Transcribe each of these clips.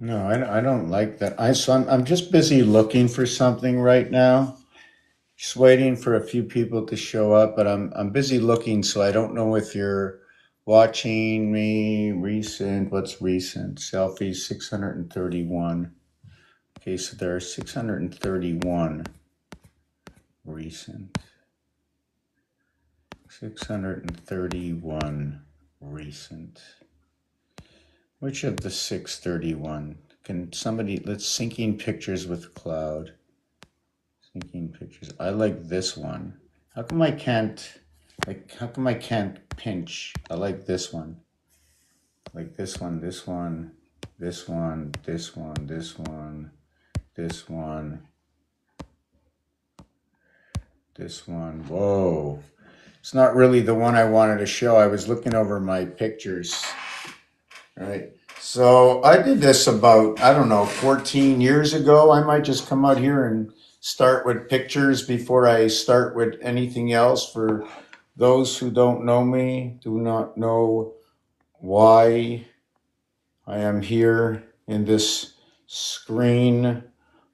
No, I don't like that. I'm just busy looking for something right now. Just waiting for a few people to show up, but I'm busy looking, so I don't know if you're watching me recent. What's recent? Selfie 631. Okay, so there are 631 recent. 631 recent. Which of the 631? Can somebody, let's syncing pictures with cloud. Syncing pictures. I like this one. How come I can't pinch? I like this one. Like this one, this one, this one, this one, this one, this one, this one. Whoa. It's not really the one I wanted to show. I was looking over my pictures. Right. So I did this about, I don't know, 14 years ago. I might just come out here and start with pictures before I start with anything else. For those who don't know me, do not know why I am here in this screen.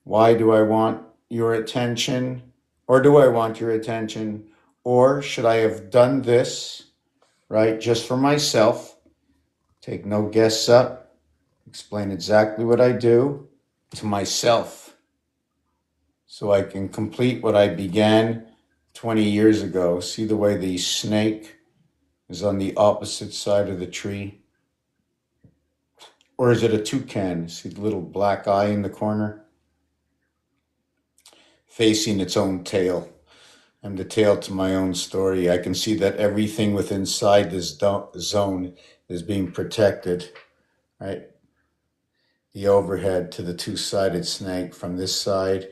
Why do I want your attention? Or do I want your attention? Or should I have done this, right, just for myself? Take no guests up, explain exactly what I do to myself so I can complete what I began 20 years ago. See the way the snake is on the opposite side of the tree? Or is it a toucan? See the little black eye in the corner? Facing its own tail. I'm the tail to my own story. I can see that everything within inside this zone is being protected, right? The overhead to the two-sided snake from this side,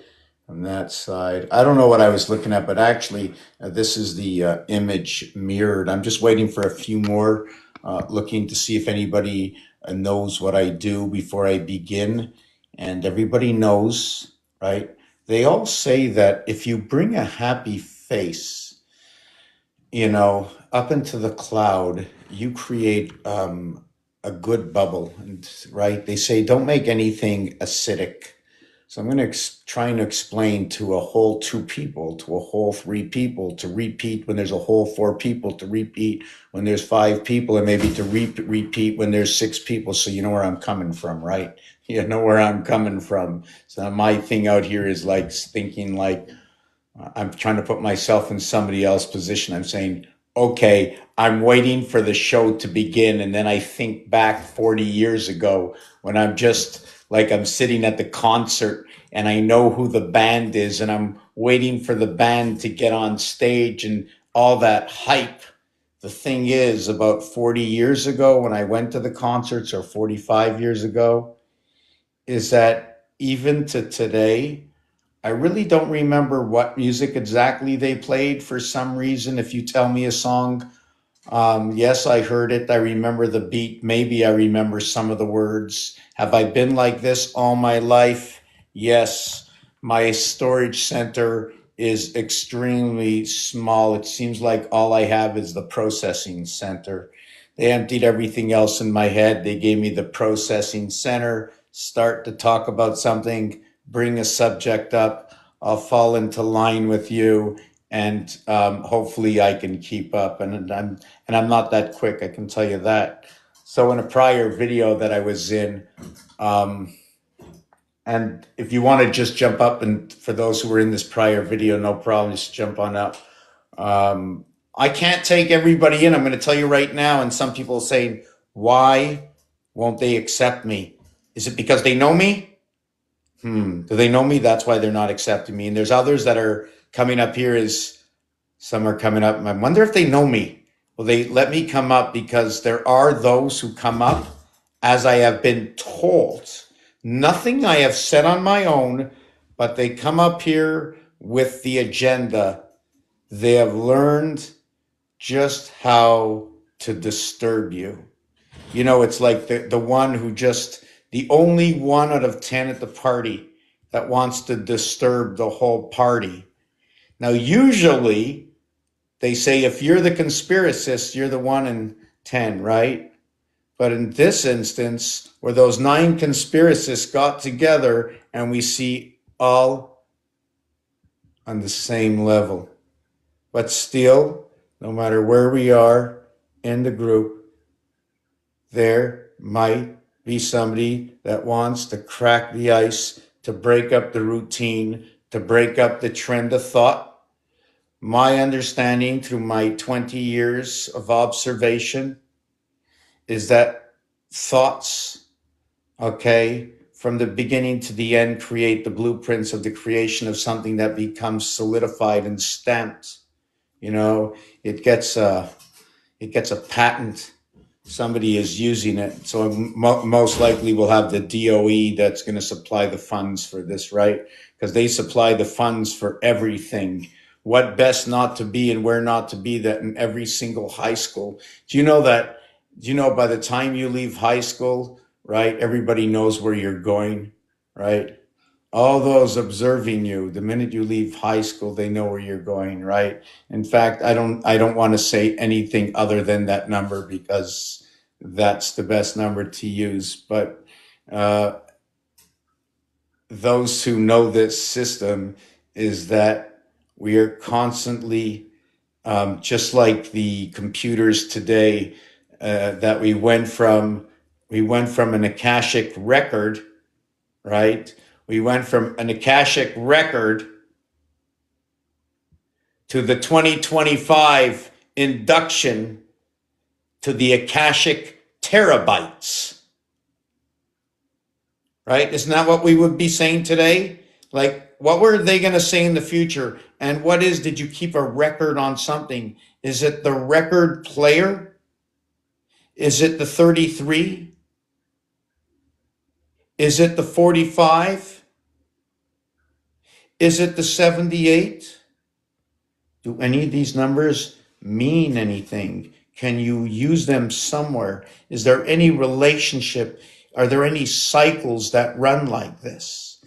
from that side. I don't know what I was looking at, but actually this is the image mirrored. I'm just waiting for a few more, looking to see if anybody knows what I do before I begin. And everybody knows, right? They all say that if you bring a happy face, up into the cloud, you create a good bubble, and right? They say don't make anything acidic. So I'm going to trying to explain to a whole two people, to a whole three people, to repeat when there's a whole four people, to repeat when there's five people, and maybe to repeat when there's six people. So you know where I'm coming from, right? You know where I'm coming from. So my thing out here is like thinking like I'm trying to put myself in somebody else's position. I'm saying, okay, I'm waiting for the show to begin. And then I think back 40 years ago when I'm just like I'm sitting at the concert and I know who the band is and I'm waiting for the band to get on stage and all that hype. The thing is, about 40 years ago when I went to the concerts, or 45 years ago, is that even to today, I really don't remember what music exactly they played for some reason. If you tell me a song, yes, I heard it. I remember the beat. Maybe I remember some of the words. Have I been like this all my life? Yes. My storage center is extremely small. It seems like all I have is the processing center. They emptied everything else in my head. They gave me the processing center, start to talk about something, bring a subject up. I'll fall into line with you, and hopefully I can keep up. And I'm not that quick, I can tell you that. So in a prior video that I was in, um, and if you want to just jump up, and for those who were in this prior video, no problem, just jump on up. I can't take everybody in. I'm going to tell you right now. And some people say, why won't they accept me? Is it because they know me? Do they know me? That's why they're not accepting me. And there's others that are coming up here as some are coming up. And I wonder if they know me. Well, they let me come up because there are those who come up as I have been told. Nothing I have said on my own, but they come up here with the agenda. They have learned just how to disturb you. It's like the one who just, the only one out of 10 at the party that wants to disturb the whole party. Now, usually they say if you're the conspiracist, you're the 1 in 10, right? But in this instance, where those 9 conspiracists got together and we see all on the same level. But still, no matter where we are in the group, there might be somebody that wants to crack the ice, to break up the routine, to break up the trend of thought. My understanding through my 20 years of observation is that thoughts, okay, from the beginning to the end, create the blueprints of the creation of something that becomes solidified and stamped. You know, it gets a patent. Somebody is using it, so most likely we'll have the DOE that's going to supply the funds for this, right? Because they supply the funds for everything. What best not to be and where not to be, that in every single high school. Do you know that? Do you know by the time you leave high school, right, everybody knows where you're going, right? All those observing you, the minute you leave high school, they know where you're going, right? In fact, I don't want to say anything other than that number because that's the best number to use. But uh, those who know this system is that we are constantly, just like the computers today, that we went from an akashic record, right? We went from an akashic record to the 2025 induction to the akashic terabytes, right? Isn't that what we would be saying today? Like, what were they going to say in the future? And did you keep a record on something? Is it the record player? Is it the 33? Is it the 45? Is it the 78? Do any of these numbers mean anything? Can you use them somewhere? Is there any relationship? Are there any cycles that run like this?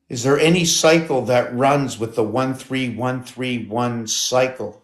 Is there any cycle that runs with the 13131 cycle?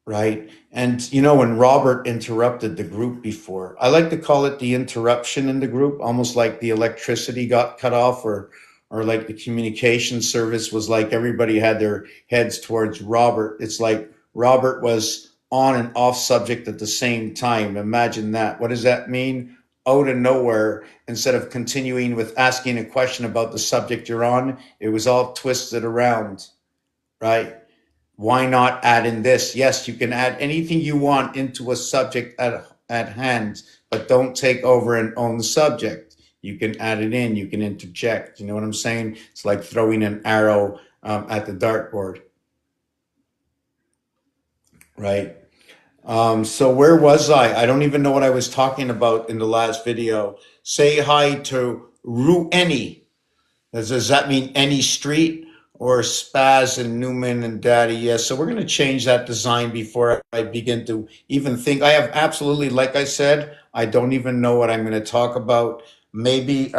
Right? And when Robert interrupted the group before, I like to call it the interruption in the group, almost like the electricity got cut off, or like the communication service was like everybody had their heads towards Robert. It's like Robert was on and off subject at the same time. Imagine that. What does that mean? Out of nowhere, instead of continuing with asking a question about the subject you're on, it was all twisted around, right? Why not add in this? Yes, you can add anything you want into a subject at hand, but don't take over and own the subject. You can add it in, you can interject. You know what I'm saying? It's like throwing an arrow at the dartboard, right? So where was I? I don't even know what I was talking about in the last video. Say hi to Rueni. Does that mean any street? Or Spaz and Newman and Daddy? Yes. So we're going to change that design before I begin to even think. I have absolutely, like I said, I don't even know what I'm going to talk about. Maybe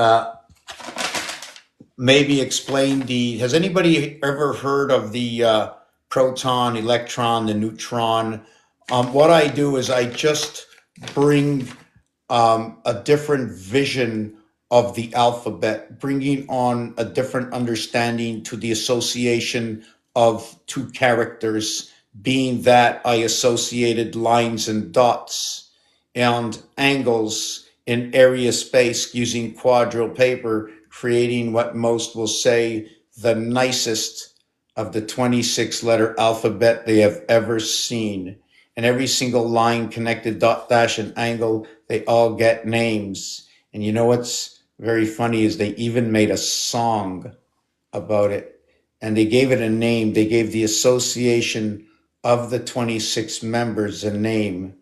explain has anybody ever heard of the proton, electron, the neutron? What I do is I just bring a different vision of the alphabet, bringing on a different understanding to the association of 2 characters, being that I associated lines and dots and angles in area space using quadrille paper, creating what most will say the nicest of the 26-letter alphabet they have ever seen. And every single line, connected, dot, dash, and angle, they all get names. And you know what's very funny is they even made a song about it. And they gave it a name. They gave the association of the 26 members a name.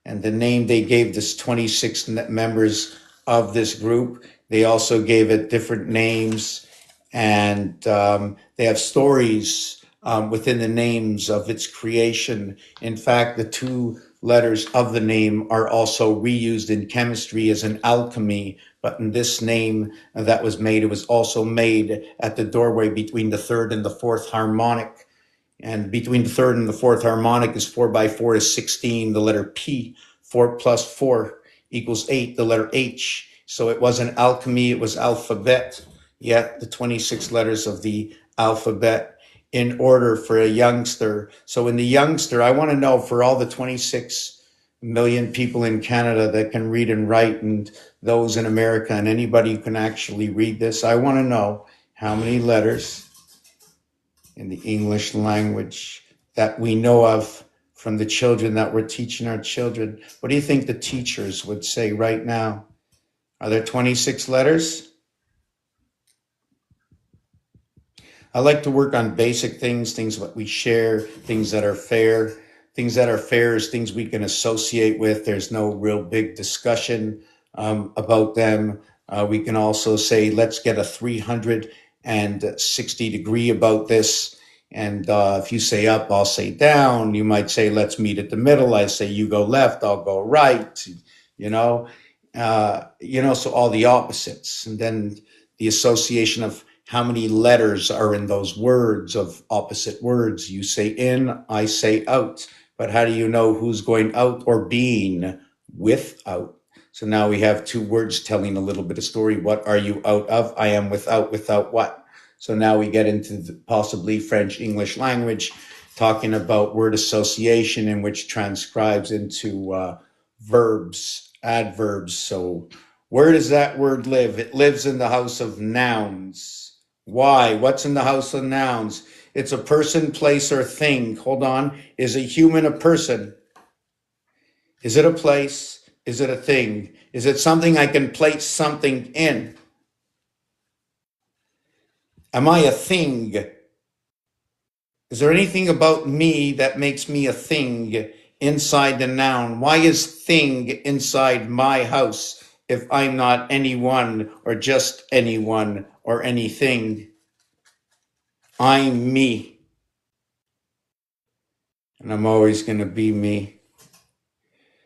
And the name they gave this 26 members of this group, they also gave it different names. And they have stories within the names of its creation. In fact, the 2 letters of the name are also reused in chemistry as an alchemy. But in this name that was made, it was also made at the doorway between the 3rd and the 4th harmonic. And between the 3rd and the 4th harmonic is 4 by 4 is 16, the letter P. 4 plus 4 equals 8, the letter H. So it wasn't alchemy, it was alphabet. Yet the 26 letters of the alphabet in order for a youngster. So in the youngster, I want to know for all the 26 million people in Canada that can read and write, and those in America, and anybody who can actually read this, I want to know how many letters in the English language that we know of from the children that we're teaching our children. What do you think the teachers would say right now? Are there 26 letters? I like to work on basic things, things that we share, things that are fair. Things that are fair is things we can associate with. There's no real big discussion about them. We can also say, let's get a 360 degree about this. And if you say up, I'll say down. You might say, let's meet at the middle. I say, you go left, I'll go right. So all the opposites. And then the association of how many letters are in those words of opposite words. You say in, I say out. But how do you know who's going out or being without? So now we have two words telling a little bit of story. What are you out of? I am without what? So now we get into the possibly French English language, talking about word association, in which transcribes into verbs, adverbs. So where does that word live? It lives in the house of nouns. Why? What's in the house of nouns? It's a person, place, or thing. Hold on. Is a human a person? Is it a place? Is it a thing? Is it something I can place something in? Am I a thing? Is there anything about me that makes me a thing inside the noun? Why is thing inside my house if I'm not anyone or just anyone or anything? I'm me. And I'm always going to be me.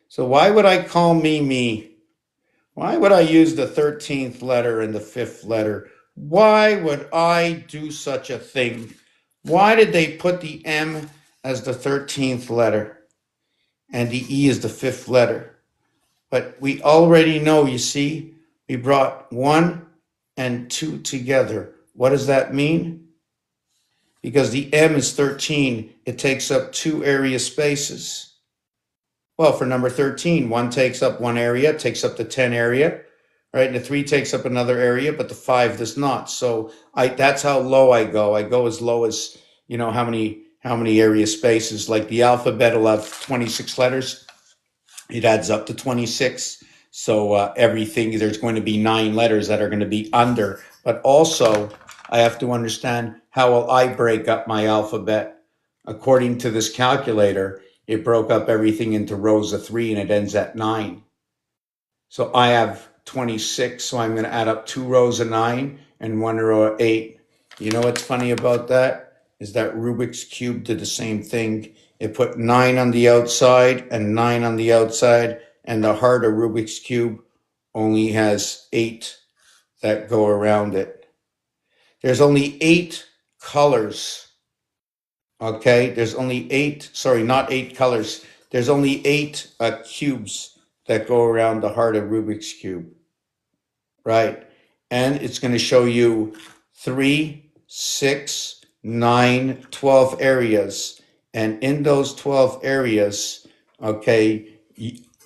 So why would I call me me? Why would I use the 13th letter and the 5th letter? Why would I do such a thing? Why did they put the M as the 13th letter and the E as the 5th letter? But we already know, you see, we brought 1 and 2 together. What does that mean? Because the M is 13, it takes up 2 area spaces. Well, for number 13, 1 takes up 1 area, takes up the 10 area, right? And the 3 takes up another area, but the 5 does not. So that's how low I go. I go as low as, how many area spaces. Like the alphabet will have 26 letters. It adds up to 26. So everything, there's going to be 9 letters that are going to be under. But also, I have to understand, how will I break up my alphabet? According to this calculator, it broke up everything into rows of 3 and it ends at 9. So I have 26, so I'm going to add up 2 rows of 9 and 1 row of 8. You know what's funny about that? Is that Rubik's Cube did the same thing. It put 9 on the outside and 9 on the outside, and the heart of Rubik's Cube only has 8 that go around it. There's only 8 colors. Okay, there's only 8, sorry, not 8 colors. There's only 8 cubes that go around the heart of Rubik's Cube, right? And it's going to show you 3, 6, 9, 12 areas. And in those 12 areas, okay,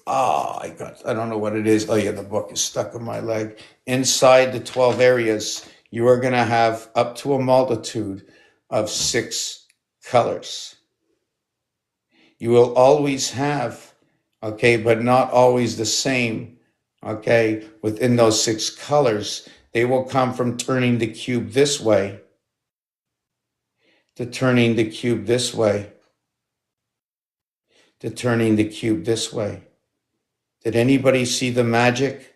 I don't know what it is. Oh yeah, the book is stuck in my leg. Inside the 12 areas, you are going to have up to a multitude of 6 colors. You will always have, okay, but not always the same, okay, within those 6 colors. They will come from turning the cube this way to turning the cube this way to turning the cube this way. Did anybody see the magic?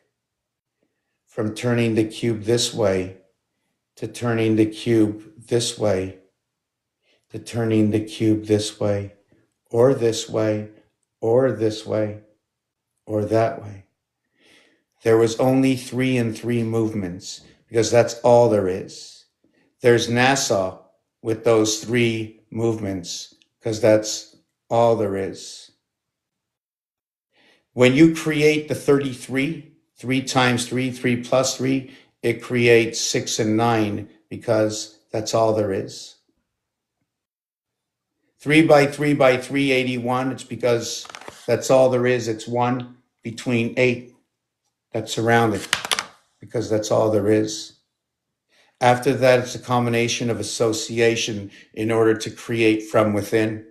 From turning the cube this way to turning the cube this way to turning the cube this way, or this way, or this way, or that way. There was only 3 and 3 movements, because that's all there is. There's NASA with those 3 movements, because that's all there is. When you create the 33, 3 times 3, 3 plus 3, it creates 6 and 9 because that's all there is. 3 by 3 by 3, 81. It's because that's all there is. It's 1 between 8 that's surrounded because that's all there is. After that, it's a combination of association in order to create from within.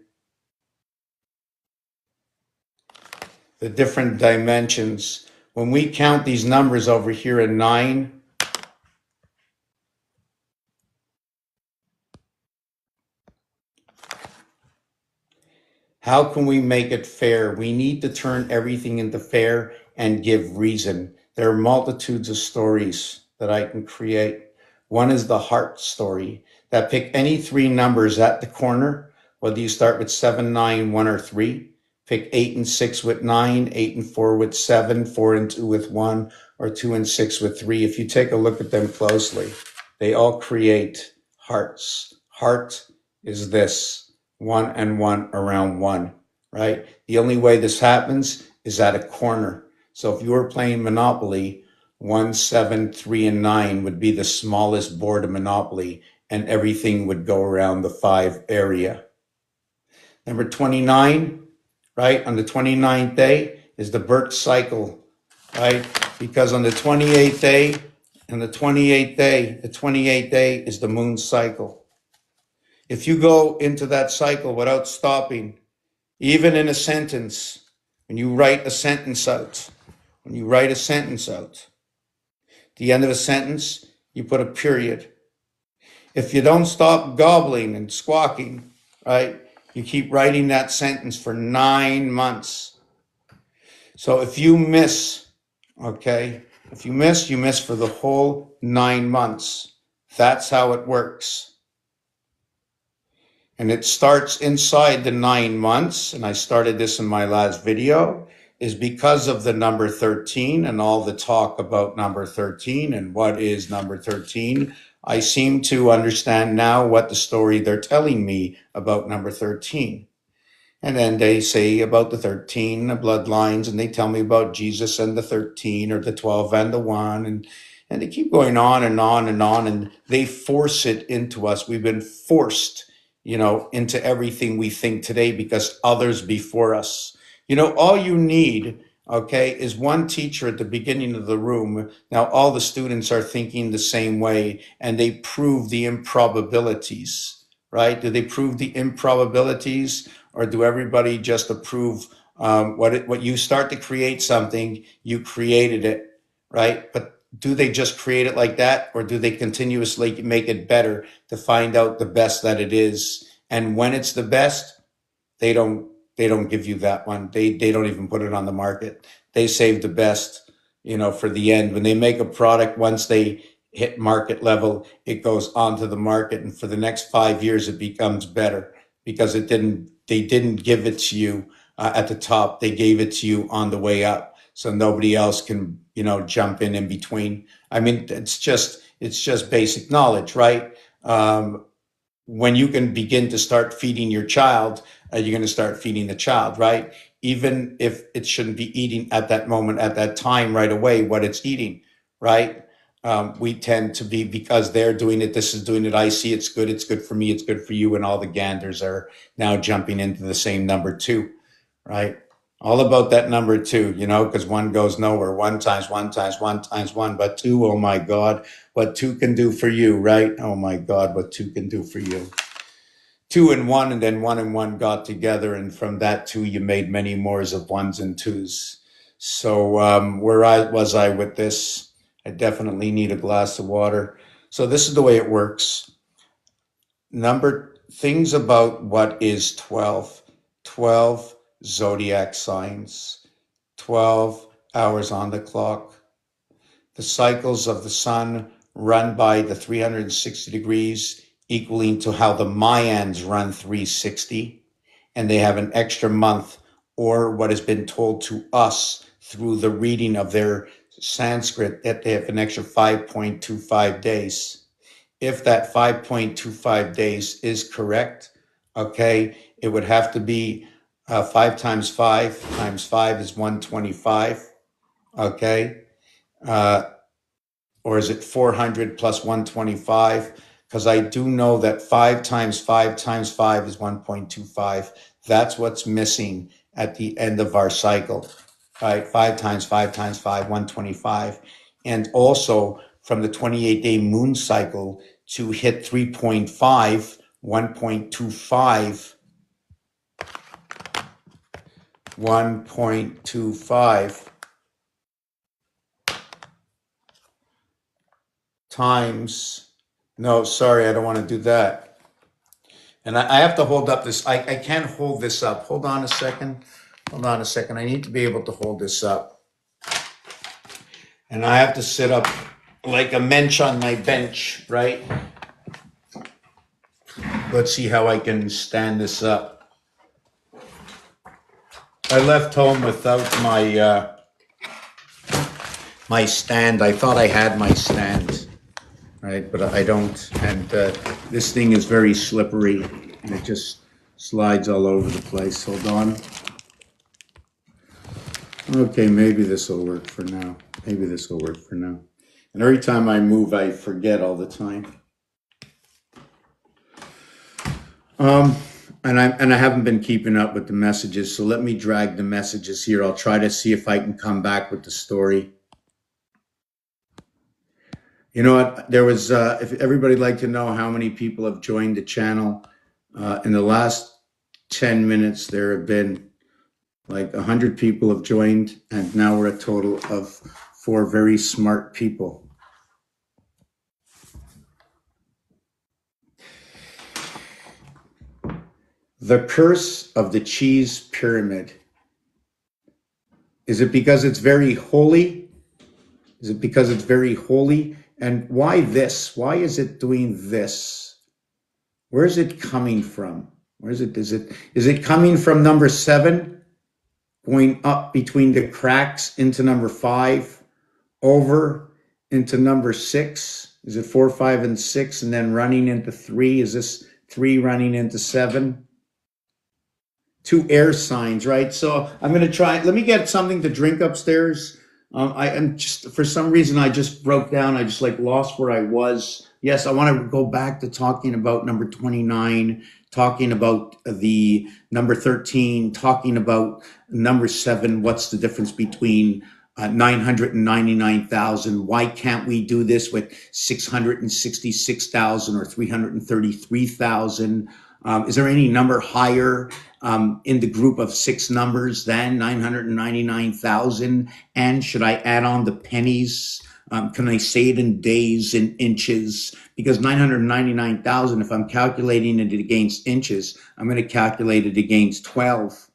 The different dimensions. When we count these numbers over here in 9, how can we make it fair? We need to turn everything into fair and give reason. There are multitudes of stories that I can create. One is the heart story that pick any 3 numbers at the corner, whether you start with 7, 9, 1, or 3. Pick 8 and 6 with 9, 8 and 4 with 7, 4 and 2 with 1, or 2 and 6 with 3. If you take a look at them closely, they all create hearts. Heart is this, 1 and 1 around 1, right? The only way this happens is at a corner. So if you were playing Monopoly, 1, 7, 3, and 9 would be the smallest board of Monopoly, and everything would go around the 5 area. Number 29, right? On the 29th day is the birth cycle, right? Because on the 28th day, and the 28th day is the moon cycle. If you go into that cycle without stopping, even in a sentence, when you write a sentence out, the end of a sentence, you put a period. If you don't stop gobbling and squawking, right, you keep writing that sentence for 9 months. So if you miss, okay, you miss for the whole 9 months. That's how it works. And it starts inside the 9 months, and I started this in my last video, is because of the number 13 and all the talk about number 13 and what is number 13. I seem to understand now what the story they're telling me about number 13. And then they say about the 13, the bloodlines, and they tell me about Jesus and the 13 or the 12 and the 1. And they keep going on and on and on, and they force it into us. We've been forced, into everything we think today because others before us. All you need, okay, is one teacher at the beginning of the room. Now all the students are thinking the same way, and they prove the improbabilities, right? Do they prove the improbabilities, or do everybody just approve what you start to create something, you created it, right? But do they just create it like that, or do they continuously make it better to find out the best that it is? And when it's the best, they don't give you that one. They don't even put it on the market. They save the best, for the end. When they make a product, once they hit market level, it goes onto the market, and for the next 5 years, it becomes better because they didn't give it to you at the top. They gave it to you on the way up, so nobody else can, jump in between. I mean, it's just basic knowledge, right? When you can begin to start feeding your child, you're going to start feeding the child, right? Even if it shouldn't be eating at that moment, at that time, right away, what it's eating, right? We tend to be, because they're doing it, this is doing it, I see it's good for me, it's good for you, and all the ganders are now jumping into the same number 2, right? All about that number 2, because 1 goes nowhere. 1 times 1 times 1 times 1, but 2, oh my God, what 2 can do for you, right? Oh my God, what 2 can do for you. 2 and 1, and then 1 and 1 got together, and from that 2, you made many more of 1s and 2s. So where was I with this? I definitely need a glass of water. So this is the way it works. Things about what is 12. 12 zodiac signs. 12 hours on the clock. The cycles of the sun run by the 360 degrees, equaling to how the Mayans run 360. And they have an extra month, or what has been told to us through the reading of their Sanskrit, that they have an extra 5.25 days. If that 5.25 days is correct, okay, it would have to be 5 times 5 is 125. Okay. Uh, or is it 400 plus 125? Because I do know that 5 times 5 times 5 is 1.25. That's what's missing at the end of our cycle, right? 5 times 5 times 5, 125. And also from the 28-day moon cycle to hit 3.5, 1.25, 1.25 times, no, sorry, I don't want to do that. And I have to hold up this, I can't hold this up. Hold on a second. Hold on a second. I need to be able to hold this up. And I have to sit up like a mensch on my bench, right? Let's see how I can stand this up. I left home without my stand. I thought I had my stand, right? But I don't. And this thing is very slippery, and it just slides all over the place. Hold on. Okay, maybe this will work for now. Maybe this will work for now. And every time I move, I forget all the time. And I haven't been keeping up with the messages, so let me drag the messages here. I'll try to see if I can come back with the story. You know what? There was, if everybody'd like to know how many people have joined the channel, in the last 10 minutes, there have been like 100 people have joined, and now we're a total of 4 very smart people. The curse of the cheese pyramid. Is it because it's very holy? Is it because it's very holy? And why this? Why is it doing this? Where is it coming from? Where is it? Is it coming from number 7, going up between the cracks into number 5, over into number 6? Is it 4, 5, and 6, and then running into 3? Is this 3 running into 7? 2 air signs, right? So I'm going to try. Let me get something to drink upstairs. I am just, for some reason, I just broke down. I just like lost where I was. Yes, I want to go back to talking about number 29, talking about the number 13, talking about number 7. What's the difference between 999,000? Why can't we do this with 666,000 or 333,000? Is there any number higher in the group of 6 numbers than 999,000? And should I add on the pennies? Can I say it in days, in inches? Because 999,000, if I'm calculating it against inches, I'm going to calculate it against 12,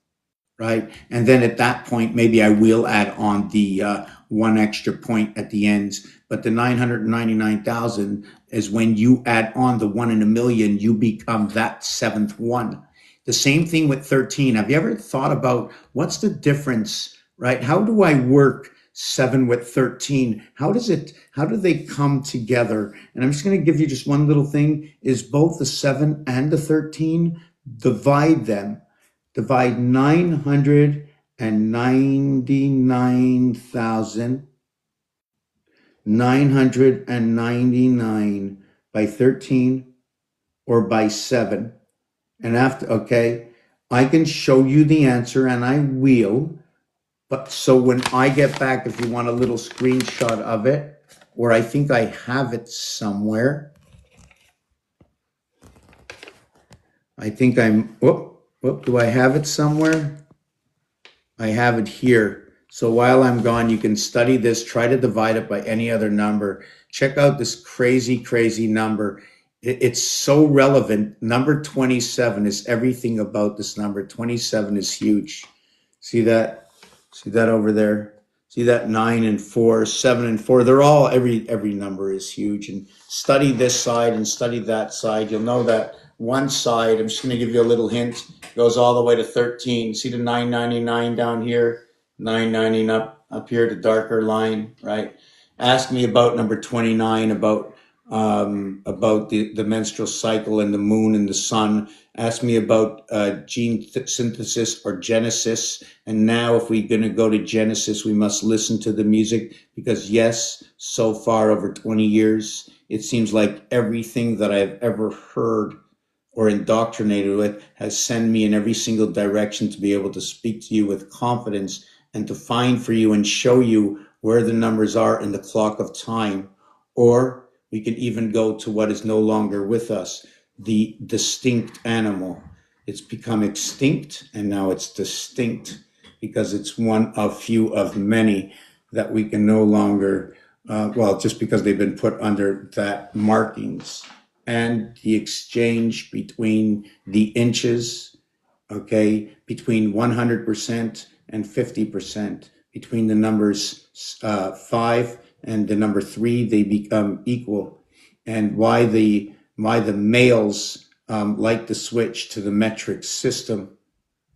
right? And then at that point, maybe I will add on the 1 extra point at the end. But the 999,000 is when you add on the 1 in a million, you become that 7th one. The same thing with 13. Have you ever thought about what's the difference, right? How do I work 7 with 13? How do they come together? And I'm just going to give you just one little thing, is both the 7 and the 13, divide them. Divide 999,999 by 13 or by 7. And after, okay, I can show you the answer, and I will. But so when I get back, if you want a little screenshot of it, or I think I have it somewhere. I think do I have it somewhere? I have it here. So while I'm gone, you can study this, try to divide it by any other number. Check out this crazy, crazy number. It's so relevant. Number 27 is everything about this number. 27 is huge. See that? See that over there? See that 9 and 4, 7 and 4? They're all, every number is huge. And study this side and study that side. You'll know that one side, I'm just going to give you a little hint, goes all the way to 13. See the 999 down here? 999 up here, the darker line, right? Ask me about number 29, about about the menstrual cycle and the moon and the sun. Asked me about gene synthesis or Genesis. And now, if we're going to go to Genesis, we must listen to the music because, yes, so far over 20 years, it seems like everything that I've ever heard or indoctrinated with has sent me in every single direction to be able to speak to you with confidence and to find for you and show you where the numbers are in the clock of time. Or we can even go to what is no longer with us, the distinct animal. It's become extinct and now it's distinct because it's one of few of many that we can no longer, well, just because they've been put under that markings. And the exchange between the inches, okay, between 100% and 50%, between the numbers 5 and the number 3, they become equal. And why the males like to switch to the metric system.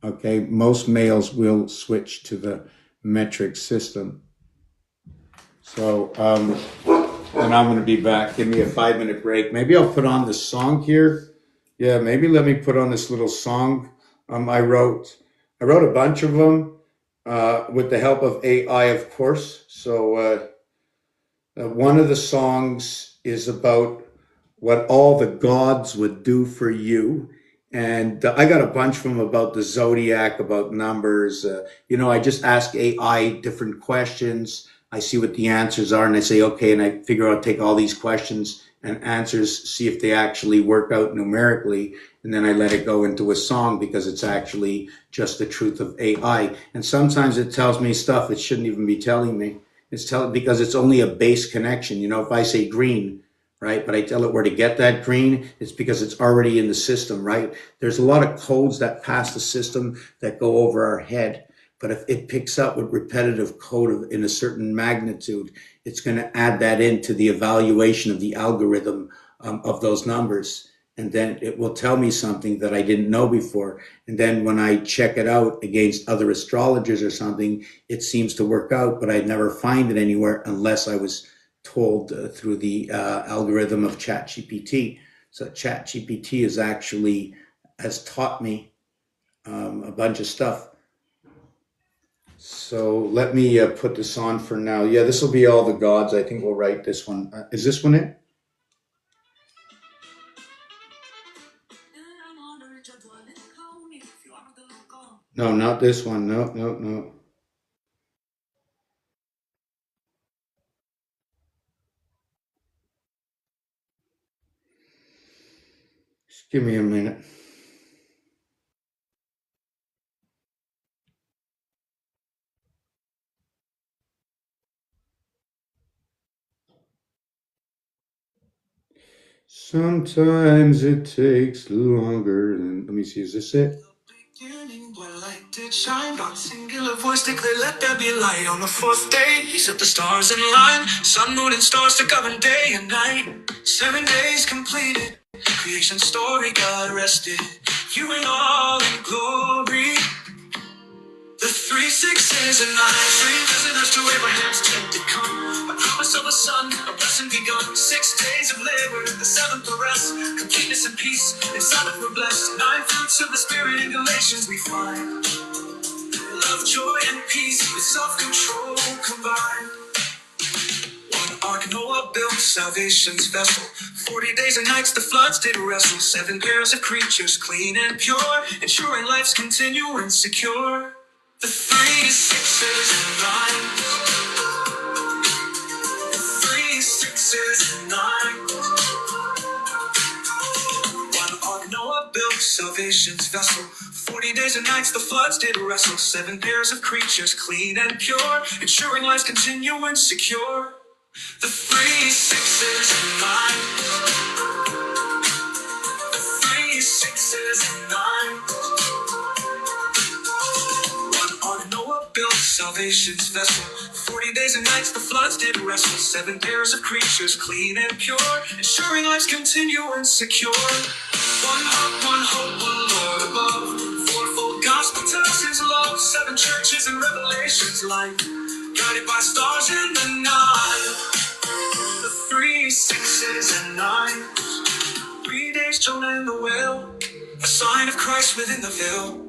Okay, most males will switch to the metric system. So, and I'm going to be back. Give me a 5-minute break. Maybe I'll put on this song here. Yeah, maybe let me put on this little song I wrote. I wrote a bunch of them with the help of AI, of course. So one of the songs is about what all the gods would do for you. And I got a bunch from about the zodiac, about numbers. I just ask AI different questions. I see what the answers are, and I say, okay, and I figure out, take all these questions and answers, see if they actually work out numerically. And then I let it go into a song because it's actually just the truth of AI. And sometimes it tells me stuff it shouldn't even be telling me. Because it's only a base connection. If I say green, right, but I tell it where to get that green, it's because it's already in the system, right? There's a lot of codes that pass the system that go over our head. But if it picks up with repetitive code in a certain magnitude, it's going to add that into the evaluation of the algorithm of those numbers. And then it will tell me something that I didn't know before. And then when I check it out against other astrologers or something, it seems to work out, but I'd never find it anywhere unless I was told through the algorithm of ChatGPT. So ChatGPT has taught me a bunch of stuff. So let me put this on for now. Yeah, this will be all the gods. I think we'll write this one. Is this one it? No, not this one. No, no, no. Just give me a minute. Sometimes it takes longer than. Let me see, is this it? One light did shine, God's singular voice declared, let there be light. On the fourth day, he set the stars in line. Sun, moon, and stars to govern day and night. 7 days completed, creation story, God rested. You and all in glory. The 3 6s and 9, 3 visitors to Abraham's tent did come. A promise of a son, a blessing begun. 6 days of labor, the 7th of rest. Completeness and peace, in Sabbath we're blessed. 9 fruits of the Spirit in Galatians we find. Love, joy, and peace with self-control combined. One ark Noah built, salvation's vessel. 40 days and nights the floods did wrestle. 7 pairs of creatures, clean and pure, ensuring life's continual and secure. The 3 6s and 9. The 3 6s and 9. One ark Noah built, salvation's vessel. 40 days and nights the floods did wrestle. 7 pairs of creatures, clean and pure, ensuring life's continual and secure. The 3 6s and 9. The 3 6s and 9. One ark Noah built, salvation's vessel. 40 days and nights the floods did wrestle. 7 pairs of creatures, clean and pure, ensuring life's continual and secure. One hope, one Lord above. Fourfold gospel tells his love. 7 churches and revelations light, guided by stars in the night. The Three sixes and nine. 3 days Jonah in the whale, a sign of Christ within the veil.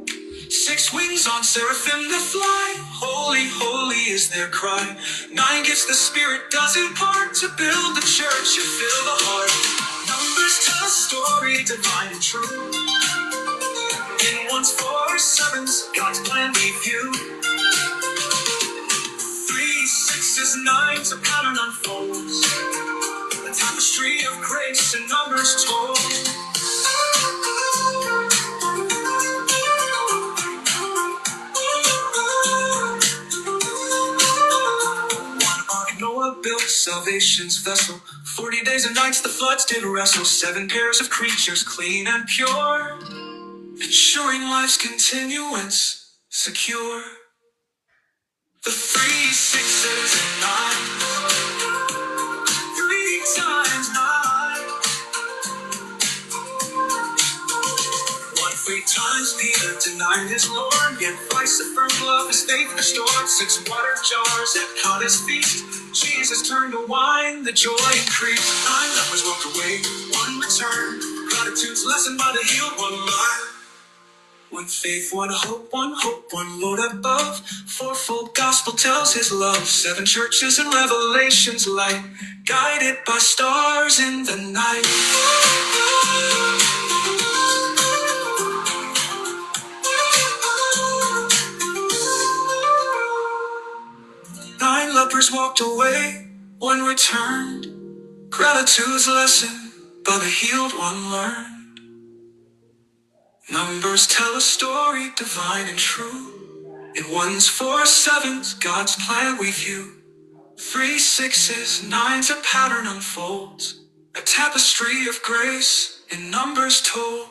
6 wings on seraphim that fly, holy, holy is their cry. 9 gifts the Spirit does impart to build the church and fill the heart. Numbers tell a story divine and true. In ones, fours, sevens, God's plan we view. 3, 6, 9, a pattern unfolds. A tapestry of grace and numbers told. One ark Noah built, salvation's vessel. 40 days and nights the floods did wrestle. 7 pairs of creatures, clean and pure, ensuring life's continuance secure. The 3, 6, and 9. 3 times 9. 1 3 times Peter denied his Lord, yet Peice affirmed love, his faith restored. 6 water jars that caught his feast, Jesus turned to wine, the joy increased. 9 lepers walked away, 1 returned. Gratitude's lesson by the healed, 1 learned. 1 faith, 1 hope, 1 Lord above. 4-fold gospel tells his love. 7 churches and revelations light, guided by stars in the night. 9 lepers walked away, 1 returned. Gratitude's lesson by the healed, 1 learned. Numbers tell a story divine and true. In ones, 4s, 7s, God's plan we view. 3 6s, 9s, a pattern unfolds. A tapestry of grace in numbers told.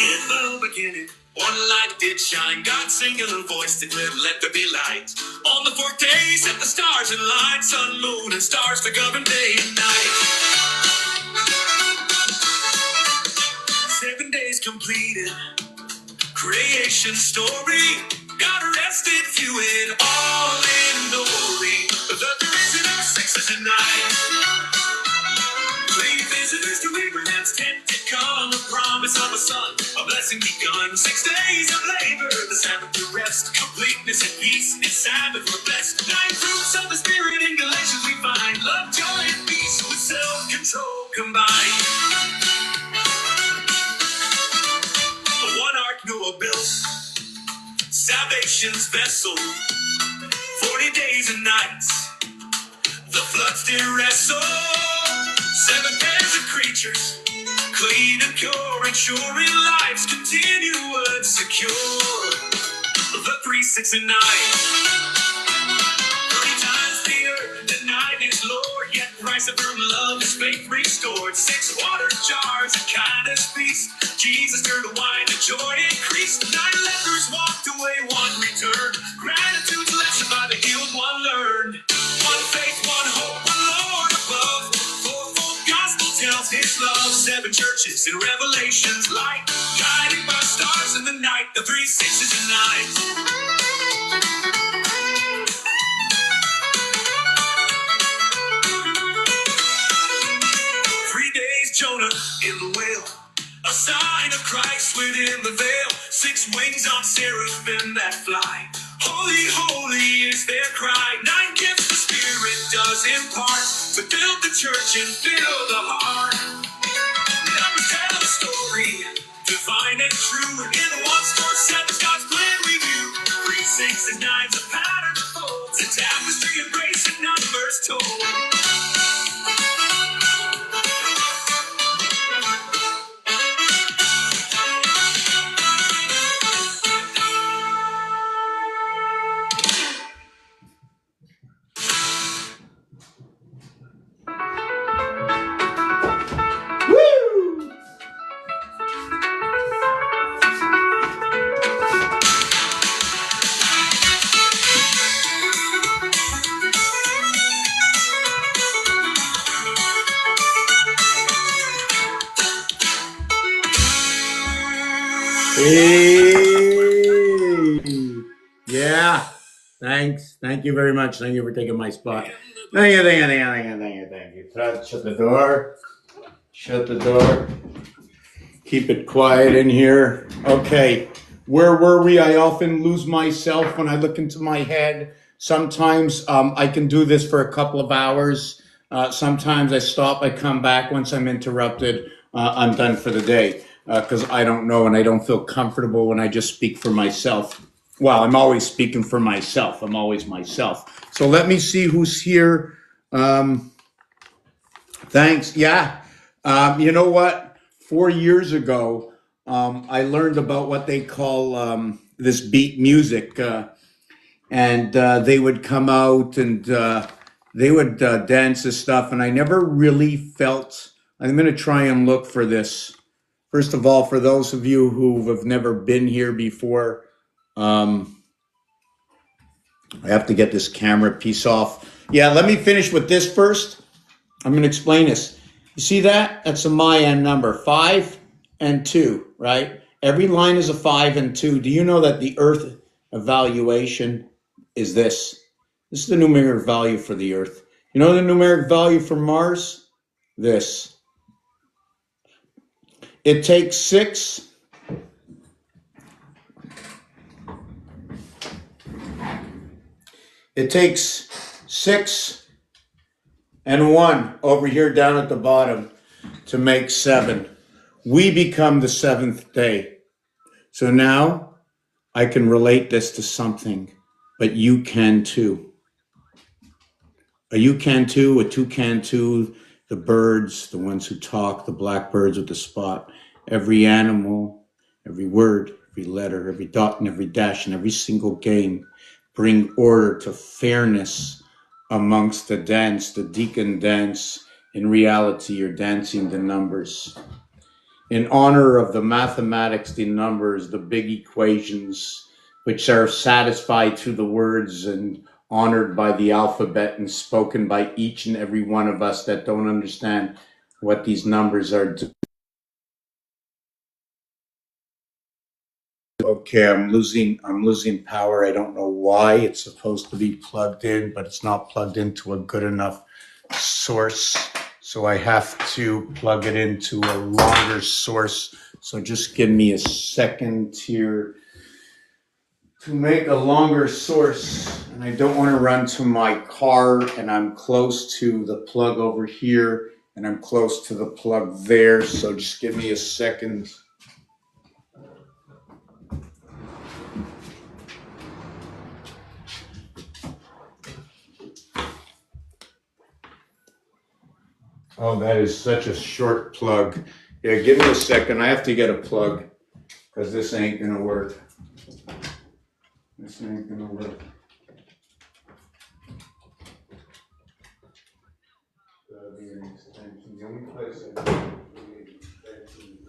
In the beginning, 1 light did shine. God's singular voice declared, let there be light. On the 4th day, set the stars in line. Sun, moon, and stars to govern day and night. 7 days completed, creation story. God rested, view it all in glory. The 3 and 6 and 9. 3 visitors to Abraham's tent did come. A promise of a son, a blessing begun. 6 days of labor, the Sabbath to rest. Completeness and peace in Sabbath were blessed. 9 fruits of the Spirit in Galatians we find. Love, joy, and peace with self-control combined. 1 ark Noah built, salvation's vessel. 40 days and nights, the floods did wrestle. 7 pairs of creatures, clean and pure, ensuring life's continuance secure. The 3, 6, and 9. 3 times Peter denied his Lord, yet Christ affirmed love, his faith restored. 6 water jars of kindness feast, Jesus turned to wine, the joy increased. 9 lepers walked away, 1 returned. Gratitude's lesson by the healed, 1 learned. 1 faith, 1 hope, 1 Lord above. 4-fold gospel tells his love. 7 churches and revelations light, guided by stars in the night. The 3, 6s, and 9s. 3 days Jonah in the whale, a sign of Christ within the veil. 6 wings on seraphim that fly, holy, holy is their cry. 9 gifts the Spirit does impart to build the church and fill the heart. Numbers tell a story divine and true. In 1s, 4s, 7s, God's plan we view. 3 6 and 9s, a pattern folds. A tapestry of grace and numbers told. Yeah. Thanks. Thank you very much. Thank you for taking my spot. Thank you. Shut the door. Shut the door. Keep it quiet in here. Okay. Where were we? I often lose myself when I look into my head. Sometimes I can do this for a couple of hours. Sometimes I stop, I come back. Once I'm interrupted, I'm done for the day because I don't know and I don't feel comfortable when I just speak for myself. Well, I'm always speaking for myself. I'm always myself. So let me see who's here. Thanks. Yeah. You know what? 4 years ago, I learned about what they call this beat music. And they would come out and they would dance this stuff. And I never really felt, I'm going to try and look for this. First of all, for those of you who have never been here before, I have to get this camera piece off. Yeah, let me finish with this first. I'm going to explain this. You see that? That's a Mayan number, 5 and 2, right? Every line is a 5 and 2. Do you know that the Earth evaluation is this? This is the numeric value for the Earth. You know the numeric value for Mars? This. It takes 6. It takes 6 and 1 over here down at the bottom to make 7. We become the 7th day. So now I can relate this to something, but you can too. A you can too, a two can too, the birds, the ones who talk, the blackbirds with the spot, every animal, every word, every letter, every dot and every dash and every single game bring order to fairness amongst the dance, the deacon dance. In reality, you're dancing the numbers. In honor of the mathematics, the numbers, the big equations, which are satisfied through the words and honored by the alphabet and spoken by each and every one of us that don't understand what these numbers are doing. Okay, I'm losing power. I don't know why. It's supposed to be plugged in, but it's not plugged into a good enough source. So I have to plug it into a longer source. So just give me a second here to make a longer source. And I don't want to run to my car, and I'm close to the plug over here, and I'm close to the plug there. So just give me a second. Oh, that is such a short plug. Yeah, give me a second. I have to get a plug because this ain't gonna work. This ain't gonna work. That'll be an extension. The only place I can create an extension.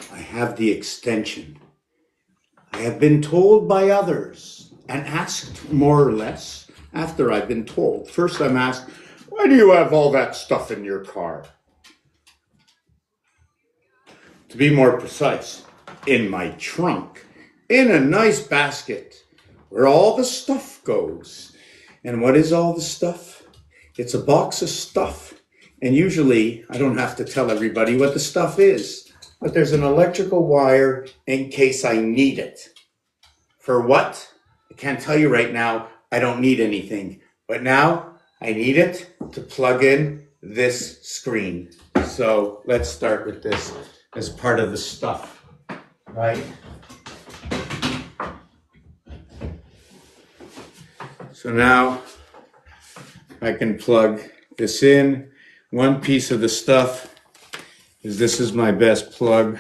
I have the extension. I have been told by others and asked more or less after I've been told. First, I'm asked, why do you have all that stuff in your car? To be more precise, in my trunk, in a nice basket where all the stuff goes. And what is all the stuff? It's a box of stuff. And usually, I don't have to tell everybody what the stuff is, but there's an electrical wire in case I need it. For what? can't tell you right now, I don't need anything. But now I need it to plug in this screen. So let's start with this as part of the stuff, right? So now I can plug this in. One piece of the stuff is this is my best plug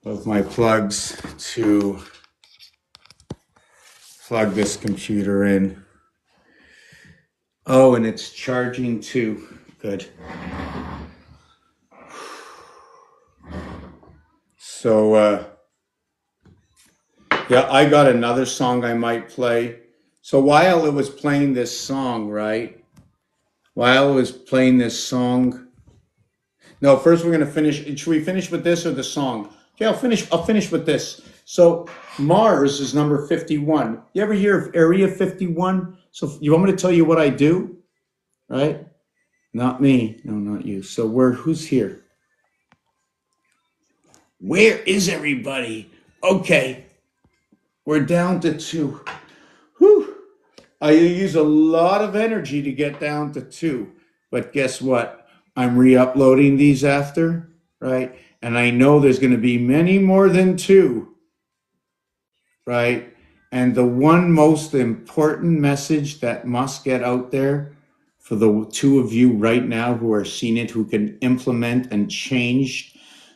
of my plugs to plug this computer in. Oh, and it's charging too. Good. So, yeah, I got another song I might play. So while it was playing this song, right? While it was playing this song. No, first we're gonna finish. Should we finish with this or the song? Okay, I'll finish with this. So Mars is number 51. You ever hear of Area 51? So you want me to tell you what I do? Right? Not me. No, not you. So who's here? Where is everybody? Okay. We're down to 2. Whew. I use a lot of energy to get down to 2. But guess what? I'm re-uploading these after, right? And I know there's going to be many more than 2, right? And the one most important message that must get out there for the 2 of you right now who are seeing it, who can implement and change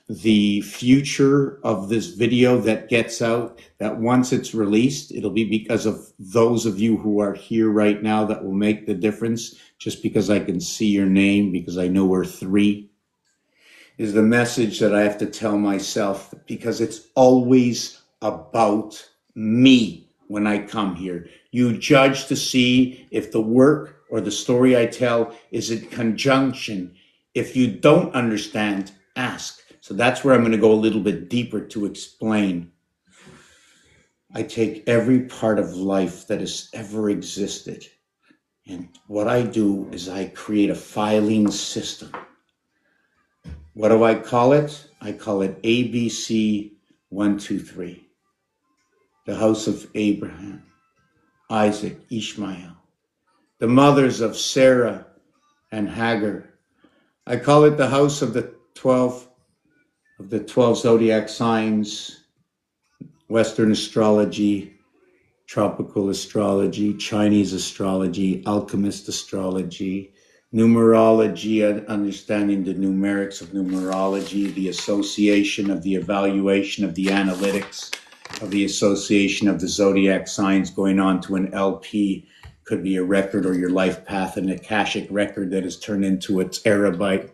the future of this video that gets out, that once it's released, it'll be because of those of you who are here right now that will make the difference, just because I can see your name, because I know we're 3, is the message that I have to tell myself, because it's always about me when I come here. You judge to see if the work or the story I tell is in conjunction. If you don't understand, ask. So that's where I'm going to go a little bit deeper to explain. I take every part of life that has ever existed, and what I do is I create a filing system. What do I call it? I call it ABC 1, 2, 3. The house of Abraham, Isaac, Ishmael. The mothers of Sarah and Hagar. I call it the house of the 12 zodiac signs, Western astrology, tropical astrology, Chinese astrology, alchemist astrology, numerology, understanding the numerics of numerology, the association of the evaluation of the analytics of the association of the zodiac signs going on to an LP, could be a record or your life path, an Akashic record that is turned into a terabyte,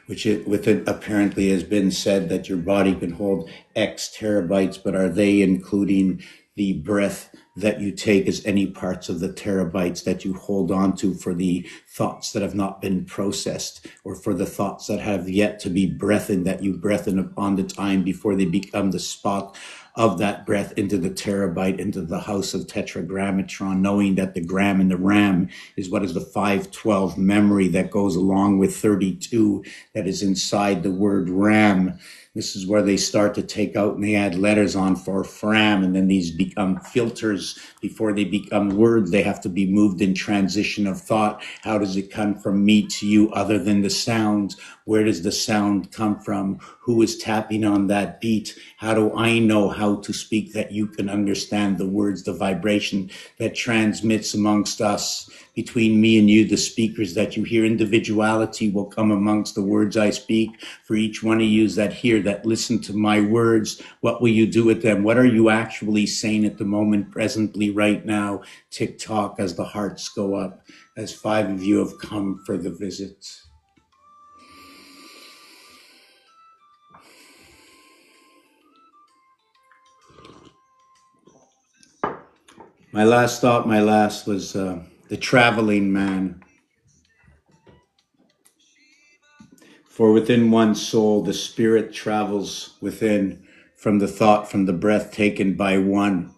which with it apparently has been said that your body can hold X terabytes, but are they including the breath that you take as any parts of the terabytes that you hold on to for the thoughts that have not been processed, or for the thoughts that have yet to be breathed, that you breath in upon the time before they become the spot of that breath into the terabyte, into the house of tetragrammatron, knowing that the gram and the ram is what is the 512 memory that goes along with 32 that is inside the word ram. This is where they start to take out and they add letters on for Fram, and then these become filters before they become words. They have to be moved in transition of thought. How does it come from me to you other than the sound? Where does the sound come from? Who is tapping on that beat? How do I know how to speak that you can understand the words, the vibration that transmits amongst us? Between me and you, the speakers that you hear, individuality will come amongst the words I speak. For each one of you that hear, that listen to my words, what will you do with them? What are you actually saying at the moment, presently, right now? Tick tock as the hearts go up, as 5 of you have come for the visit. My last thought, was the traveling man. For within one's soul, the spirit travels within, from the thought, from the breath taken by one,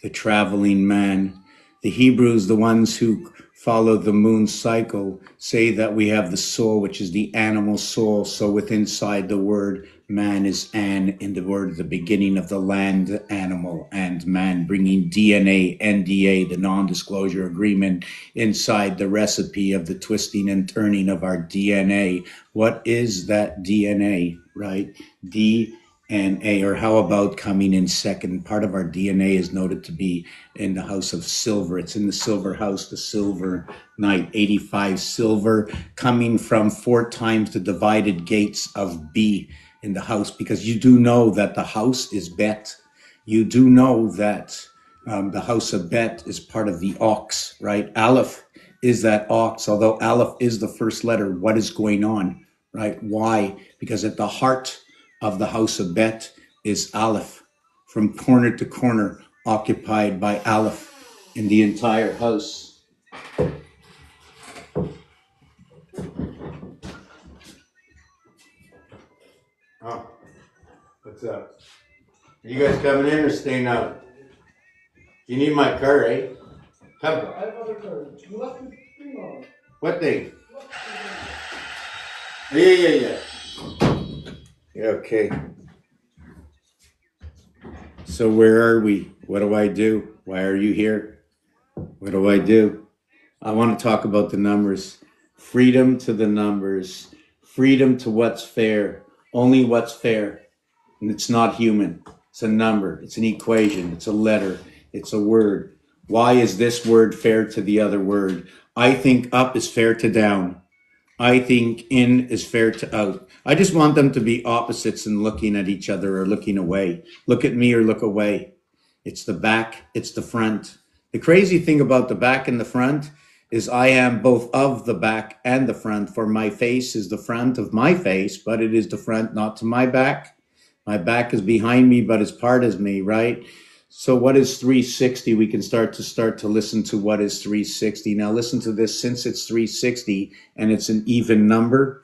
the traveling man. The Hebrews, the ones who follow the moon cycle, say that we have the soul, which is the animal soul. So within inside the word man is an, in the word, the beginning of the land, animal and man, bringing DNA, NDA, the non-disclosure agreement, inside the recipe of the twisting and turning of our DNA. What is that DNA, right? DNA, or how about coming in second? Part of our DNA is noted to be in the house of silver. It's in the silver house, the silver night, 85 silver, coming from 4 times the divided gates of B in the house, because you do know that the house is Bet. You do know that the house of Bet is part of the ox, right? Aleph is that ox, although Aleph is the first letter. What is going on, right? Why? Because at the heart of the house of Bet is Aleph, from corner to corner, occupied by Aleph in the entire house. Oh, what's up? Are you guys coming in or staying out? You need my car, eh? Come. I have other cars. You left the thing on. What thing? Yeah. Yeah, okay. So where are we? What do I do? Why are you here? What do I do? I want to talk about the numbers. Freedom to the numbers. Freedom to what's fair. Only what's fair. And it's not human. It's a number. It's an equation. It's a letter. It's a word. Why is this word fair to the other word? I think up is fair to down. I think in is fair to out. I just want them to be opposites and looking at each other or looking away. Look at me or look away. It's the back, it's the front. The crazy thing about the back and the front is I am both of the back and the front, for my face is the front of my face, but it is the front, not to my back. My back is behind me, but it's part of me, right? So what is 360? We can start to listen to what is 360. Now listen to this. Since it's 360 and it's an even number,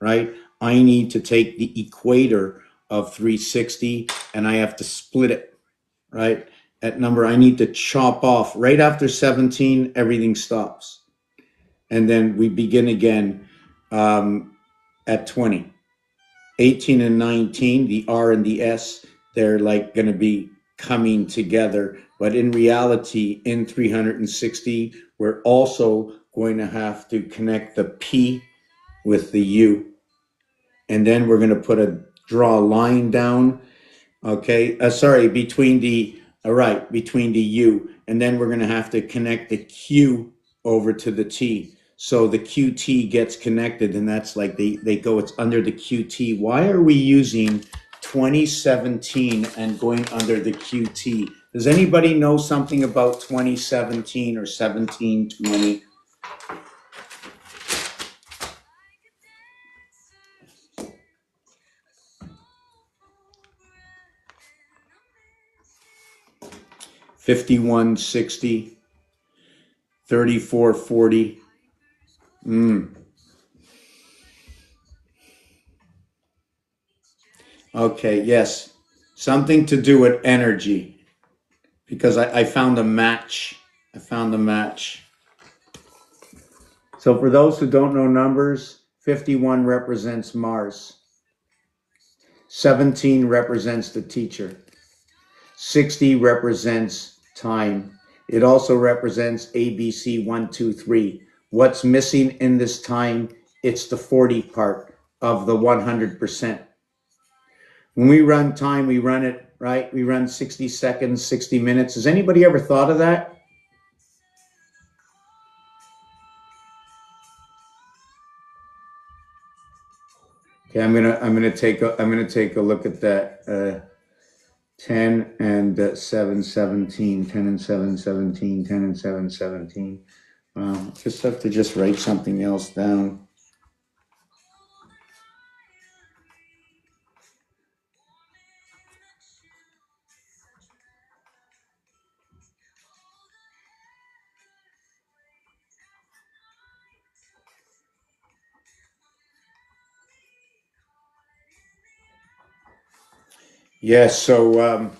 right? I need to take the equator of 360 and I have to split it, right? At number, I need to chop off. Right after 17, everything stops. And then we begin again at 20. 18 and 19, the R and the S, they're like going to be coming together. But in reality, in 360, we're also going to have to connect the P with the U. And then we're going to draw a line down, okay? Between the U. And then we're going to have to connect the Q over to the T. So the QT gets connected, and that's like they go, it's under the QT. Why are we using 2017 and going under the QT? Does anybody know something about 2017 or 1720? $51.60, $34.40. Okay, yes. Something to do with energy. Because I found a match. So for those who don't know numbers, 51 represents Mars. 17 represents the teacher. 60 represents time. It also represents ABC 1, 2, 3. What's missing in this time? It's the 40 part of the 100%. When we run time, we run it, right? We run 60 seconds, 60 minutes. Has anybody ever thought of that? Okay, I'm gonna take a look at that. 10 and 7, 17, 10 and 7, 17, 10 and 7, 17. Just have to just write something else down. Yes, so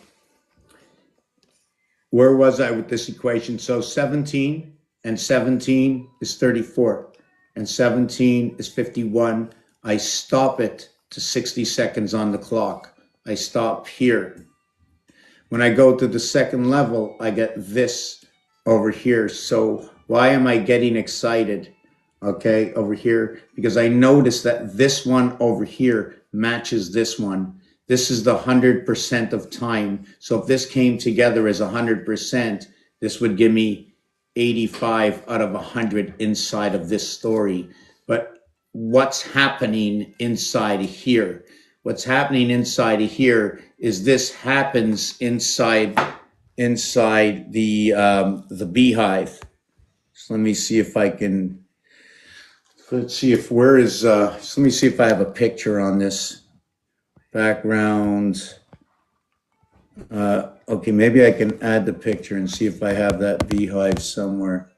where was I with this equation? So 17 and 17 is 34, and 17 is 51. I stop it to 60 seconds on the clock. I stop here. When I go to the second level, I get this over here. So why am I getting excited? Okay, over here, because I notice that this one over here matches this one. This is the 100% of time. So if this came together as 100%, this would give me 85 out of 100 inside of this story. But what's happening inside of here? What's happening inside of here is this happens inside the beehive. So let me see if I can. Let's see if where is. So let me see if I have a picture on this background. Okay, maybe I can add the picture and see if I have that beehive somewhere.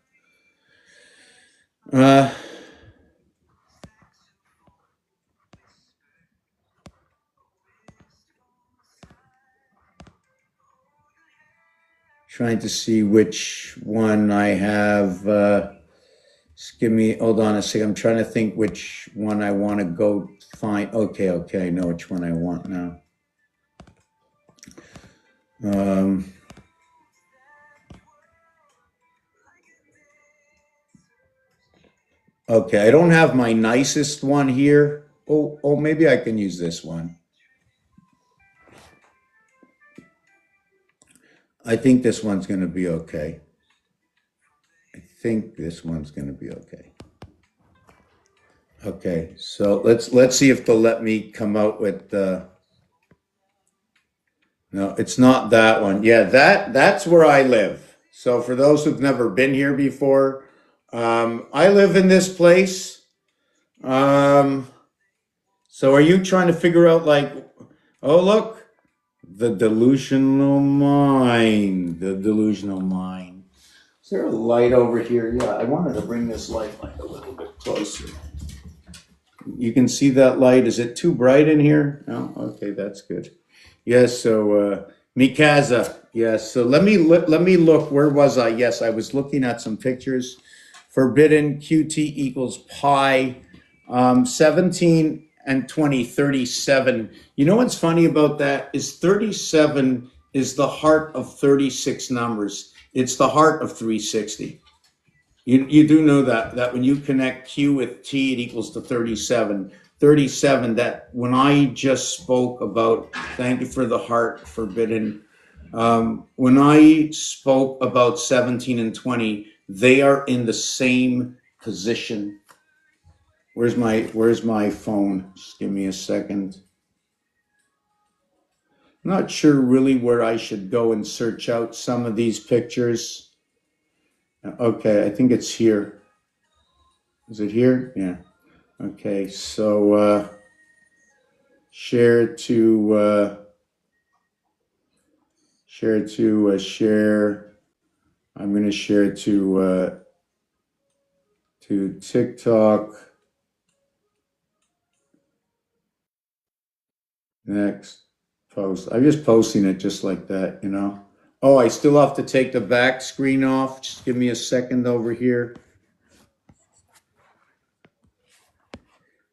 Trying to see which one I have. Just give me, hold on a second. I'm trying to think which one I want to go find. Okay, I know which one I want now. Okay, I don't have my nicest one here. Oh, maybe I can use this one. I think this one's going to be okay. I think this one's going to be okay. Okay, so let's see if they'll let me come out with the. No, it's not that one. Yeah, that's where I live. So for those who've never been here before, I live in this place. So are you trying to figure out like, oh look, the delusional mind, the delusional mind. Is there a light over here? Yeah, I wanted to bring this light like a little bit closer. You can see that light. Is it too bright in here? No? Okay, that's good. Yes, so Mikaza. Yes, so let me look. Where was I? Yes, I was looking at some pictures. Forbidden QT equals pi. 17 and 20, 37. You know what's funny about that is 37 is the heart of 36 numbers. It's the heart of 360. You do know that when you connect Q with T, it equals to 37. 37, that when I just spoke about, thank you for the heart, forbidden. When I spoke about 17 and 20, they are in the same position. Where's my phone? Just give me a second. I'm not sure really where I should go and search out some of these pictures. Okay, I think it's here. Is it here? Yeah. Okay, so share to share. I'm going to share to TikTok. Next post. I'm just posting it just like that, you know. Oh, I still have to take the back screen off. Just give me a second over here.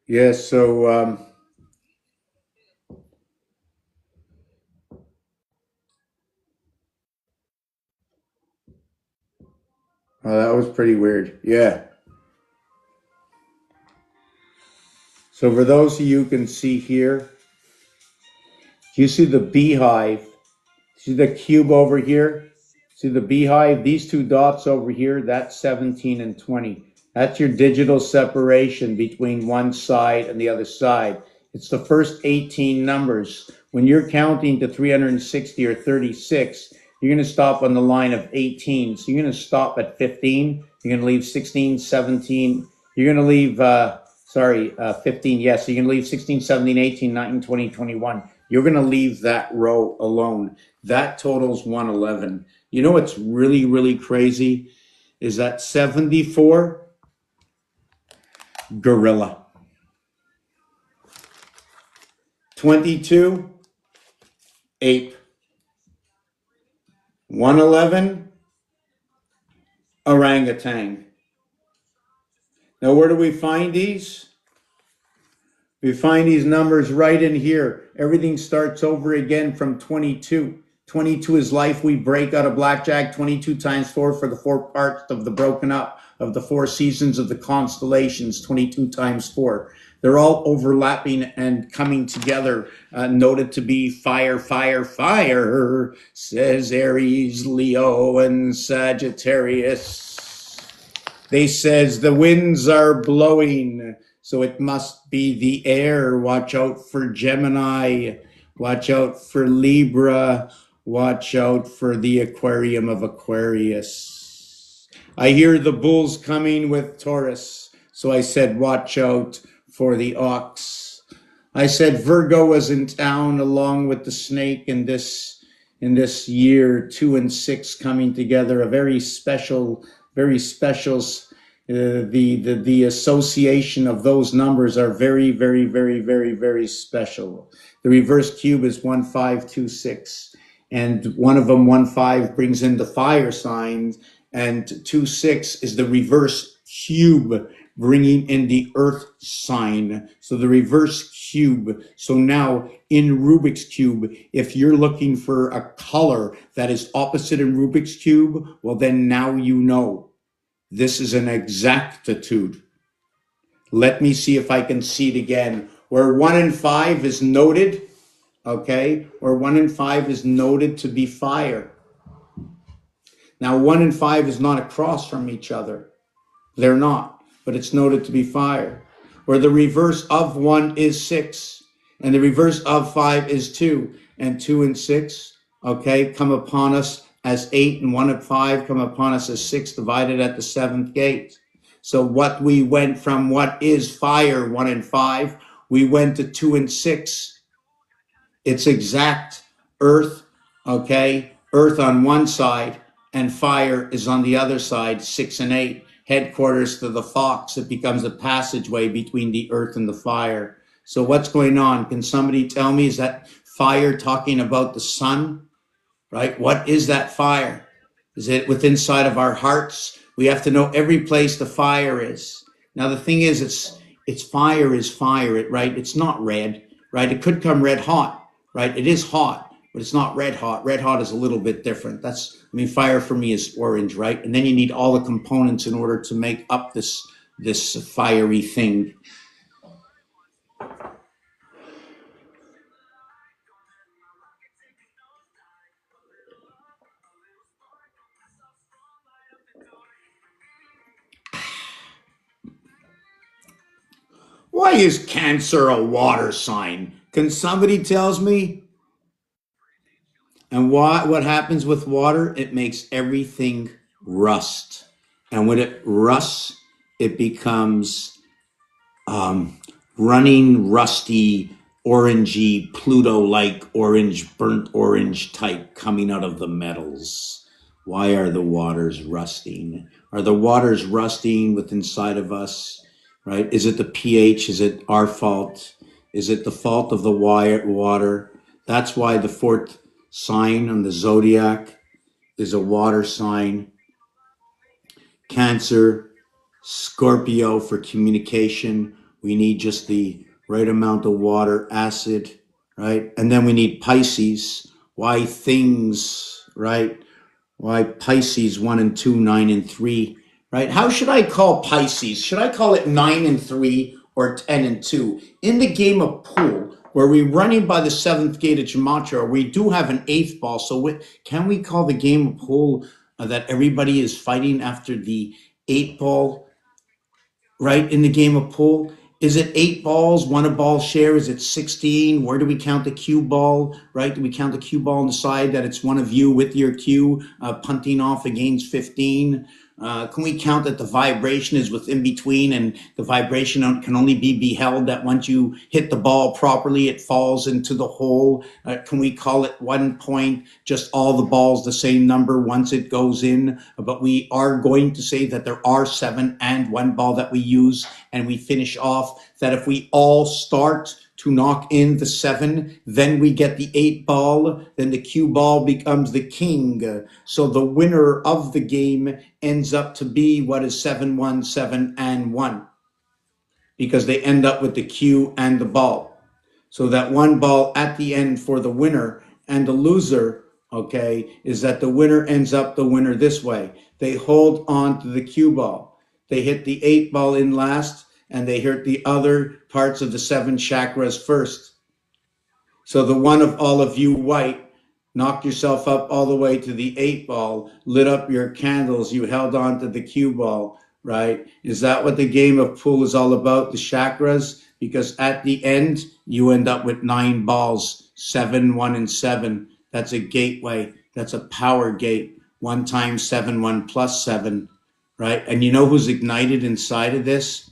Yes, so oh, that was pretty weird. Yeah. So for those of you who can see here, you see the beehive. See the cube over here? See the beehive? These two dots over here, that's 17 and 20. That's your digital separation between one side and the other side. It's the first 18 numbers. When you're counting to 360 or 36, you're going to stop on the line of 18. So you're going to stop at 15. You're going to leave 16, 17. You're going to leave, 15. Yes, so you're going to leave 16, 17, 18, 19, 20, 21. You're going to leave that row alone. That totals 111. You know what's really, really crazy is that 74, gorilla. 22, ape. 111, orangutan. Now, where do we find these? We find these numbers right in here. Everything starts over again from 22. 22 is life. We break out of blackjack. 22 times 4 for the 4 parts of the broken up of the 4 seasons of the constellations. 22 times 4. They're all overlapping and coming together, noted to be fire, fire, fire, says Aries, Leo, and Sagittarius. They says the winds are blowing, so it must be the air. Watch out for Gemini. Watch out for Libra. Watch out for the aquarium of Aquarius. I hear the bulls coming with Taurus, so I said watch out for the ox. I said Virgo was in town along with the snake in this year, 2 and 6 coming together, a very special, very special. The association of those numbers are very, very, very, very, very special. The reverse cube is 1526, and one of them 15 brings in the fire signs, and 26 is the reverse cube bringing in the earth sign. So the reverse cube. So now in Rubik's Cube, if you're looking for a color that is opposite in Rubik's Cube, well, then now you know. This is an exactitude. Let me see if I can see it again. Where 1 and 5 is noted, okay? Where 1 and 5 is noted to be fire. Now, 1 and 5 is not across from each other. They're not, but it's noted to be fire. Where the reverse of 1 is 6, and the reverse of 5 is 2, and 2 and 6, okay, come upon us as 8, and 1 and 5 come upon us as 6, divided at the 7th gate. So what we went from what is fire, 1 and 5, we went to 2 and 6. It's exact earth, okay, earth on one side, and fire is on the other side, 6 and 8. Headquarters to the fox, it becomes a passageway between the earth and the fire. So what's going on? Can somebody tell me, is that fire talking about the sun? Right? What is that fire? Is it within inside of our hearts? We have to know every place the fire is. Now the thing is, it's fire is fire, right? It's not red, right? It could come red hot, right? It is hot, but it's not red hot. Red hot is a little bit different. Fire for me is orange, right? And then you need all the components in order to make up this fiery thing. Why is Cancer a water sign? Can somebody tells me? And what happens with water? It makes everything rust. And when it rusts, it becomes running, rusty, orangey, Pluto-like orange, burnt orange type coming out of the metals. Why are the waters rusting? Are the waters rusting within inside of us? Right? Is it the pH? Is it our fault? Is it the fault of the water? That's why the 4th sign on the zodiac is a water sign. Cancer, Scorpio for communication. We need just the right amount of water, acid, right? And then we need Pisces. Why things, right? Why Pisces 1 and 2, 9 and 3, right? How should I call Pisces? Should I call it 9 and 3 or 10 and 2? In the game of pool, where we're running by the 7th gate of Gematria, we do have an 8th ball. So can we call the game of pool that everybody is fighting after the 8 ball, right? In the game of pool, is it 8 balls, 1 a ball share? Is it 16? Where do we count the cue ball, right? Do we count the cue ball on the side that it's one of you with your cue punting off against 15? Can we count that the vibration is within between, and the vibration can only be beheld that once you hit the ball properly, it falls into the hole? Can we call it 1 point, just all the balls the same number once it goes in? But we are going to say that there are 7 and 1 ball that we use, and we finish off that if we all start to knock in the 7. Then we get the 8 ball. Then the cue ball becomes the king. So the winner of the game ends up to be what is 7, 1, 7, and 1. Because they end up with the cue and the ball. So that one ball at the end for the winner, and the loser, okay, is that the winner ends up the winner this way. They hold on to the cue ball. They hit the 8 ball in last, and they hit the other parts of the 7 chakras first. So the one of all of you white knocked yourself up all the way to the 8 ball, lit up your candles, you held on to the cue ball, right? Is that what the game of pool is all about, the chakras? Because at the end, you end up with 9 balls, 7, 1, and 7. That's a gateway. That's a power gate. 1 times 7, 1 plus 7, right? And you know who's ignited inside of this?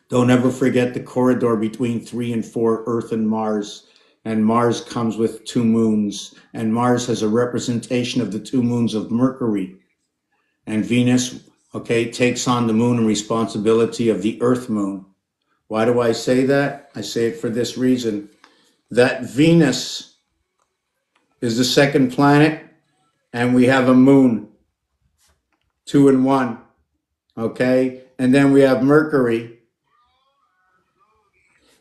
Don't ever forget the corridor between 3 and 4, Earth and Mars. And Mars comes with 2 moons. And Mars has a representation of the 2 moons of Mercury. And Venus, okay, takes on the moon and responsibility of the Earth moon. Why do I say that? I say it for this reason. That Venus is the second planet, and we have a moon, 2 and 1, okay? And then we have Mercury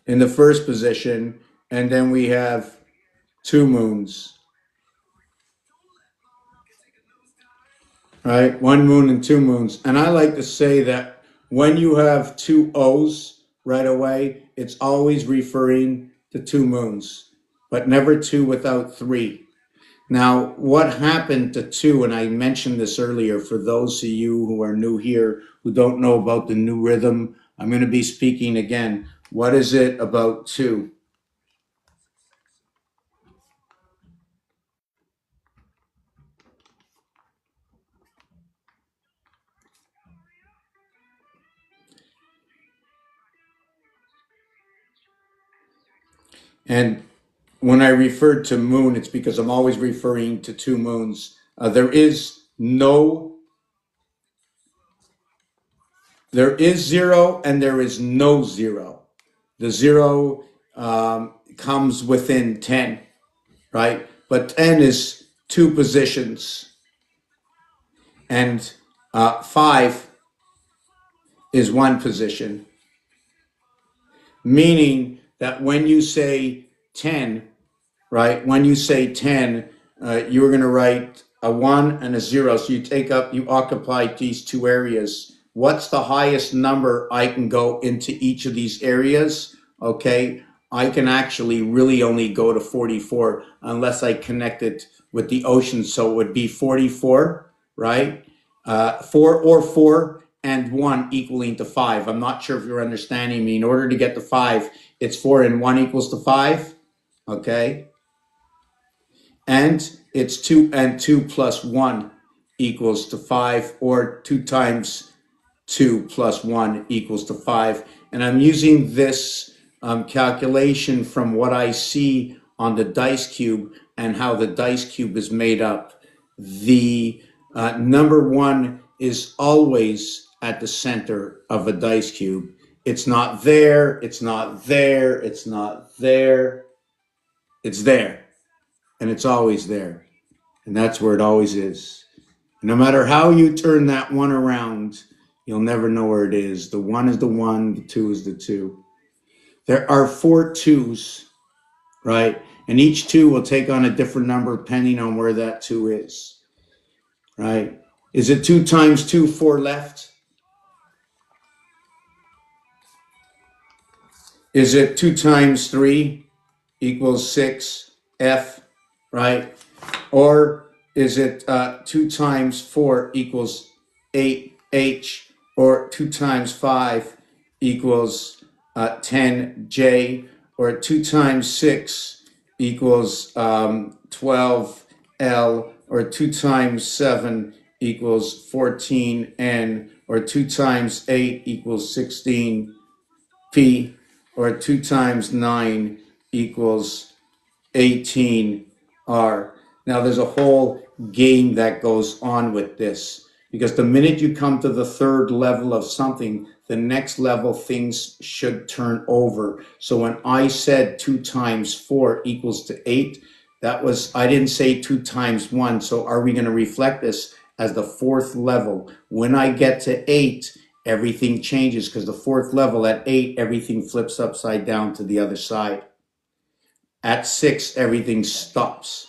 in the first position, and then we have 2 moons, right? 1 moon and 2 moons. And I like to say that when you have 2 O's right away, it's always referring to 2 moons, but never 2 without 3. Now, what happened to 2, and I mentioned this earlier for those of you who are new here, who don't know about the new rhythm, I'm going to be speaking again. What is it about 2? And when I referred to moon, it's because I'm always referring to 2 moons. There is 0 and there is no 0. The 0 comes within 10, right? But 10 is 2 positions, and 5 is 1 position. Meaning that when you say 10, right? When you say 10, you're going to write a 1 and a 0. So you occupy these 2 areas. What's the highest number I can go into each of these areas? Okay, I can actually really only go to 44 unless I connect it with the ocean. So it would be 44, right? 4 and 1 equaling to 5. I'm not sure if you're understanding me. In order to get to 5, it's 4 and 1 equals to 5. Okay. And it's 2 and 2 plus 1 equals to 5, or 2 times 2 plus 1 equals to 5. And I'm using this calculation from what I see on the dice cube and how the dice cube is made up. The number 1 is always at the center of a dice cube. It's not there, it's not there, it's not there. It's there. And it's always there. And that's where it always is. No matter how you turn that 1 around, you'll never know where it is. The 1 is the 1, the 2 is the 2. There are 4 2s, right? And each 2 will take on a different number depending on where that 2 is, right? Is it 2 times 2, 4 left? Is it 2 times 3 equals 6, F, right? Or is it 2 times 4 equals 8, H? Or 2 times 5 equals 10, J? Or 2 times 6 equals 12, L? Or 2 times 7 equals 14, N? Or 2 times 8 equals 16, P? Or 2 times 9 equals 18, R? Now, there's a whole game that goes on with this. because the minute you come to the third level of something, the next level things should turn over. So when I said 2 times 4 equals to 8, that was, I didn't say 2 times 1. So are we going to reflect this as the fourth level? When I get to 8, everything changes, because the fourth level at 8, everything flips upside down to the other side. At 6, everything stops.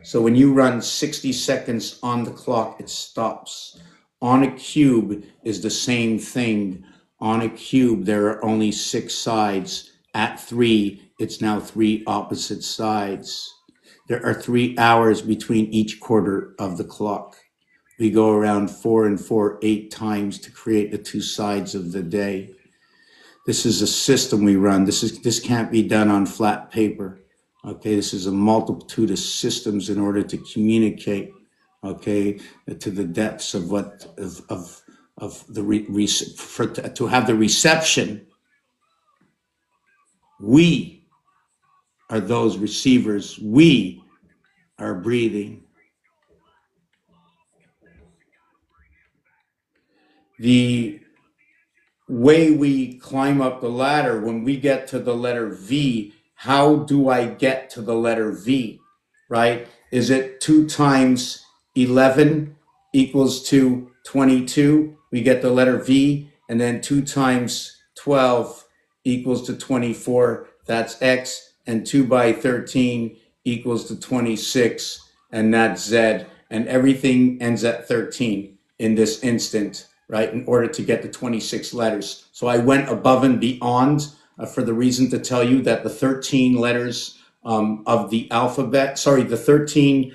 So when you run 60 seconds on the clock, it stops. On a cube is the same thing. On a cube, there are only 6 sides. At 3, it's now 3 opposite sides. There are 3 hours between each quarter of the clock. We go around 4 and 4, 8 times to create the 2 sides of the day. This is a system we run. This can't be done on flat paper. Okay, this is a multitude of systems in order to communicate, okay, to the depths of what of the to have the reception. We are those receivers. We are breathing. The way we climb up the ladder, when we get to the letter V, how do I get to the letter V, right? Is it 2 times 11 equals to 22? We get the letter V, and then 2 times 12 equals to 24. That's X, and 2 by 13 equals to 26, and that's Z, and everything ends at 13 in this instant, right, in order to get the 26 letters. So I went above and beyond for the reason to tell you that the 13 letters of the alphabet, the 13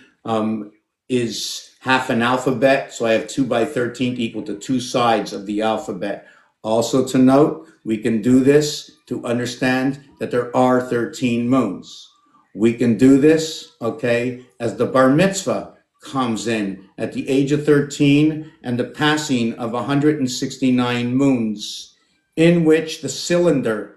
is half an alphabet. So I have 2 by 13 equal to 2 sides of the alphabet. Also to note, we can do this to understand that there are 13 moons. We can do this, okay, as the bar mitzvah comes in at the age of 13 and the passing of 169 moons, in which the cylinder,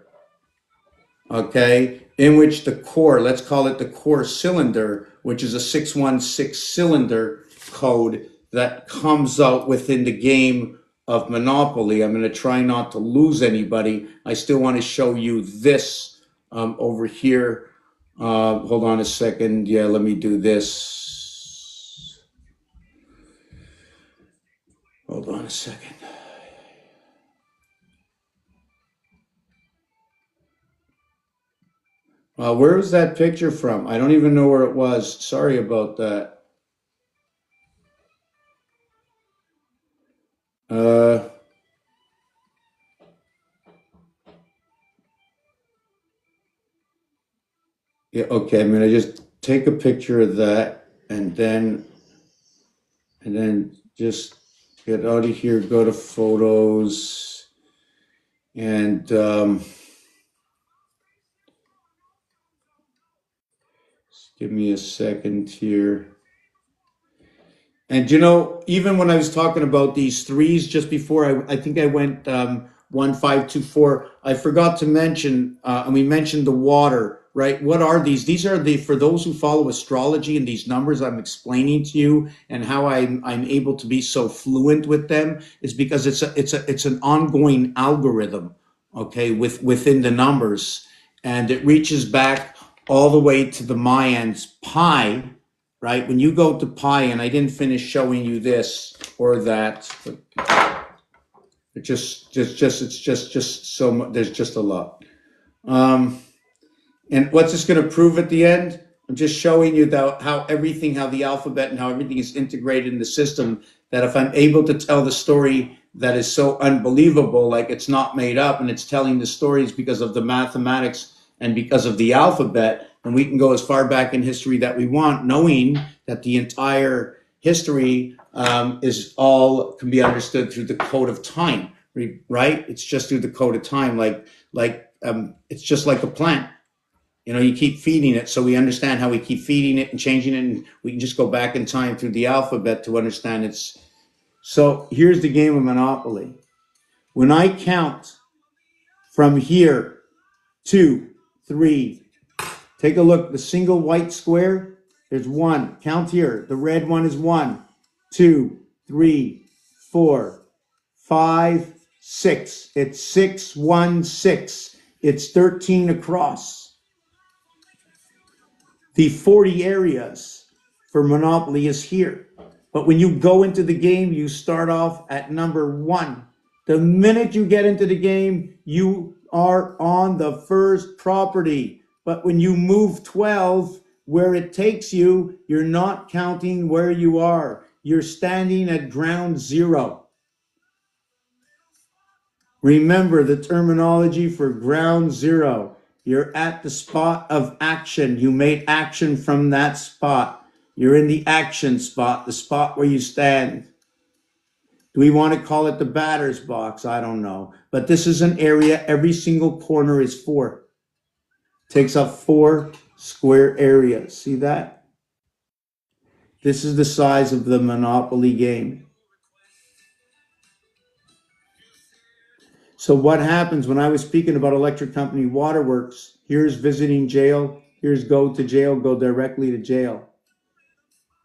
okay, in which the core, let's call it the core cylinder, which is a 616 cylinder code that comes out within the game of Monopoly. I'm going to try not to lose anybody. I still want to show you this over here. Hold on a second. Yeah, let me do this. Hold on a second. Where was that picture from? I don't even know where it was. Sorry about that. Yeah, okay, I'm gonna just take a picture of that and then just get out of here, go to photos, and give me a second here. And you know, even when I was talking about these threes just before, I think I went 1, 5, 2, 4. I forgot to mention, and we mentioned the water, right? What are these? These are for those who follow astrology and these numbers I'm explaining to you, and how I'm able to be so fluent with them is because it's an ongoing algorithm, okay, within the numbers, and it reaches back all the way to the Mayans pi. Right? When you go to pi, and I didn't finish showing you this or that, but it's just so much, there's just a lot. And what's this going to prove at the end? I'm just showing you how the alphabet and how everything is integrated in the system, that if I'm able to tell the story that is so unbelievable, like it's not made up and it's telling the stories because of the mathematics and because of the alphabet, and we can go as far back in history that we want, knowing that the entire history can be understood through the code of time, right? It's just through the code of time, it's just like a plant. You know, you keep feeding it, so we understand how we keep feeding it and changing it, and we can just go back in time through the alphabet to understand it's. So here's the game of Monopoly. When I count from here, 2, 3, take a look, the single white square, there's 1. Count here. The red one is 1, 2, 3, 4, 5, 6. It's 616. It's 13 across. The 40 areas for Monopoly is here. But when you go into the game, you start off at number 1. The minute you get into the game, you are on the first property. But when you move 12, where it takes you, you're not counting where you are. You're standing at ground zero. Remember the terminology for ground zero. You're at the spot of action. You made action from that spot. You're in the action spot, the spot where you stand. Do we want to call it the batter's box? I don't know. But this is an area, every single corner is 4. Takes up 4 square areas. See that? This is the size of the Monopoly game. So what happens when I was speaking about electric company waterworks? Here's visiting jail. Here's go to jail, go directly to jail.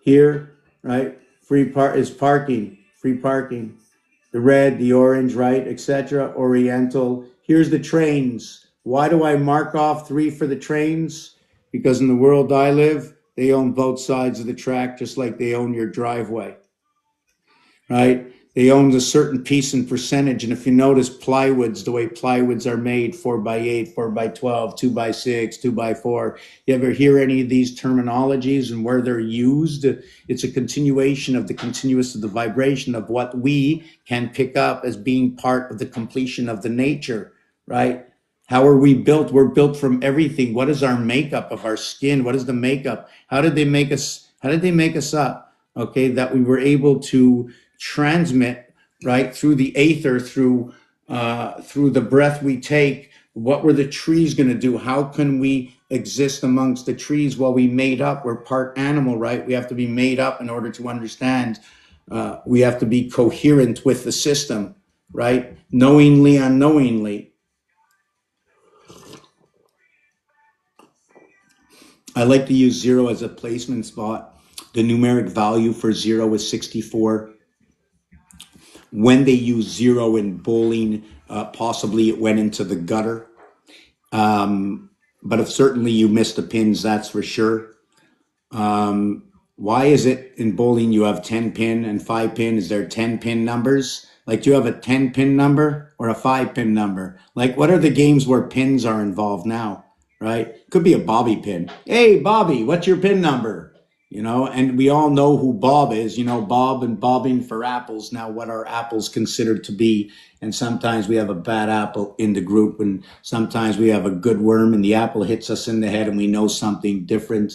Here, right, is parking, free parking. The red, the orange, right, etc. Oriental. Here's the trains. Why do I mark off 3 for the trains? Because in the world I live, they own both sides of the track, just like they own your driveway, right? They own a certain piece and percentage. And if you notice plywoods, the way plywoods are made, 4x8, 4x12, 2x6, 2x4, you ever hear any of these terminologies and where they're used? It's a continuation of the continuous of the vibration of what we can pick up as being part of the completion of the nature, right? How are we built? We're built from everything. What is our makeup of our skin? What is the makeup? How did they make us? How did they make us up? Okay, that we were able to transmit right through the aether, through the breath we take. What were the trees going to do? How can we exist amongst the trees? Well, we made up. We're part animal, right? We have to be made up in order to understand. We have to be coherent with the system, right? Knowingly, unknowingly. I like to use 0 as a placement spot. The numeric value for 0 is 64. When they use 0 in bowling, possibly it went into the gutter. But if certainly you missed the pins, that's for sure. Why is it in bowling you have 10 pin and 5 pin? Is there 10 pin numbers? Like, do you have a 10 pin number or a 5 pin number? Like, what are the games where pins are involved now, right? Could be a bobby pin. Hey, Bobby, what's your pin number? You know, and we all know who Bob is, you know, Bob and bobbing for apples. Now, what are apples considered to be? And sometimes we have a bad apple in the group, and sometimes we have a good worm and the apple hits us in the head and we know something different.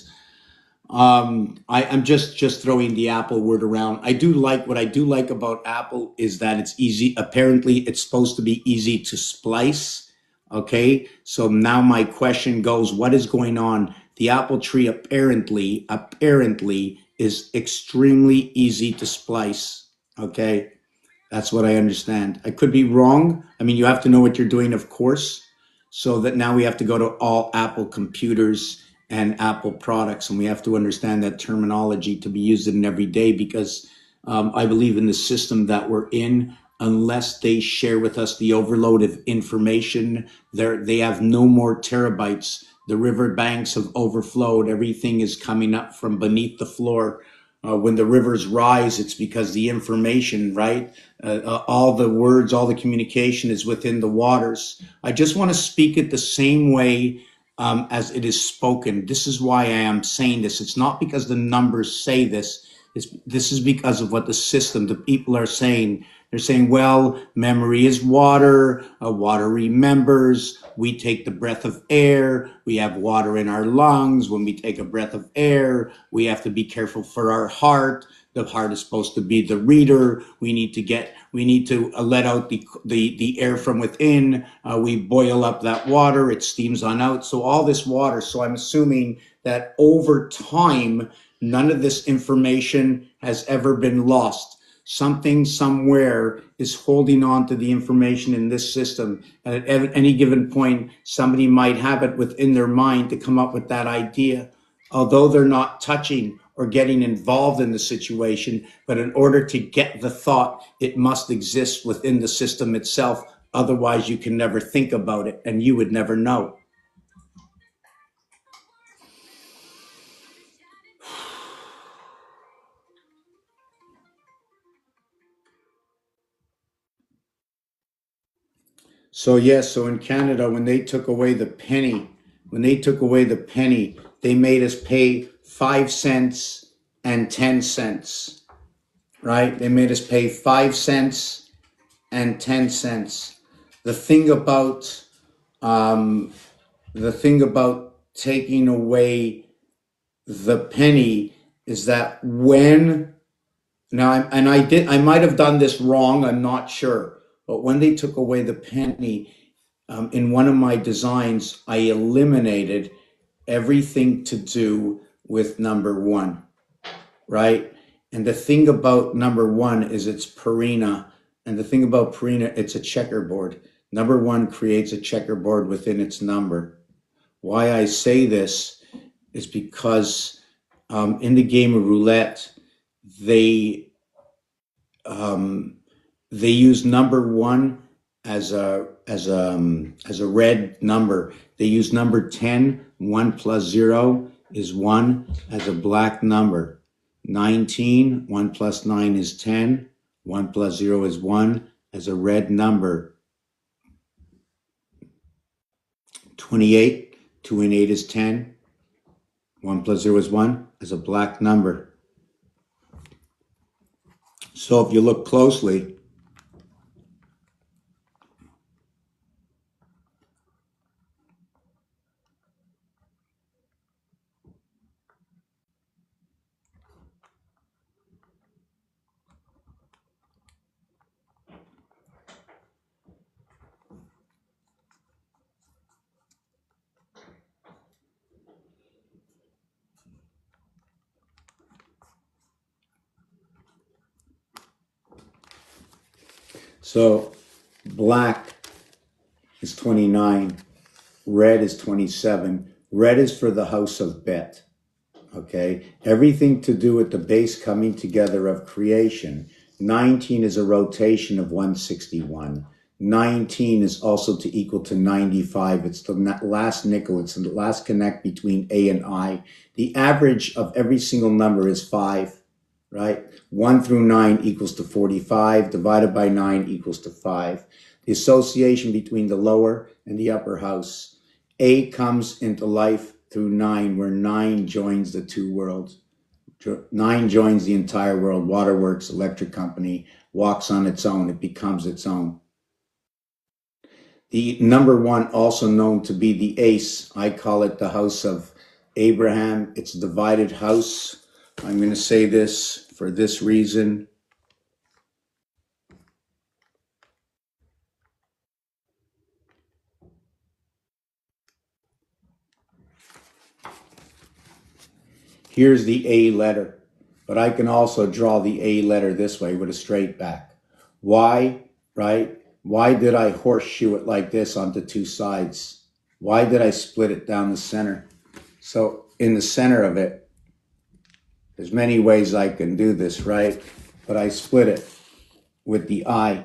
I'm just throwing the Apple word around. What I do like about Apple is that it's easy. Apparently, it's supposed to be easy to splice. Okay, so now my question goes: what is going on? The apple tree apparently is extremely easy to splice. Okay, that's what I understand. I could be wrong. I mean, you have to know what you're doing, of course. So that now we have to go to all Apple computers and Apple products, and we have to understand that terminology to be used in every day, because I believe in the system that we're in. Unless they share with us the overload of information, they have no more terabytes. The river banks have overflowed. Everything is coming up from beneath the floor. When the rivers rise, it's because the information, right? All the words, all the communication is within the waters. I just want to speak it the same way as it is spoken. This is why I am saying this. It's not because the numbers say this. This is because of what the system, the people are saying. They're saying, well, memory is water. Water remembers. We take the breath of air. We have water in our lungs. When we take a breath of air, we have to be careful for our heart. The heart is supposed to be the reader. We need to let out the air from within. We boil up that water. It steams on out. So all this water. So I'm assuming that over time, none of this information has ever been lost. Something somewhere is holding on to the information in this system. And at any given point, somebody might have it within their mind to come up with that idea. Although they're not touching, or getting involved in the situation, but in order to get the thought, it must exist within the system itself. Otherwise, you can never think about it and you would never know. So yes, so in Canada, when they took away the penny, they made us pay 5 cents and 10 cents, right? They made us pay 5 cents and 10 cents. The thing about um, taking away the penny is that when now I might have done this wrong. I'm not sure, but when they took away the penny, in one of my designs, I eliminated everything to do with number one, right? And the thing about number one is it's Purina. And the thing about Purina, it's a checkerboard. Number one creates a checkerboard within its number. Why I say this is because in the game of roulette, they they use number one as a red number. They use number 10, 1 plus 0 is 1, as a black number. 19, 1 plus 9 is 10, 1 plus 0 is 1, as a red number. 28, 2 and 8 is 10, 1 plus 0 is 1, as a black number. So if you look closely, so black is 29, red is 27. Red is for the house of bet. Okay, everything to do with the base coming together of creation. 19 is a rotation of 161. 19 is also to equal to 95. It's the last nickel. It's the last connect between A and I. The average of every single number is 5, right? 1 through 9 equals to 45. Divided by 9 equals to 5. The association between the lower and the upper house. A comes into life through 9, where 9 joins the two worlds. 9 joins the entire world. Waterworks, electric company, walks on its own. It becomes its own. The number 1, also known to be the ace, I call it the house of Abraham. It's a divided house. I'm going to say this for this reason. Here's the A letter, but I can also draw the A letter this way with a straight back. Why, right? Why did I horseshoe it like this onto two sides? Why did I split it down the center? So in the center of it, there's many ways I can do this, right? But I split it with the I.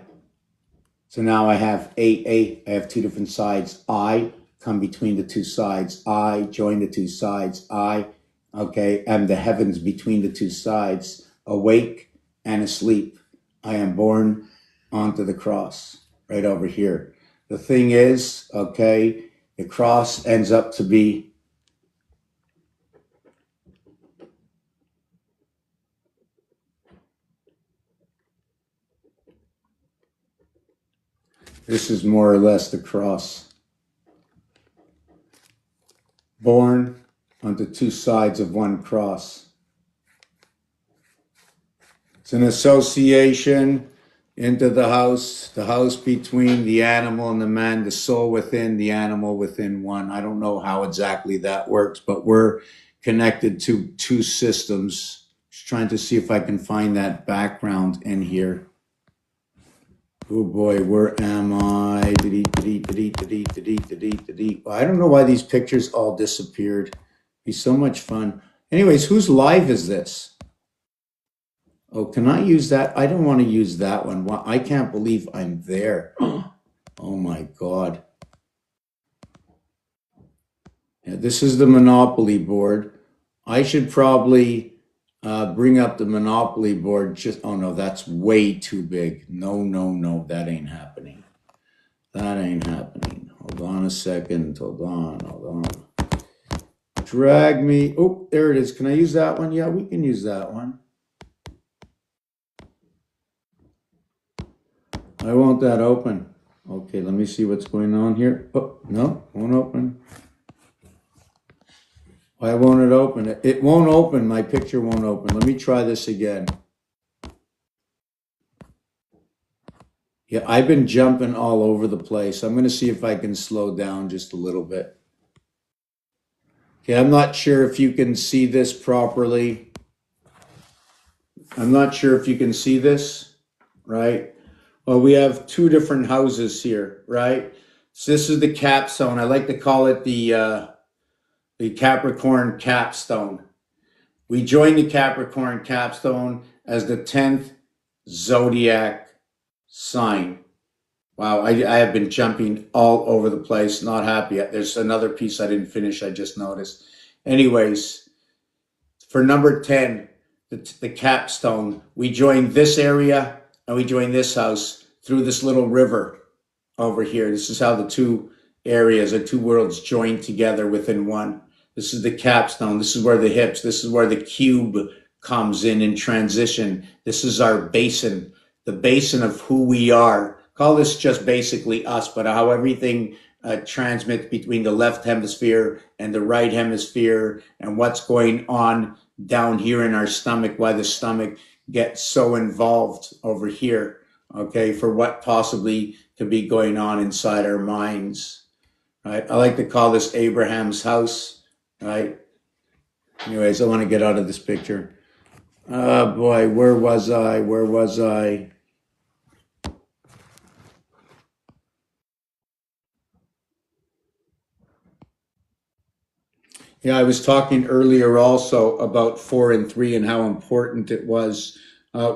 So now I have I have two different sides. I come between the two sides. I join the two sides. I, okay, am the heavens between the two sides, awake and asleep. I am born onto the cross, right over here. The thing is, okay, the cross ends up to be this is more or less the cross. Born onto two sides of one cross. It's an association into the house between the animal and the man, the soul within, the animal within one. I don't know how exactly that works, but we're connected to two systems. Just trying to see if I can find that background in here. Oh boy, where am I? Well, I don't know why these pictures all disappeared. It'd be so much fun Anyways, whose live is this? Oh, can I use that? I don't want to use that one. I can't believe I'm there. Oh my God. Yeah, this is the Monopoly board. I should probably bring up the Monopoly board. Oh no, that's way too big. No, no, no, that ain't happening. That ain't happening. Hold on a second. Hold on. Drag me. Oh, there it is. Can I use that one? Yeah, we can use that one. I want that open. Okay, let me see what's going on here. Oh, no, won't open. Why won't it open? It won't open. My picture won't open. Let me try this again. Yeah, I've been jumping all over the place. I'm going to see if I can slow down just a little bit. Okay, I'm not sure if you can see this properly. I'm not sure if you can see this, right? Well, we have two different houses here, right? So this is the capstone. I like to call it the Capricorn capstone. We join the Capricorn capstone as the 10th zodiac sign. Wow, I have been jumping all over the place, not happy. There's another piece I didn't finish, I just noticed. Anyways, for number 10, the capstone, we join this area and we join this house through this little river over here. This is how the two areas, the two worlds join together within one. This is the capstone. This is where the hips, this is where the cube comes in transition. This is our basin, the basin of who we are. Call this just basically us, but how everything transmits between the left hemisphere and the right hemisphere and what's going on down here in our stomach, why the stomach gets so involved over here, okay, for what possibly could be going on inside our minds, right? I like to call this Abraham's house, right? Anyways, I want to get out of this picture. Oh boy, where was I? Where was I? Yeah, I was talking earlier also about 4 and 3 and how important it was.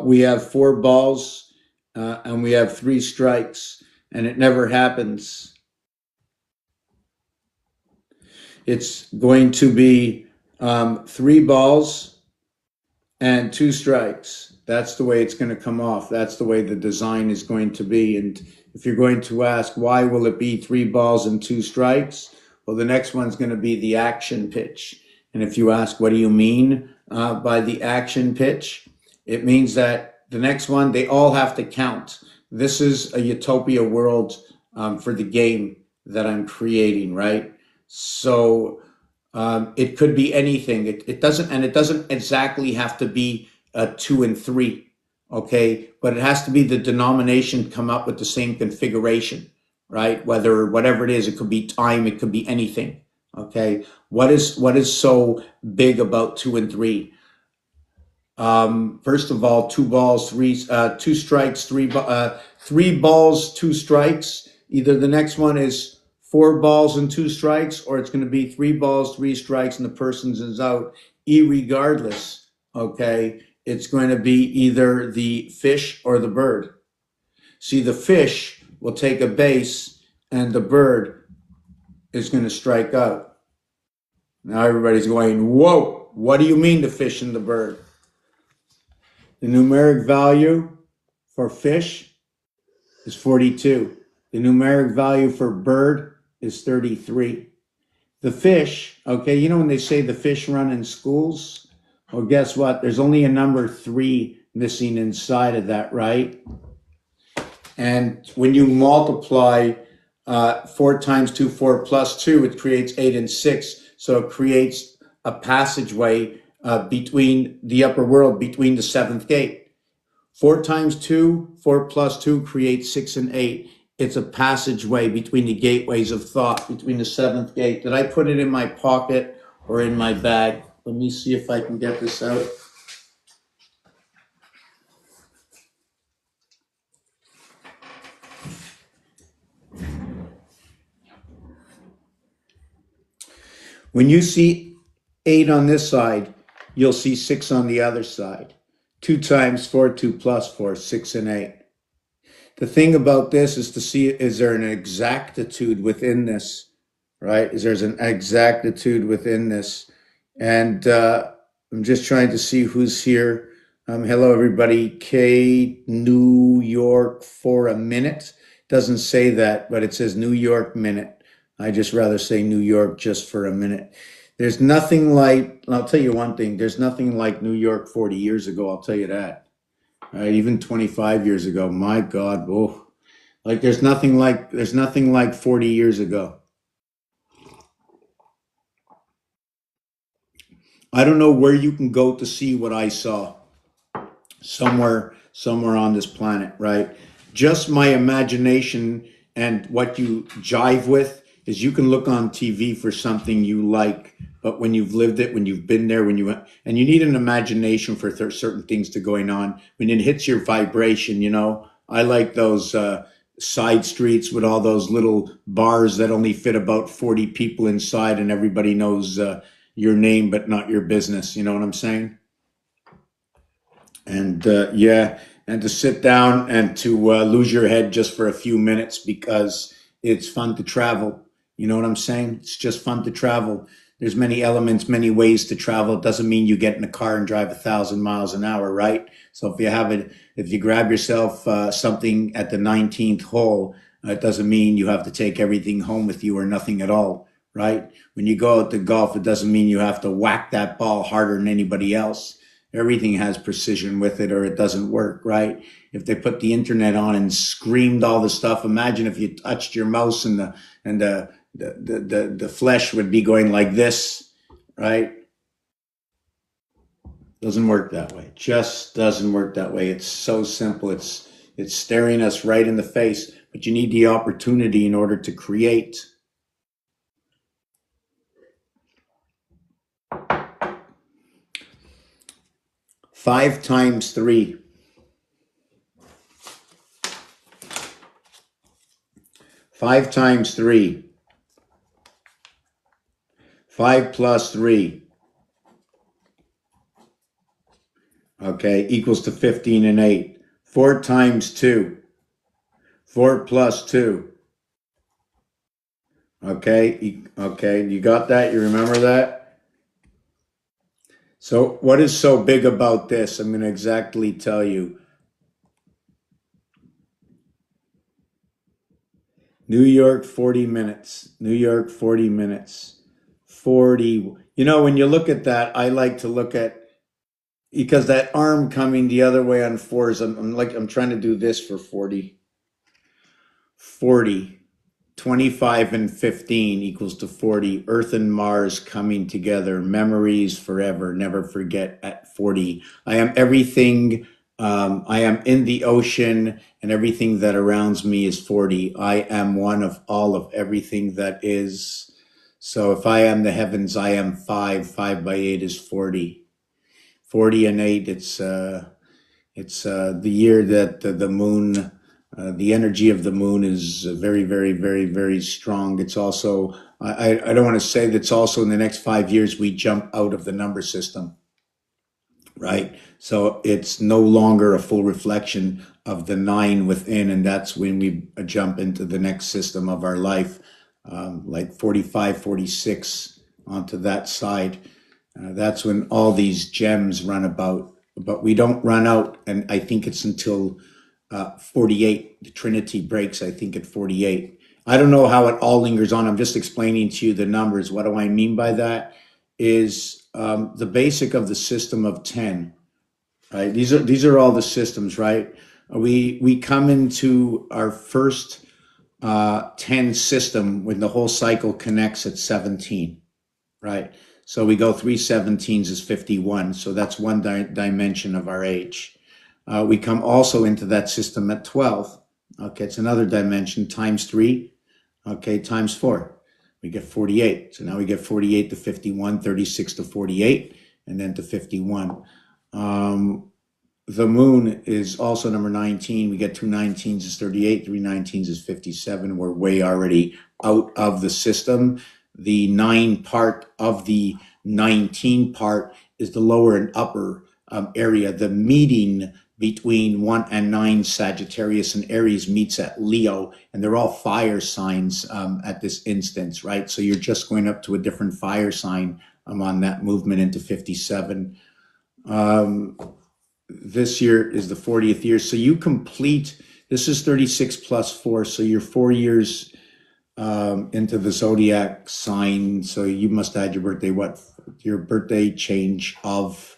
We have 4 balls and we have 3 strikes, and it never happens. It's going to be 3 balls and 2 strikes. That's the way it's going to come off. That's the way the design is going to be. And if you're going to ask, why will it be 3 balls and 2 strikes? Well, the next one's going to be the action pitch. And if you ask, what do you mean by the action pitch? It means that the next one, they all have to count. This is a utopia world for the game that I'm creating, right? So it could be anything. It doesn't exactly have to be 2 and 3, okay? But it has to be the denomination come up with the same configuration, right? Whatever it is, it could be time, it could be anything, okay? What is so big about 2 and 3? First of all, 2 balls, 2 strikes, 3 balls, 2 strikes. Either the next one is 4 balls and 2 strikes, or it's going to be 3 balls, 3 strikes, and the person's is out. Irregardless, okay, it's going to be either the fish or the bird. See, the fish will take a base, and the bird is going to strike out. Now everybody's going, whoa, what do you mean the fish and the bird? The numeric value for fish is 42. The numeric value for bird is 33. The fish, okay, you know when they say the fish run in schools? Well, guess what? There's only a number 3 missing inside of that, right? And when you multiply 4 times 2, 4 plus 2, it creates 8 and 6. So it creates a passageway between the upper world, between the 7th gate. 4 times 2, 4 plus 2 creates 6 and 8. It's a passageway between the gateways of thought, between the 7th gate. Did I put it in my pocket or in my bag? Let me see if I can get this out. When you see 8 on this side, you'll see 6 on the other side. 2 times 4, 2 plus 4, 6 and 8. The thing about this is to see, is there an exactitude within this, right? Is there's an exactitude within this? And I'm just trying to see who's here. Hello, everybody. K New York for a minute. Doesn't say that, but it says New York minute. I just rather say New York just for a minute. There's nothing like, I'll tell you one thing, there's nothing like New York 40 years ago, I'll tell you that. Right? Even 25 years ago, my God, oh, like there's nothing like 40 years ago. I don't know where you can go to see what I saw somewhere on this planet, right? Just my imagination and what you jive with is you can look on TV for something you like, but when you've lived it, when you've been there, and you need an imagination for certain things to going on, when it hits your vibration, I like those side streets with all those little bars that only fit about 40 people inside and everybody knows your name, but not your business. You know what I'm saying? And yeah, and to sit down and to lose your head just for a few minutes because it's fun to travel. You know what I'm saying? It's just fun to travel. There's many elements, many ways to travel. It doesn't mean you get in a car and drive 1,000 miles an hour, right? So if you grab yourself something at the 19th hole, it doesn't mean you have to take everything home with you or nothing at all, right? When you go out to golf, it doesn't mean you have to whack that ball harder than anybody else. Everything has precision with it or it doesn't work, right? If they put the internet on and screamed all the stuff, imagine if you touched your mouse and the flesh would be going like this, right? Doesn't work that way. Just doesn't work that way. It's so simple. It's staring us right in the face, but you need the opportunity in order to create. 5 times 3. 5 times 3. 5 plus 3. Okay, equals to 15 and 8. 4 times 2. 4 plus 2. Okay, okay, you got that? You remember that? So what is so big about this? I'm going to exactly tell you. New York, 40 minutes. New York, 40 minutes. 40. When you look at that, I like to look at, because that arm coming the other way on 4s, I'm trying to do this for 40. 40. 25 and 15 equals to 40. Earth and Mars coming together. Memories forever. Never forget at 40. I am everything. I am in the ocean and everything that surrounds me is 40. I am one of all of everything that is. So if I am the heavens, I am 5. 5 by 8 is 40. 40 and 8, it's the year that the moon, the energy of the moon is very, very, very, very strong. It's also, I don't want to say that's also in the next 5 years, we jump out of the number system, right? So it's no longer a full reflection of the 9 within, and that's when we jump into the next system of our life, like 45, 46 onto that side. That's when all these gems run about, but we don't run out, and I think it's until 48. The Trinity breaks, I think, at 48. I don't know how it all lingers on. I'm just explaining to you the numbers. What do I mean by that? Is the basic of the system of 10, right? These are all the systems, right? We come into our first 10 system when the whole cycle connects at 17, right? So we go 3 17s is 51. So that's one dimension of our age. We come also into that system at 12. Okay, it's another dimension, times 3. Okay, times 4. We get 48. So now we get 48 to 51, 36 to 48, and then to 51. The moon is also number 19. We get 2 19s is 38, 3 19s is 57. We're way already out of the system. The 9 part of the 19 part is the lower and upper area. The meeting between 1 and 9 Sagittarius and Aries meets at Leo, and they're all fire signs at this instance, right? So you're just going up to a different fire sign on that movement into 57. This year is the 40th year. So you complete, this is 36 plus 4. So you're 4 years into the zodiac sign. So you must have had your birthday, your birthday change of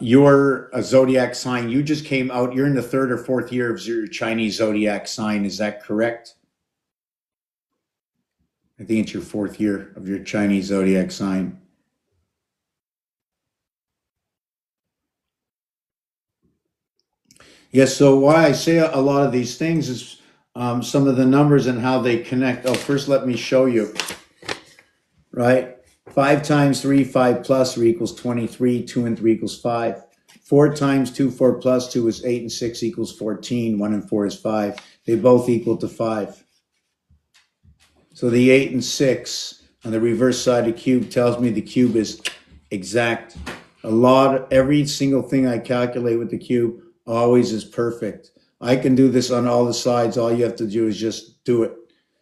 your zodiac sign. You just came out, you're in the 3rd or 4th year of your Chinese zodiac sign. Is that correct? I think it's your 4th year of your Chinese zodiac sign. Yes, so why I say a lot of these things is some of the numbers and how they connect. Oh, first let me show you, right? 5 times 3, 5 plus 3 equals 23, 2 and 3 equals 5. 4 times 2, 4 plus 2 is 8 and 6 equals 14, 1 and 4 is 5. They both equal to 5. So the 8 and 6 on the reverse side of the cube tells me the cube is exact. Every single thing I calculate with the cube always is perfect. I can do this on all the sides. All you have to do is just do it.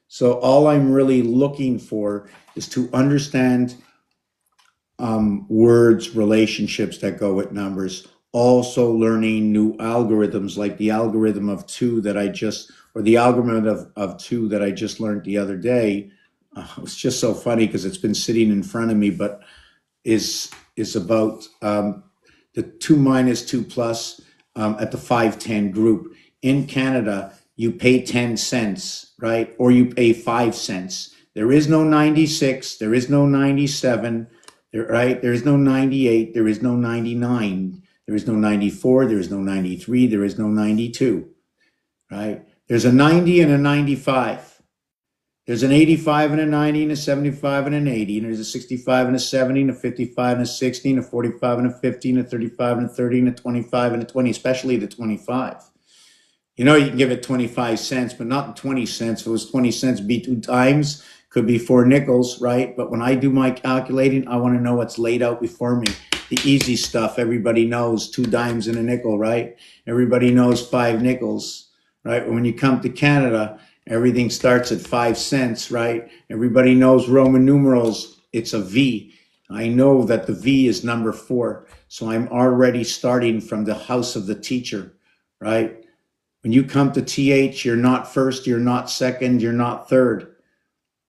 So all I'm really looking for is to understand words, relationships that go with numbers. Also learning new algorithms like the algorithm of 2 that or the algorithm of 2 that I just learned the other day. It's just so funny because it's been sitting in front of me, but is about the 2 minus 2 plus at the 5-10 group. In Canada, you pay 10 cents, right? Or you pay 5 cents. There is no 96, there is no 97, right? There is no 98, there is no 99, there is no 94, there is no 93, there is no 92, right? There's a 90 and a 95. There's an 85 and a 90 and a 75 and an 80. And there's a 65 and a 70 and a 55 and a 60 and a 45 and a 50 and a 35 and a 30 and a 25 and a 20, especially the 25. You know, you can give it 25 cents, but not 20 cents. If it was 20 cents, be 2 times, could be 4 nickels, right? But when I do my calculating, I want to know what's laid out before me. The easy stuff, everybody knows 2 dimes and a nickel, right? Everybody knows 5 nickels, right? When you come to Canada, everything starts at 5 cents, right? Everybody knows Roman numerals. It's a V. I know that the V is number 4. So I'm already starting from the house of the teacher, right? When you come to TH, you're not first, you're not second, you're not third.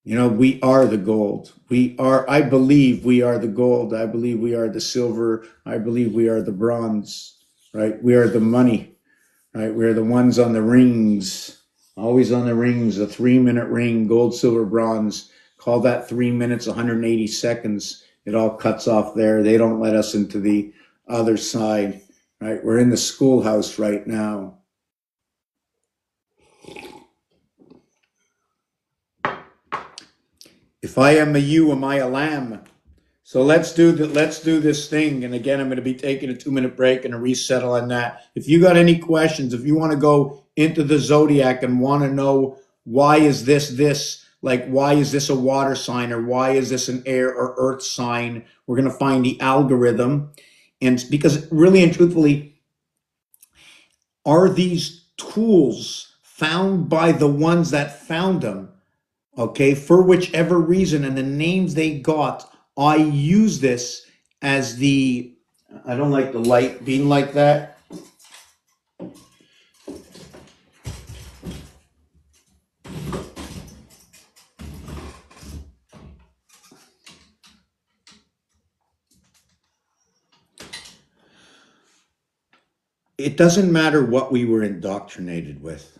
You know, we are the gold. I believe we are the gold. I believe we are the silver. I believe we are the bronze, right? We are the money, right? We are the ones on the rings, always on the rings, a 3-minute ring, gold, silver, bronze. Call that 3 minutes, 180 seconds. It all cuts off there. They don't let us into the other side, right? We're in the schoolhouse right now. If I am a ewe, am I a lamb? So let's do this thing. And again, I'm going to be taking a 2-minute break and a resettle on that. If you got any questions, if you want to go into the zodiac and want to know why is this, like why is this a water sign or why is this an air or earth sign, we're going to find the algorithm. And because really and truthfully, are these tools found by the ones that found them? Okay, for whichever reason, and the names they got, I use this as I don't like the light being like that. It doesn't matter what we were indoctrinated with,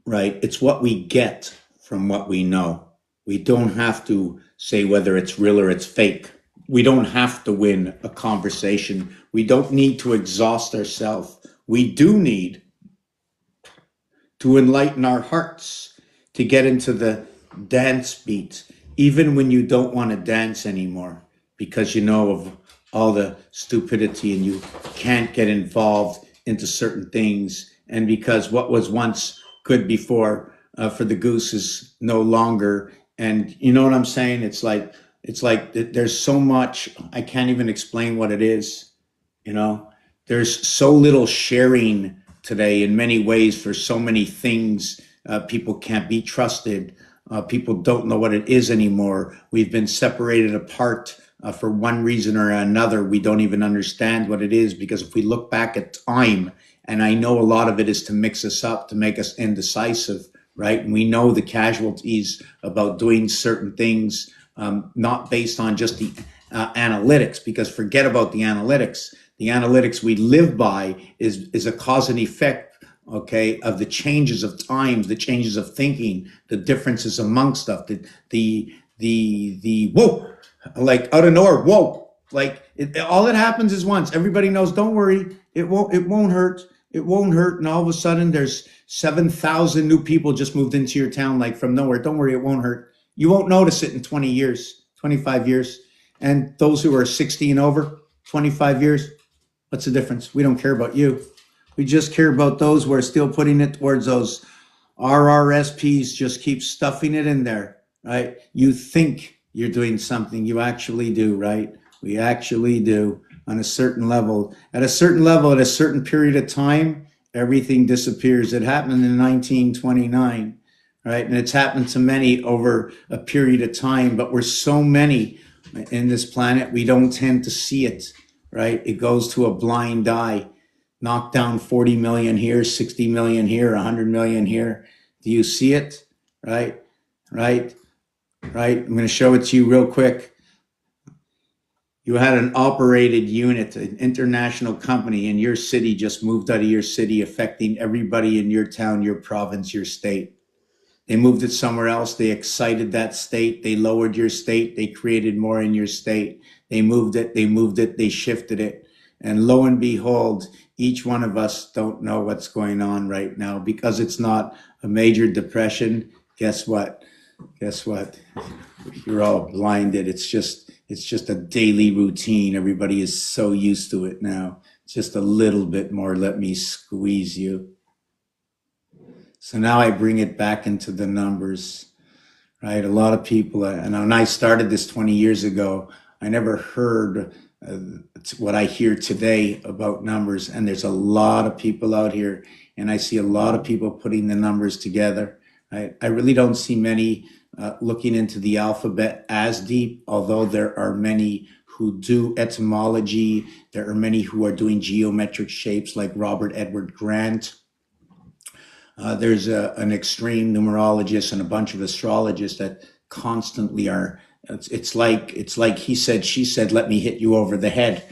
right? It's what we get from what we know. We don't have to say whether it's real or it's fake. We don't have to win a conversation. We don't need to exhaust ourselves. We do need to enlighten our hearts, to get into the dance beat, even when you don't want to dance anymore, because you know of all the stupidity and you can't get involved into certain things. And because what was once good before for the goose is no longer. And you know what I'm saying? It's like It's like there's so much, I can't even explain what it is. You know, there's so little sharing today in many ways for so many things. People can't be trusted. People don't know what it is anymore. We've been separated apart for one reason or another. We don't even understand what it is, because if we look back at time, and I know a lot of it is to mix us up, to make us indecisive, right? And we know the casualties about doing certain things, not based on just the analytics, because forget about the analytics. The analytics we live by is a cause and effect, okay, of the changes of times, the changes of thinking, the differences amongst stuff, the whoa, like out of nowhere, whoa, like all that happens is once. Everybody knows, don't worry, it won't hurt, it won't hurt, and all of a sudden there's 7,000 new people just moved into your town, like from nowhere. Don't worry, it won't hurt. You won't notice it in 20 years, 25 years. And those who are 60 and over, 25 years, what's the difference? We don't care about you. We just care about those who are still putting it towards those RRSPs. Just keep stuffing it in there, right? You think you're doing something, you actually do, right? We actually do on a certain level. At a certain level, at a certain period of time, everything disappears. It happened in 1929, right? And it's happened to many over a period of time, but we're so many in this planet, we don't tend to see it, right? It goes to a blind eye. Knock down 40 million here, 60 million here, 100 million here. Do you see it? Right? Right? Right? I'm going to show it to you real quick. You had an operated unit, an international company in your city just moved out of your city, affecting everybody in your town, your province, your state. They moved it somewhere else. They excited that state. They lowered your state. They created more in your state. They moved it. They moved it. They shifted it. And lo and behold, each one of us don't know what's going on right now because it's not a major depression. Guess what? Guess what? You're all blinded. It's just a daily routine. Everybody is so used to it now. Just a little bit more. Let me squeeze you. So now I bring it back into the numbers, right? A lot of people, and when I started this 20 years ago, I never heard uh, what I hear today about numbers. And there's a lot of people out here, and I see a lot of people putting the numbers together. Right? I really don't see many looking into the alphabet as deep, although there are many who do etymology. There are many who are doing geometric shapes like Robert Edward Grant. There's an extreme numerologist and a bunch of astrologists that constantly are. It's like he said, she said. Let me hit you over the head.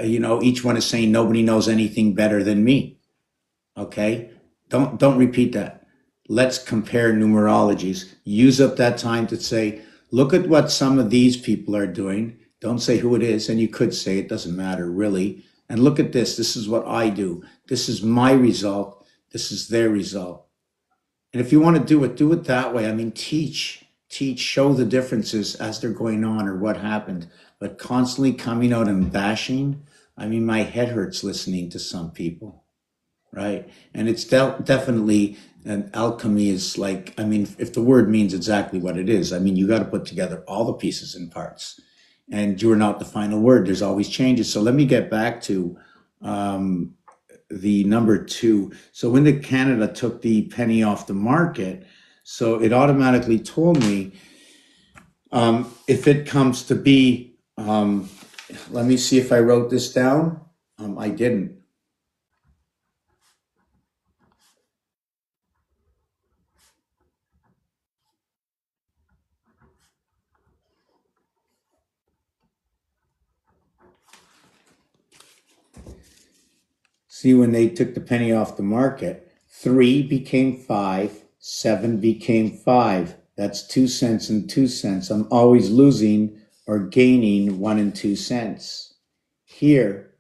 Each one is saying nobody knows anything better than me. Okay, don't repeat that. Let's compare numerologies. Use up that time to say, look at what some of these people are doing. Don't say who it is, and you could say it doesn't matter really. And look at this. This is what I do. This is my result. This is their result. And if you want to do it that way. I mean, teach, show the differences as they're going on or what happened. But constantly coming out and bashing, I mean, my head hurts listening to some people, right? And it's definitely an alchemy is like, I mean, if the word means exactly what it is, I mean, you got to put together all the pieces and parts. And you're not the final word. There's always changes. So let me get back to um, the number two. So when the Canada took the penny off the market, so it automatically told me if it comes to be, let me see if I wrote this down. I didn't. See, when they took the penny off the market, 3 became 5, 7 became 5. That's 2 cents and 2 cents. I'm always losing or gaining 1 and 2 cents. Here,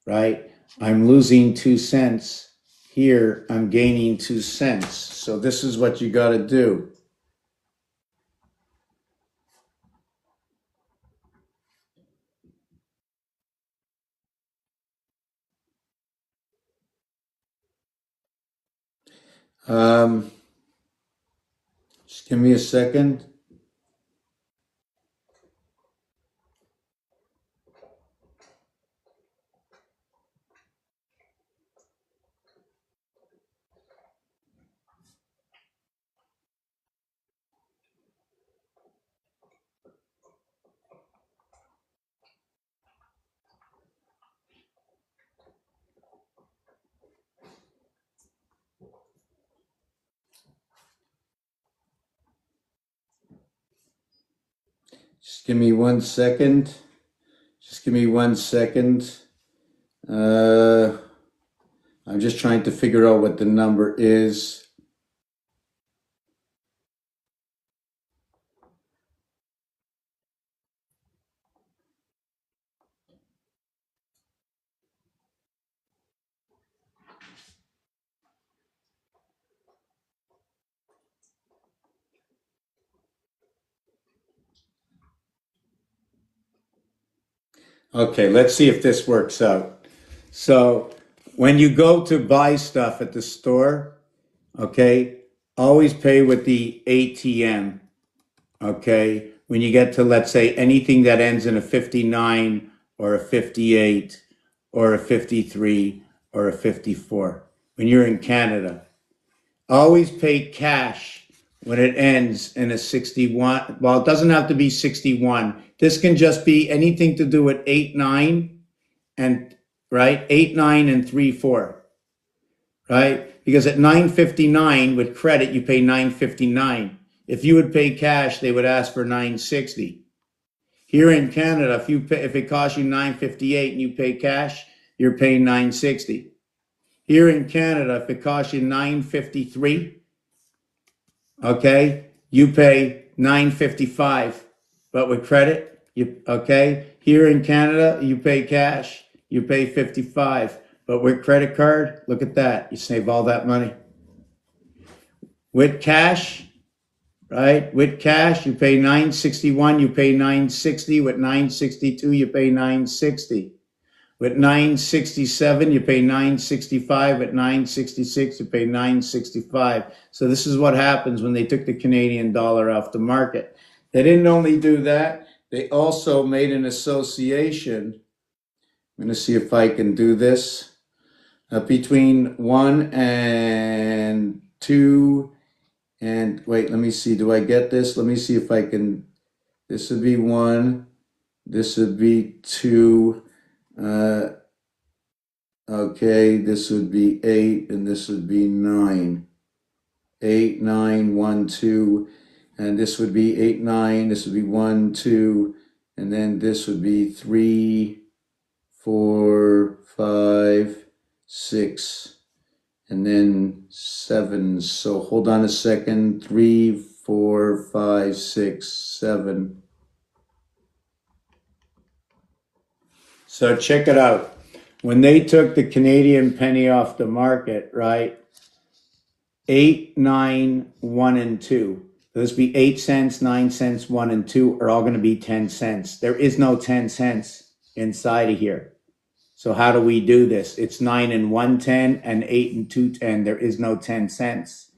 right? I'm losing 2 cents. Here, I'm gaining 2 cents. So this is what you got to do. Um, just give me a second. Just give me 1 second. Just give me 1 second. I'm just trying to figure out what the number is. Okay, let's see if this works out. So when you go to buy stuff at the store, okay, always pay with the ATM. Okay, when you get to, let's say, anything that ends in a 59 or a 58 or a 53 or a 54, when you're in Canada, always pay cash when it ends in a 61. Well, it doesn't have to be 61. This can just be anything to do with 8, 9, and right, 8, 9, and 3, 4, right? Because at 959 with credit, you pay 959. If you would pay cash, they would ask for 960. Here in Canada, if it costs you 958 and you pay cash, you're paying 960. Here in Canada, if it costs you 953, okay, you pay 955. But with credit, okay, here in Canada, you pay cash, you pay 55. But with credit card, look at that, you save all that money. With cash, right? With cash, you pay 961, you pay 960. With 962, you pay 960. With 967, you pay 965. At 966, you pay 965. So this is what happens when they took the Canadian dollar off the market. They didn't only do that, they also made an association. I'm going to see if I can do this. Between 1 and 2 and wait, let me see. Do I get this? Let me see if I can. This would be 1. This would be 2. Okay, this would be 8, and this would be 9. 8, 9, 1, 2, and this would be 8, 9. This would be 1, 2, and then this would be 3, 4, 5, 6, and then 7. So hold on a second. 3, 4, 5, 6, 7. So check it out. When they took the Canadian penny off the market, right? 8, 9, 1, and 2. This would be 8 cents, 9 cents, 1, and 2 are all going to be 10 cents. There is no 10 cents inside of here. So how do we do this? It's 9 and 1 10 and 8 and 2 10. There is no 10 cents.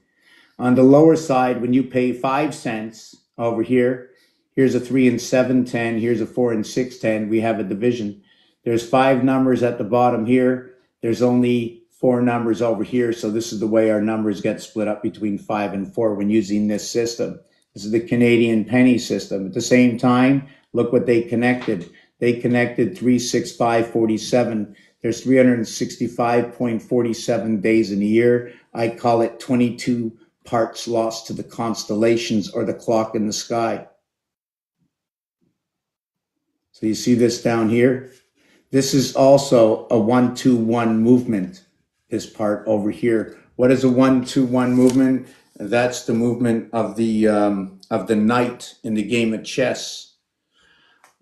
On the lower side, when you pay 5 cents over here, here's a 3 and 7 10, here's a 4 and 6 10, we have a division. There's 5 numbers at the bottom here. There's only 4 numbers over here. So this is the way our numbers get split up between 5 and 4 when using this system. This is the Canadian penny system. At the same time, look what they connected. They connected 36547. There's 365.47 days in a year. I call it 22 parts lost to the constellations or the clock in the sky. So you see this down here? This is also a 1-2-1 movement, this part over here. What is a 1-2-1 movement? That's the movement of the knight in the game of chess.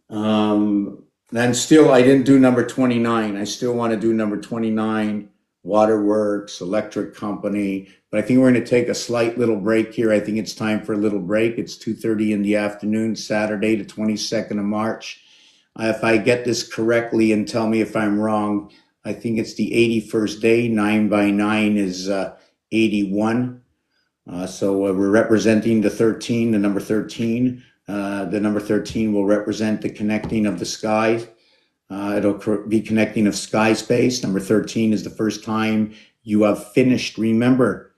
Then still, I didn't do number 29. I still want to do number 29, Waterworks, Electric Company. But I think we're going to take a slight little break here. I think it's time for a little break. It's 2:30 in the afternoon, Saturday, the 22nd of March. If I get this correctly and tell me if I'm wrong, I think it's the 81st day. 9 by 9 is 81. So we're representing the 13, the number 13. The number 13 will represent the connecting of the skies. It'll be connecting of sky space. Number 13 is the first time you have finished. Remember,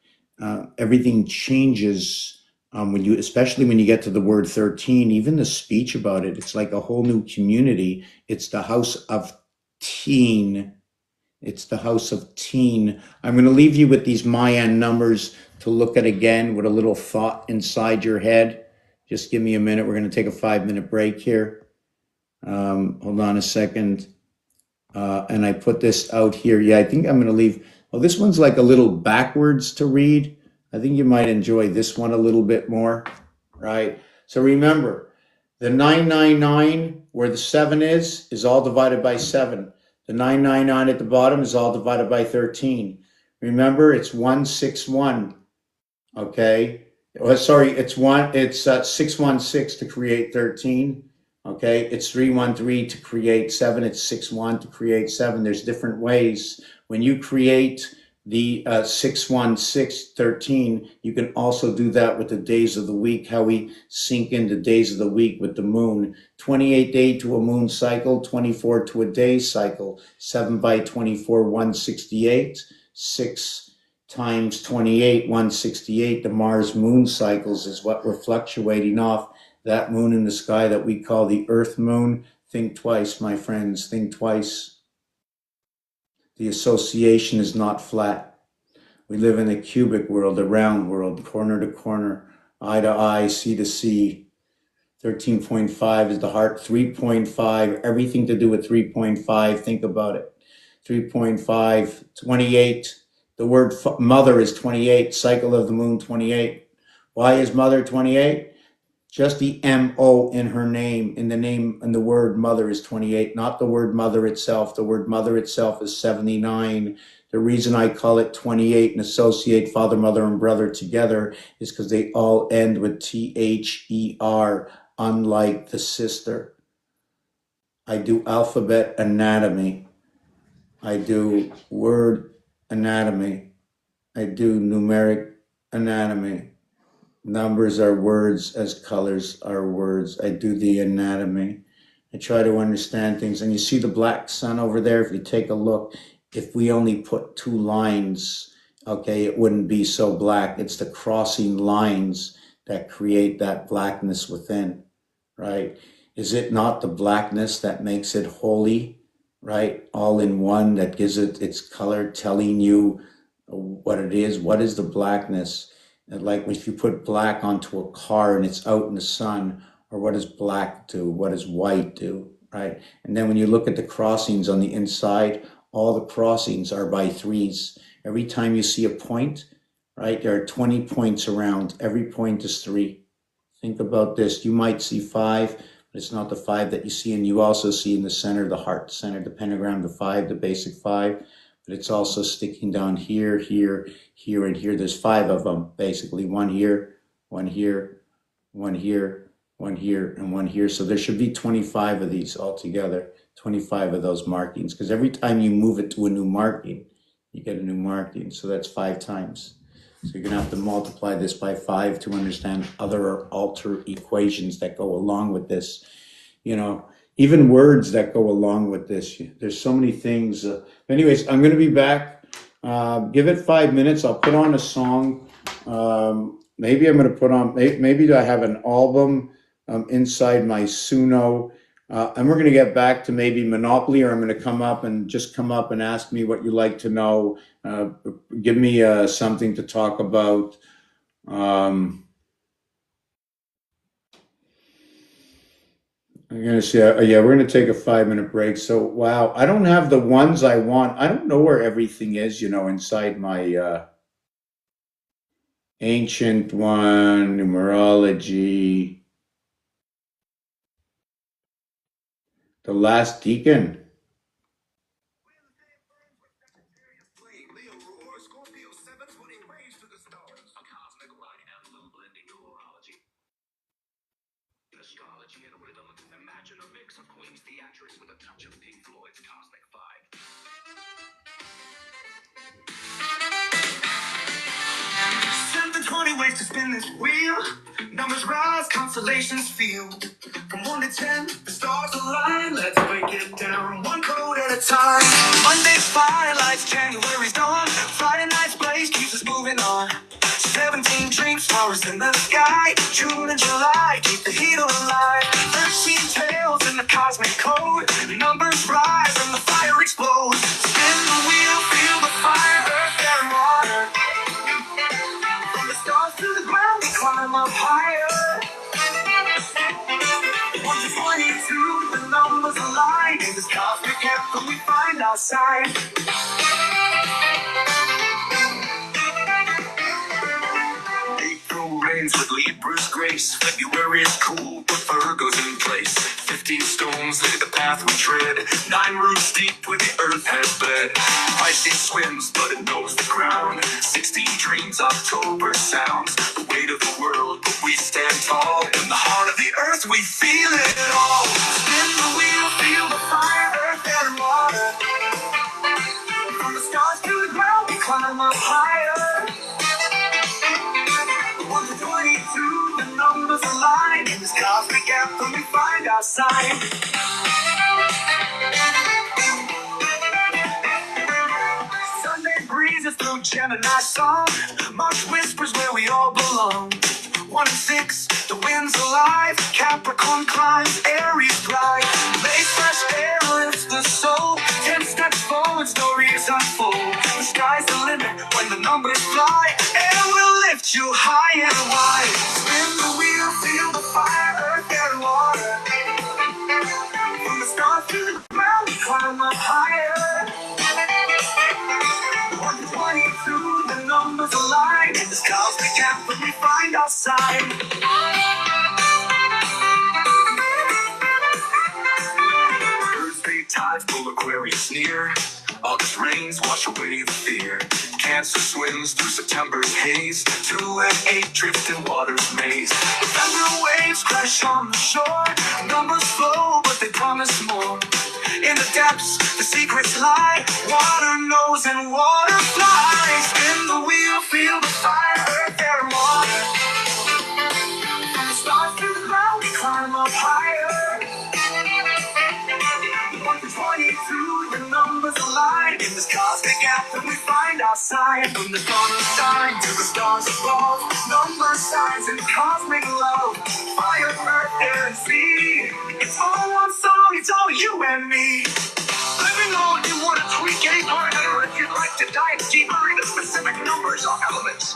everything changes especially when you get to the word 13, even the speech about it, it's like a whole new community. It's the house of teen. It's the house of teen. I'm going to leave you with these Mayan numbers to look at again with a little thought inside your head. Just give me a minute. We're going to take a 5-minute break here. Hold on a second. And I put this out here. Yeah, I think I'm going to leave. Well, this one's like a little backwards to read. I think you might enjoy this one a little bit more, right? So remember, the 999 where the 7 is all divided by 7. The 999 at the bottom is all divided by 13. Remember, it's 161. Okay. Well, sorry, it's 616 to create 13. Okay. It's 313 to create 7. It's 61 to create 7. There's different ways. When you create the 616 13, you can also do that with the days of the week, how we sync in the days of the week with the moon. 28 day to a moon cycle, 24 to a day cycle, 7 by 24, 168, 6 times 28, 168, the Mars moon cycles is what we're fluctuating off. That moon in the sky that we call the Earth moon. Think twice, my friends, think twice. The association is not flat. We live in a cubic world, a round world, corner to corner, eye to eye, sea to sea. 13.5 is the heart, 3.5, everything to do with 3.5, think about it. 3.5, 28. The word mother is 28, cycle of the moon 28. Why is mother 28? Just the M-O in her name, in the word mother is 28, not the word mother itself. The word mother itself is 79. The reason I call it 28 and associate father, mother, and brother together is because they all end with T-H-E-R, unlike the sister. I do alphabet anatomy. I do word anatomy. I do numeric anatomy. Numbers are words as colors are words. I do the anatomy. I try to understand things. And you see the black sun over there? If you take a look, if we only put 2 lines, okay, it wouldn't be so black. It's the crossing lines that create that blackness within, right? Is it not the blackness that makes it holy, right? All in one, that gives it its color, telling you what it is. What is the blackness? And like if you put black onto a car and it's out in the sun, or what does black do? What does white do, right? And then when you look at the crossings on the inside, all the crossings are by 3s. Every time you see a point, right, there are 20 points around. Every point is 3. Think about this. You might see 5, but it's not the 5 that you see. And you also see in the center, the heart center, the pentagram, the 5, the basic 5. But it's also sticking down here, here, here, and here. There's 5 of them, basically. 1 here, 1 here, 1 here, 1 here, and 1 here. So there should be 25 of these altogether, 25 of those markings. Because every time you move it to a new marking, you get a new marking. So that's 5 times. So you're going to have to multiply this by 5 to understand other or alter equations that go along with this. You know, even words that go along with this. There's so many things. Anyways, I'm going to be back. Give it 5 minutes. I'll put on a song. Maybe I'm going to put on, maybe I have an album inside my Suno. And we're going to get back to maybe Monopoly, or I'm going to come up and ask me what you like to know. Give me something to talk about. I'm going to say, yeah, we're going to take a 5-minute break. So, wow, I don't have the ones I want. I don't know where everything is, inside my ancient one, numerology, the last deacon. Astrology and rhythm. Imagine a mix of Queen's theatrics with a touch of Pink Floyd's cosmic vibe. 720 ways to spin this wheel. Numbers rise, constellations feel. From 1 to 10, the stars align. Let's break it down, one code at a time. Monday's firelights, January's dawn. Friday night's blaze keeps us moving on. 17 dreams, stars in the sky. June and July keep the heat alive. 13 tales in the cosmic code. Numbers rise and the fire explodes. Spin the wheel, feel the fire, earth, air, and water. From the stars to the ground, we climb up higher. 1 to 22, the numbers align. In this cosmic anthem, we find our sign. April rains with Libra's grace. February is cool, but Virgo's in place. 15 stones lead the path we tread. 9 roots deep where the earth has bled. Pisces swims, but it knows the ground. 16 dreams, October sounds. The weight of the world, but we stand tall. In the heart of the earth, we feel it all. Spin the wheel, feel the fire, earth and water. From the stars to the ground, we climb up higher. 1 to 22, the numbers align. In this cosmic anthem, we find our sign. Sunday breezes through Gemini song. Mars whispers where we all belong. 1 and 6, the wind's alive. Capricorn climbs, Aries thrive. May fresh air lifts the soul. 10 steps forward, stories unfold. The sky's the limit when the numbers fly. Air will lift you high and wide. Spin the wheel, feel the fire, earth and water. From the stars to the ground, we climb up higher. 1 to 22, the numbers align. In this cosmic anthem, we find our sign. Thursday tides pull Aquarius near. August rains wash away the fear. Cancer swims through September's haze. 2 and 8 drift in water's maze. November waves crash on the shore. Numbers flow, but they promise more. In the depths, the secrets lie. Water knows and water flies. Spin the wheel, feel the fire, earth and water. From the stars to the ground, we climb up higher. 1 to 22, the numbers align. In this cosmic anthem, we find our sign. From the dawn of time to the stars above, number signs in cosmic love. Fire, earth, air, and sea. It's all one song, it's all you and me. Let me know if you want to tweak any part of it, or if you'd like to dive deeper into specific numbers or elements.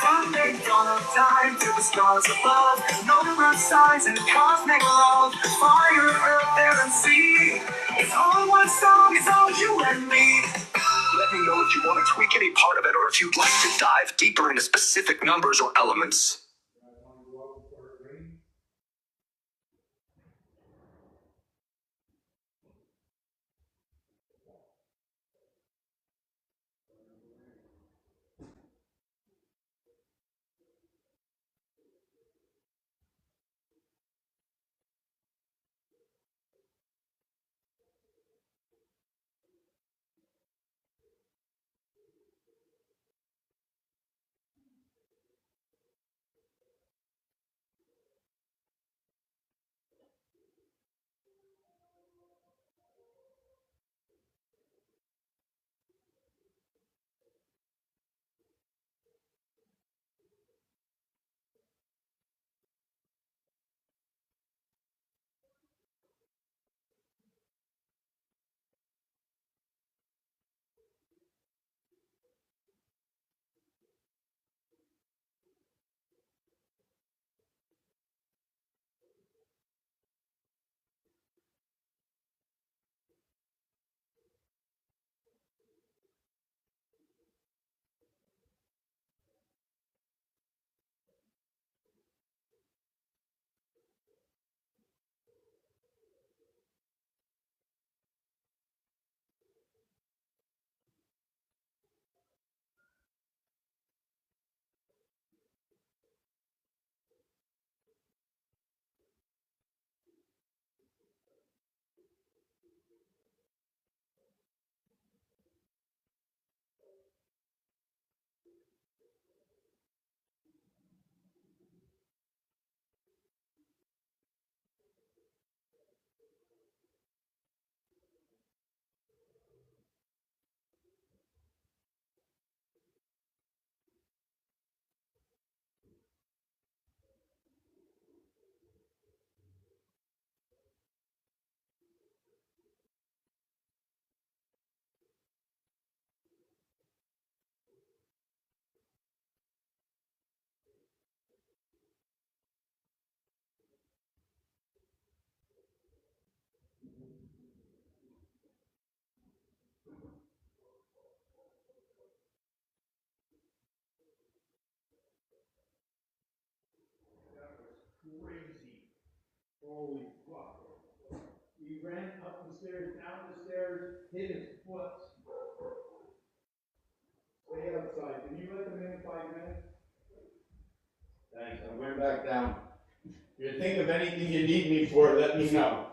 From the dawn of time to the stars above, number signs and cosmic love. Fire, earth, air, and sea. It's all one song, it's all you and me. Let me know if you want to tweak any part of it, or if you'd like to dive deeper into specific numbers or elements. Holy fuck. He ran up the stairs, down the stairs, hit his foot. Stay outside. Can you let them in 5 minutes? Thanks. I went back down. If you think of anything you need me for, let me know.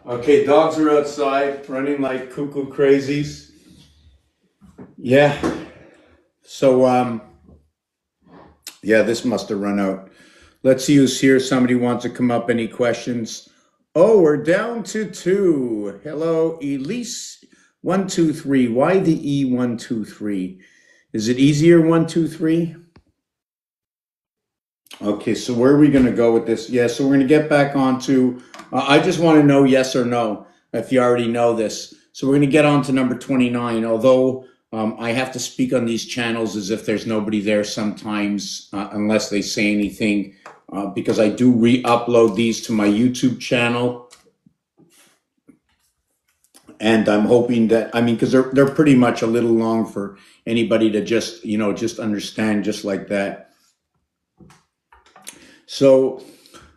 Okay, dogs are outside running like cuckoo crazies. Yeah. So, yeah, this must have run out. Let's see who's here. Somebody wants to come up. Any questions? Oh, we're down to 2. Hello, Elise. 1, 2, 3. Why the E 1, 2, 3? Is it easier 1, 2, 3? Okay, so where are we going to go with this? Yeah, so we're going to get back onto, I just want to know yes or no, if you already know this. So we're going to get on to number 29, although I have to speak on these channels as if there's nobody there sometimes, unless they say anything, because I do re-upload these to my YouTube channel. And I'm hoping that, I mean, because they're pretty much a little long for anybody to just, just understand just like that. So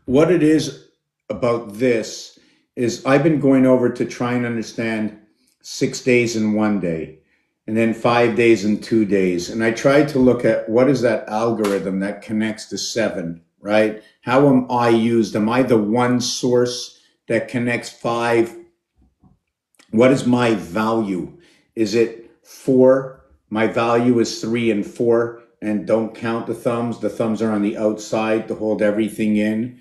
what it is about this is I've been going over to try and understand 6 days in 1 day and then 5 days in 2 days. And I tried to look at what is that algorithm that connects to 7, right? How am I used? Am I the one source that connects 5? What is my value? Is it 4? My value is 3 and 4. And don't count the thumbs. The thumbs are on the outside to hold everything in.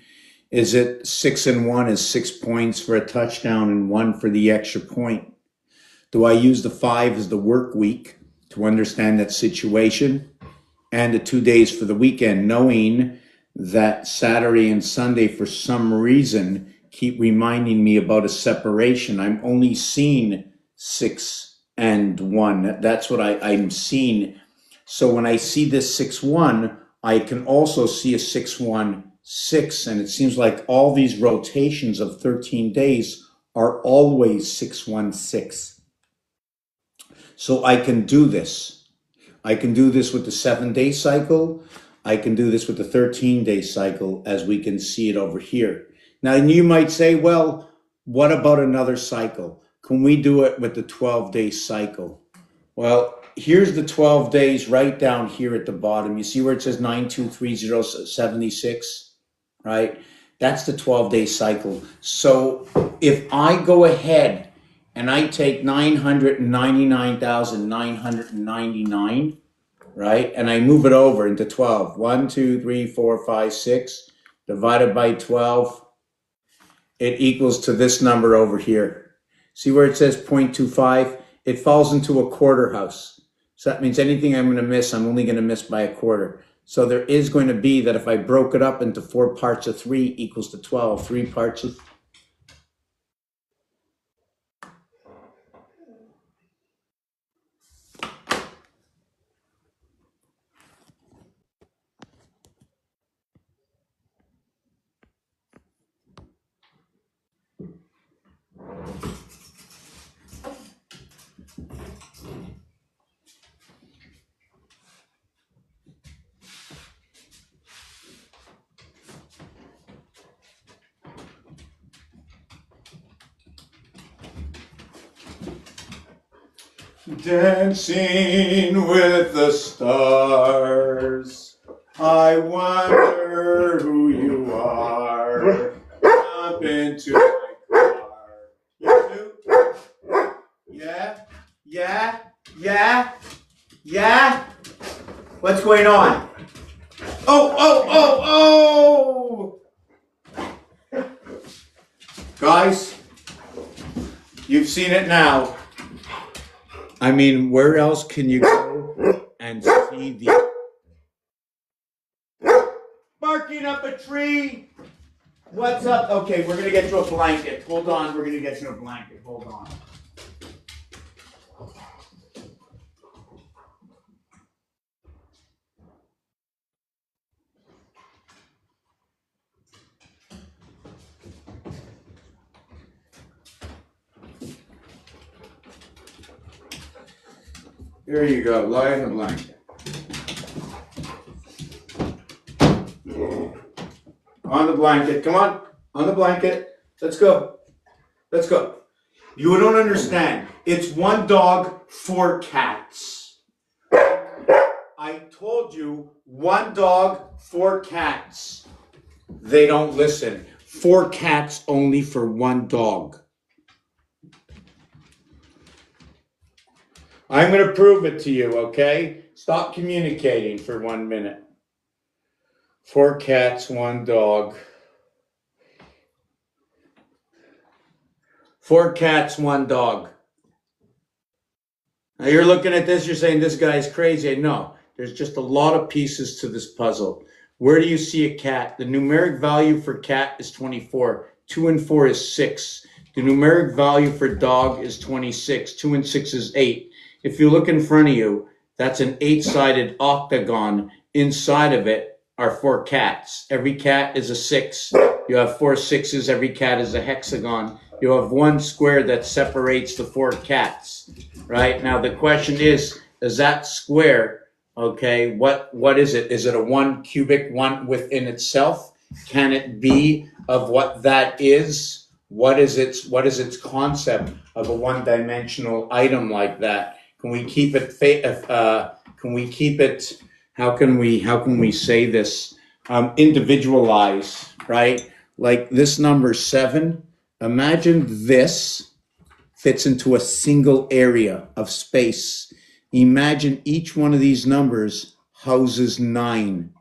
Is it 6 and 1 is 6 points for a touchdown and 1 for the extra point? Do I use the 5 as the work week to understand that situation? And the 2 days for the weekend, knowing that Saturday and Sunday, for some reason, keep reminding me about a separation. I'm only seeing 6 and 1. That's what I'm seeing. So when I see this 6-1, I can also see a 6-1-6, and it seems like all these rotations of 13 days are always 6-1-6. So I can do this. I can do this with the 7-day cycle. I can do this with the 13-day cycle, as we can see it over here. Now, you might say, well, what about another cycle? Can we do it with the 12-day cycle? Well, here's the 12 days right down here at the bottom. You see where it says 923076, right? That's the 12-day cycle. So if I go ahead and I take 999,999, right? And I move it over into 12. 1, 2, 3, 4, 5, 6 divided by 12, it equals to this number over here. See where it says 0.25? It falls into a quarter house. So that means anything I'm going to miss, I'm only going to miss by a quarter. So there is going to be that if I broke it up into 4 parts of 3 equals to 12. 3 parts of... Dancing with the stars, I wonder who you are. Jump into my car. You too? Yeah? Yeah? Yeah? Yeah? What's going on? Oh! Guys, you've seen it now. I mean, where else can you go and see the barking up a tree? What's up? Okay, we're gonna get you a blanket. Hold on, we're gonna get you a blanket. Hold on. There you go, lie in the blanket. On the blanket. Come on. On the blanket. Let's go. Let's go. You don't understand. It's one dog, four cats. I told you, one dog, four cats. They don't listen. Four cats only for one dog. I'm going to prove it to you, okay? Stop communicating for 1 minute. Four cats, one dog. Four cats, one dog. Now you're looking at this, you're saying this guy's crazy. No, there's just a lot of pieces to this puzzle. Where do you see a cat? The numeric value for cat is 24. 2 and 4 is 6. The numeric value for dog is 26. 2 and 6 is 8. If you look in front of you, that's an 8-sided octagon. Inside of it are 4 cats. Every cat is a 6. You have 4 6s. Every cat is a hexagon. You have one square that separates the 4 cats. Right? Now the question is that square, okay, what is it? Is it a 1 cubic one within itself? Can it be of what that is? What is its concept of a one-dimensional item like that? Can we keep it how can we say this? Individualize, right? Like this number 7, imagine this fits into a single area of space. Imagine each one of these numbers houses 9.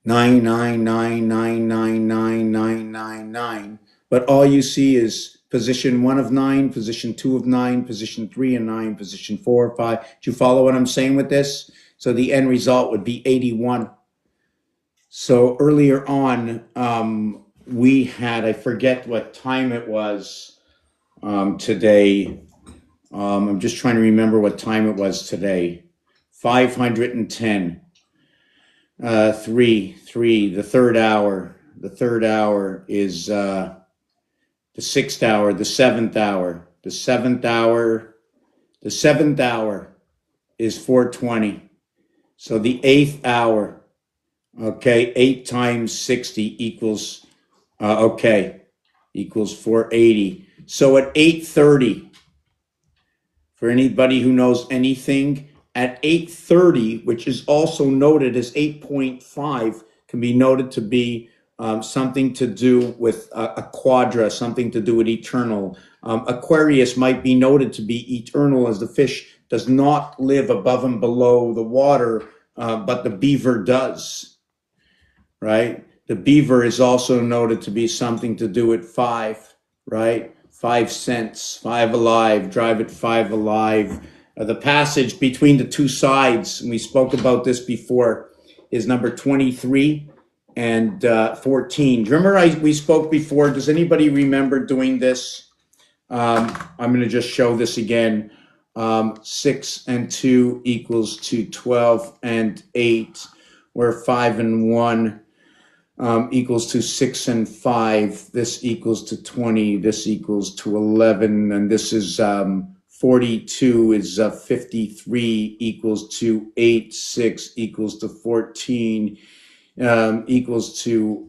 9, 9, 9, 9, 9, 9, 9, 9, 9. But all you see is position 1 of 9, position 2 of 9, position 3 of 9, position 4 of 5. Do you follow what I'm saying with this? So the end result would be 81. So earlier on, we had, I forget what time it was today. I'm just trying to remember what time it was today. 510. 3, the third hour. The third hour is the 6th hour, the 7th hour. The 7th hour, the 7th hour is 420. So the 8th hour, okay, 8 times 60 equals, equals 480. So at 8:30, for anybody who knows anything, at 8:30, which is also noted as 8.5, can be noted to be something to do with a quadra, something to do with eternal. Aquarius might be noted to be eternal, as the fish does not live above and below the water, but the beaver does, right? The beaver is also noted to be something to do with 5, right? 5 cents, 5 alive, drive it 5 alive. The passage between the two sides, and we spoke about this before, is number 23 and 14. Remember we spoke before? Does anybody remember doing this? I'm going to just show this again. 6 and 2 equals to 12 and 8, where 5 and 1 equals to 6 and 5. This equals to 20. This equals to 11. And this is 42 is 53 equals to 8. 6 equals to 14 equals to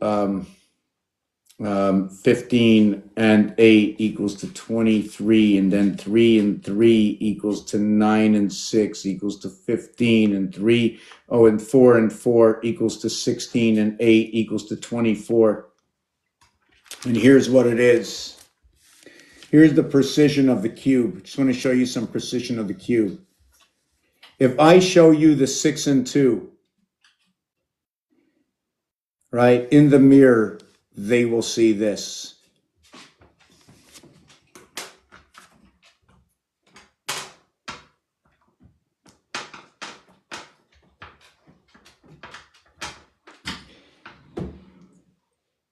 15, and 8 equals to 23, and then 3 and 3 equals to 9, and 6 equals to 15, and 4 and 4 equals to 16, and 8 equals to 24. And here's what it is. Here's the precision of the cube. Just want to show you some precision of the cube. If I show you the 6 and 2, right, in the mirror, they will see this.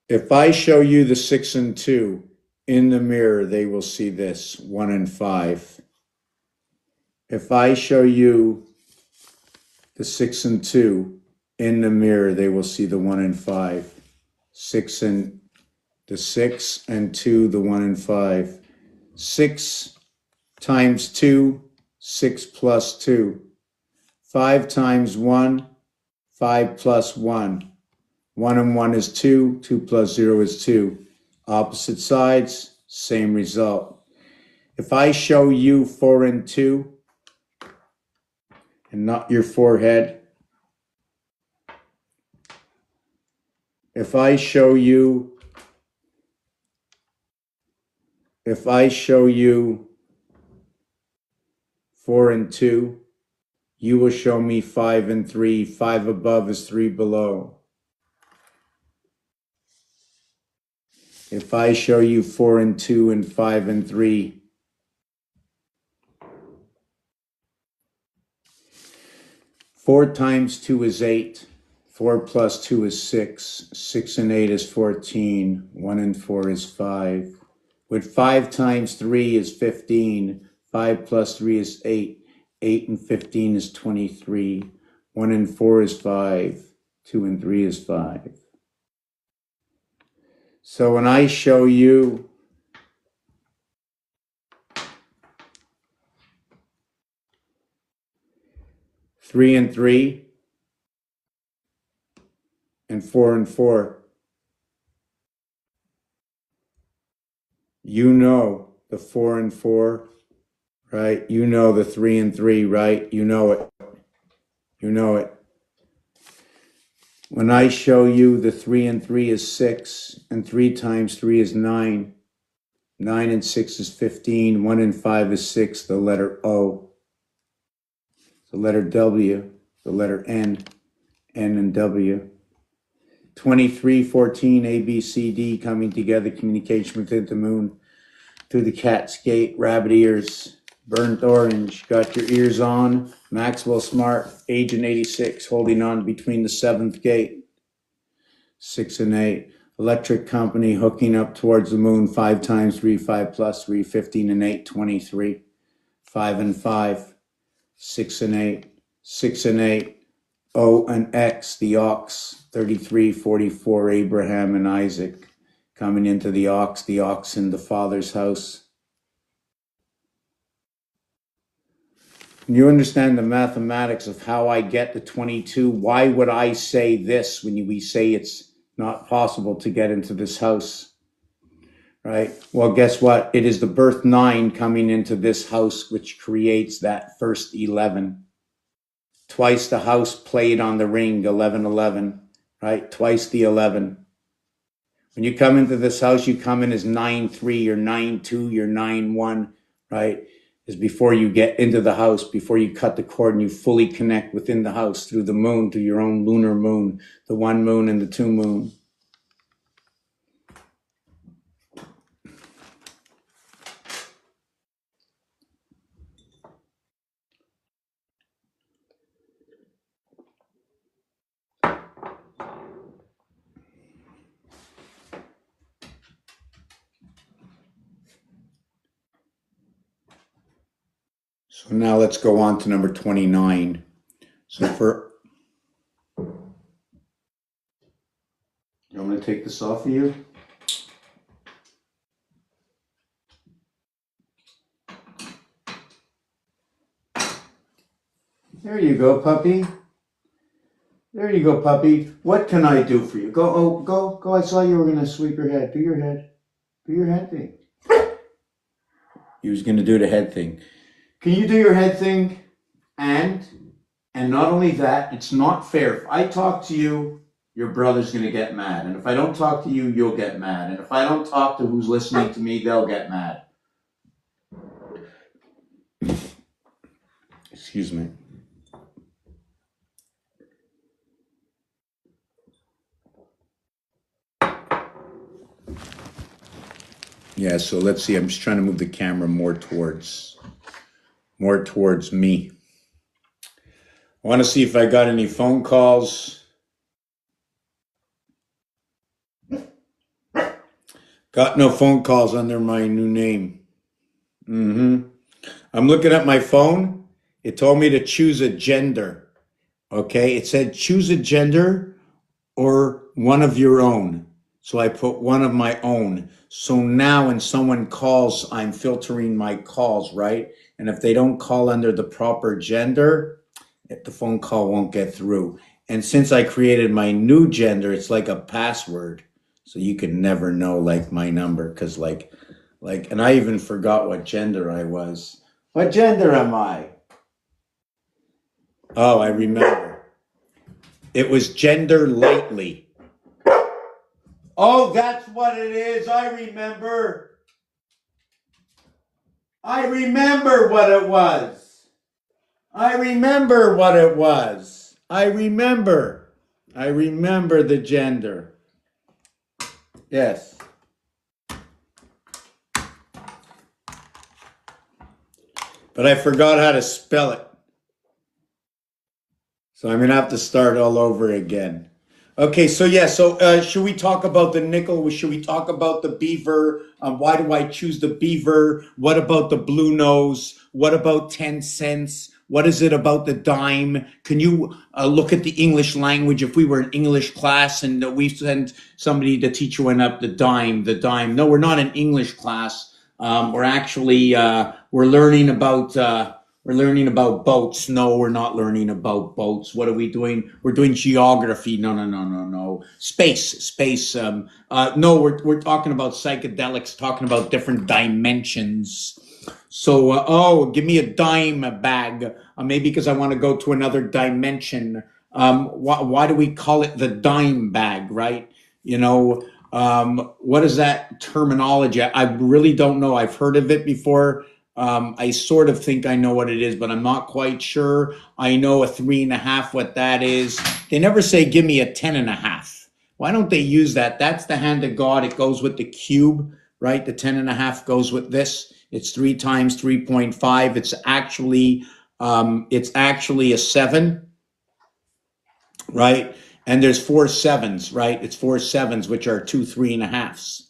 If I show you the 6 and 2 in the mirror, they will see this, 1 and 5. If I show you the 6 and 2 in the mirror, they will see the 1 and 5. 6 and 2, the 1 and 5. 6 times 2, 6 plus 2. 5 times 1, 5 plus 1. 1 and 1 is 2. 2 plus 0 is 2. Opposite sides, same result. If I show you 4 and 2, and not your forehead, if I show you 4 and 2, you will show me 5 and 3. 5 above is 3 below. If I show you 4 and 2 and 5 and 3, 4 times 2 is 8. 4 plus 2 is 6. 6 and 8 is 14. 1 and 4 is 5. With 5 times 3 is 15. 5 plus 3 is 8. 8 and 15 is 23. 1 and 4 is 5. 2 and 3 is 5. So when I show you three and 3 and 4 and 4, you know the 4 and 4, right? You know the 3 and 3, right? You know it. You know it. When I show you the 3 and 3 is 6, and 3 times 3 is 9, 9 and 6 is 15, 1 and 5 is 6, the letter O, the letter W, the letter N and W. 23, 14, A, B, C, D, coming together, communication within the moon, through the cat's gate, rabbit ears, burnt orange, got your ears on, Maxwell Smart, Agent 86, holding on between the 7th gate, 6 and 8, electric company, hooking up towards the moon, 5 times 3, 5 plus 3, 15 and 8, 23, 5 and 5, 6 and 8, 6 and 8, O and X, the ox, 33, 44, Abraham and Isaac, coming into the ox in the Father's house. You understand the mathematics of how I get to 22. Why would I say this when we say it's not possible to get into this house? Right? Well, guess what? It is the birth 9 coming into this house which creates that first 11. Twice the house played on the ring, 11, 11, right? Twice the 11. When you come into this house, you come in as 9-3 or 9-2 or 9-1, right? Is before you get into the house, before you cut the cord and you fully connect within the house through the moon, through your own lunar moon, the 1 moon and the 2 moon. So now let's go on to number 29. So you want me to take this off of you? There you go, puppy. There you go, puppy. What can I do for you? Go. I saw you were going to sweep your head. Do your head. Do your head thing. He was going to do the head thing. Can you do your head thing? And not only that, it's not fair. If I talk to you, your brother's going to get mad. And if I don't talk to you, you'll get mad. And if I don't talk to who's listening to me, they'll get mad. Excuse me. Yeah, so let's see. I'm just trying to move the camera more towards me. I want to see if I got any phone calls. Got no phone calls under my new name. I'm looking at my phone. It told me to choose a gender. Okay, it said choose a gender or one of your own. So I put one of my own. So now when someone calls, I'm filtering my calls, right? And if they don't call under the proper gender, the phone call won't get through. And since I created my new gender, it's like a password. So you can never know like my number because and I even forgot what gender I was. What gender am I? Oh, I remember. It was gender lightly. Oh, that's what it is. I remember. I remember what it was. I remember what it was. I remember. I remember the gender. Yes. But I forgot how to spell it. So I'm going to have to start all over again. Okay, so yeah, should we talk about the nickel? Should we talk about the beaver? Why do I choose the beaver? What about the blue nose? What about 10 cents? What is it about the dime? Can you look at the English language? If we were in English class and we sent somebody, the teacher went up the dime, the dime. No, we're not in English class. We're actually, we're learning about boats. No, we're not learning about boats. What are we doing? We're doing geography. No, no, no, no, no. Space. No, we're talking about psychedelics, talking about different dimensions. So, give me a dime bag. Maybe because I want to go to another dimension. Why do we call it the dime bag, right? What is that terminology? I really don't know. I've heard of it before. I sort of think I know what it is, but I'm not quite sure. I know a 3.5, what that is. They never say, give me a 10.5. Why don't they use that? That's the hand of God. It goes with the cube, right? The 10.5 goes with this. It's 3 times 3.5. It's actually a 7, right? And there's 4 sevens, right? It's 4 sevens, which are 2 3.5s.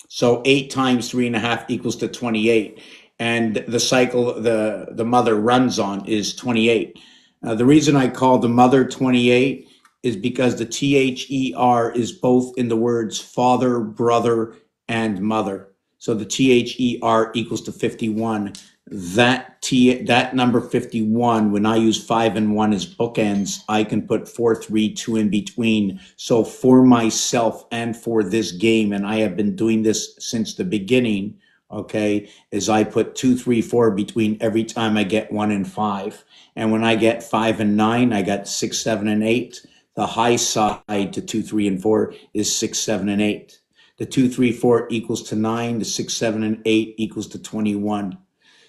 So 8 times 3.5 equals to 28. And the cycle the mother runs on is 28. The reason I call the mother 28 is because the THER is both in the words father, brother, and mother. So the THER equals to 51. That number 51, when I use 5 and 1 as bookends, I can put 4, 3, 2 in between. So for myself and for this game, and I have been doing this since the beginning, okay, is I put 2, 3, 4 between every time I get 1 and 5. And when I get 5 and 9, I got 6, 7, and 8. The high side to 2, 3, and 4 is 6, 7, and 8. The 2, 3, 4 equals to 9. The 6, 7, and 8 equals to 21.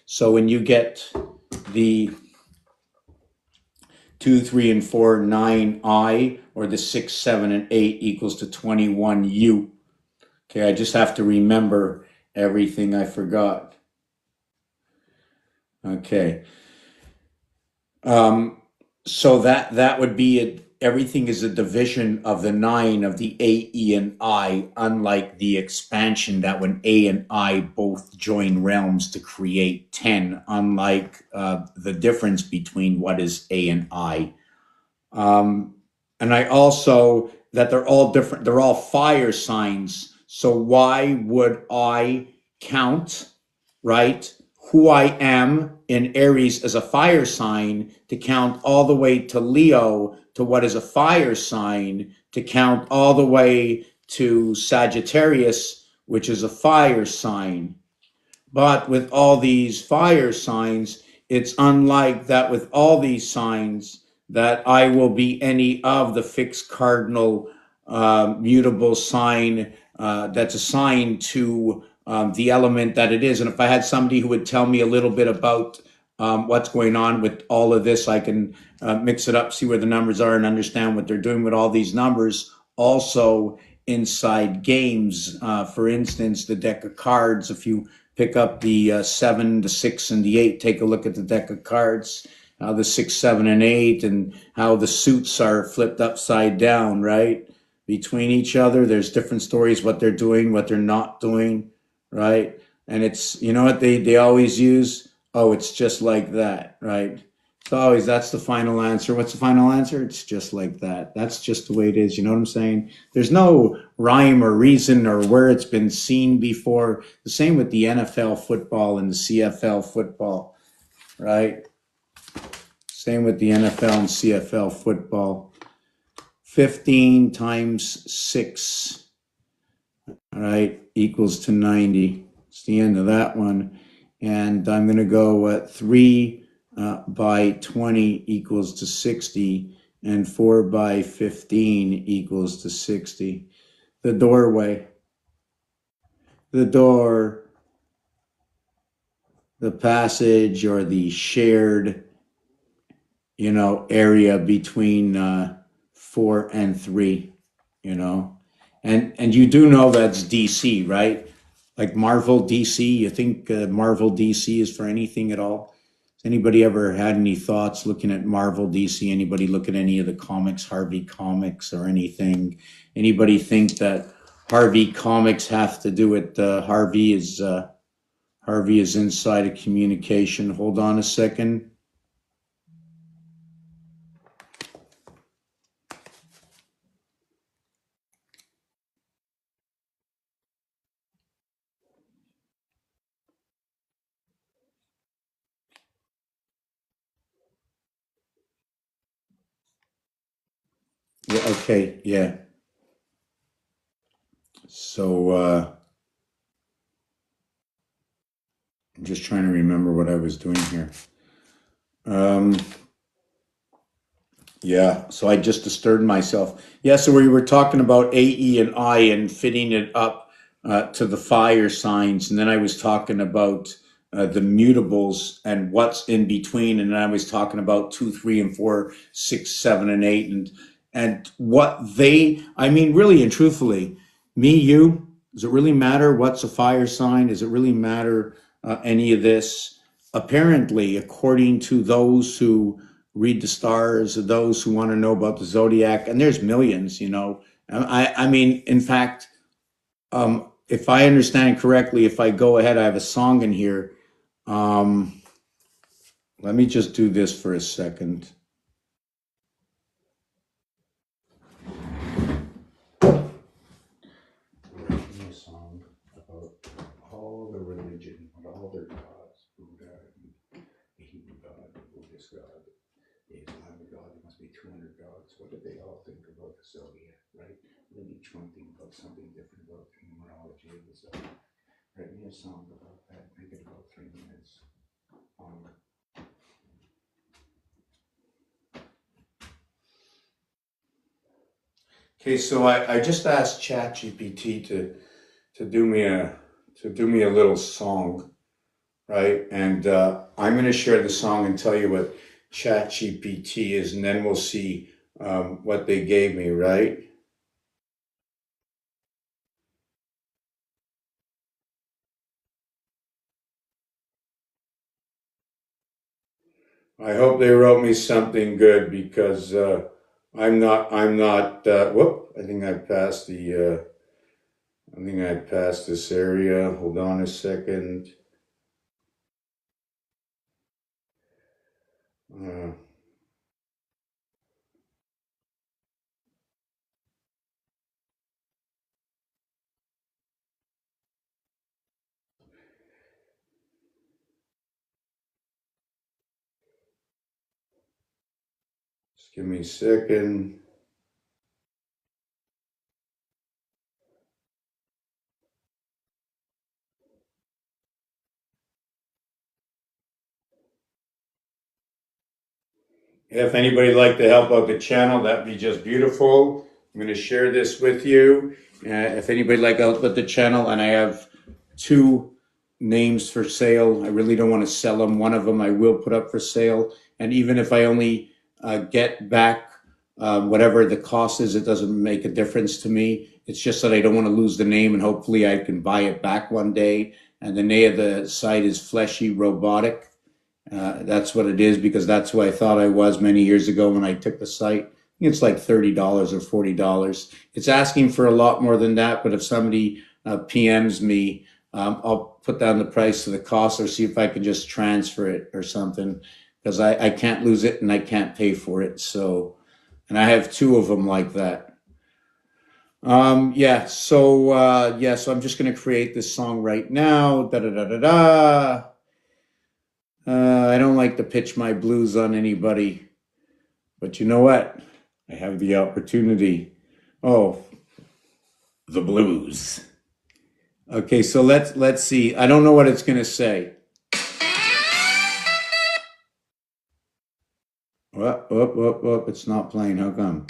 So when you get the 2, 3, and 4, 9I, or the 6, 7, and 8 equals to 21U. Okay, I just have to remember everything I forgot. Okay. So that would be it. Everything is a division of the 9 of the A, E, and I, unlike the expansion that when A and I both join realms to create 10, unlike the difference between what is A and I. And I also, that they're all different, they're all fire signs. So why would I count, right, who I am in Aries as a fire sign to count all the way to Leo to what is a fire sign to count all the way to Sagittarius, which is a fire sign. But with all these fire signs, it's unlike that with all these signs that I will be any of the fixed cardinal mutable sign that's assigned to the element that it is. And if I had somebody who would tell me a little bit about what's going on with all of this, I can mix it up, see where the numbers are, and understand what they're doing with all these numbers. Also, inside games, for instance, the deck of cards, if you pick up the 7, the 6, and the 8, take a look at the deck of cards, the 6, 7, and 8, and how the suits are flipped upside down, right? Between each other, there's different stories, what they're doing, what they're not doing, right? And it's, you know what they always use? Oh, it's just like that, right? So always, that's the final answer. What's the final answer? It's just like that. That's just the way it is. You know what I'm saying? There's no rhyme or reason or where it's been seen before. The same with the NFL football and the CFL football, right? Same with the NFL and CFL football. 15 times 6, all right, equals to 90. It's the end of that one. And I'm going to go 3 by 20 equals to 60, and 4 by 15 equals to 60. The doorway, the door, the passage, or the shared, area between 4 and 3, and you do know that's DC, right? Like Marvel DC. You think Marvel DC is for anything at all? Has anybody ever had any thoughts looking at Marvel DC? Anybody look at any of the comics, Harvey Comics or anything? Anybody think that Harvey Comics have to do with Harvey is inside of communication? Hold on a second. Yeah, okay, yeah. So I'm just trying to remember what I was doing here. Um, Yeah, so I just disturbed myself. Yeah, so we were talking about AE and I and fitting it up to the fire signs, and then I was talking about the mutables and what's in between, and then I was talking about 2, 3, and 4, 6, 7, and 8, and what they. I mean, really and truthfully, me, you. Does it really matter what's a fire sign? Does it really matter any of this? Apparently, according to those who read the stars, those who want to know about the zodiac, and there's millions. I mean, in fact, if I understand correctly, if I go ahead, I have a song in here. Um, Let me just do this for a second. A song about all the religion, all their gods, Buddha, the Hindu god, the Buddhist god, the Islamic god. There must be 200 gods. What do they all think about the zodiac, right? Then each one think about something different about the numerology of the zodiac. Write me a song about that. Make it about 3 minutes. Um, okay, so I just asked ChatGPT to do me a little song, right? And I'm going to share the song and tell you what ChatGPT is, and then we'll see what they gave me, right? I hope they wrote me something good because I'm not. Whoop! I think I passed this area. Hold on a second. Uh, just give me a second. If anybody'd like to help out the channel, that'd be just beautiful. I'm going to share this with you. If anybody'd like to help out the channel, and I have 2 names for sale. I really don't want to sell them. One of them I will put up for sale. And even if I only get back whatever the cost is, it doesn't make a difference to me. It's just that I don't want to lose the name, and hopefully I can buy it back one day. And the name of the site is Fleshy Robotic. That's what it is, because that's who I thought I was many years ago when I took the site. I think it's like $30 or $40. It's asking for a lot more than that, but if somebody PMs me, I'll put down the price of the cost or see if I can just transfer it or something, because I can't lose it and I can't pay for it. So, and I have 2 of them like that. So I'm just gonna create this song right now. Da da da da da. I don't like to pitch my blues on anybody, but you know what? I have the opportunity. Oh, the blues. Okay, so let's see. I don't know what it's going to say. It's not playing. How come?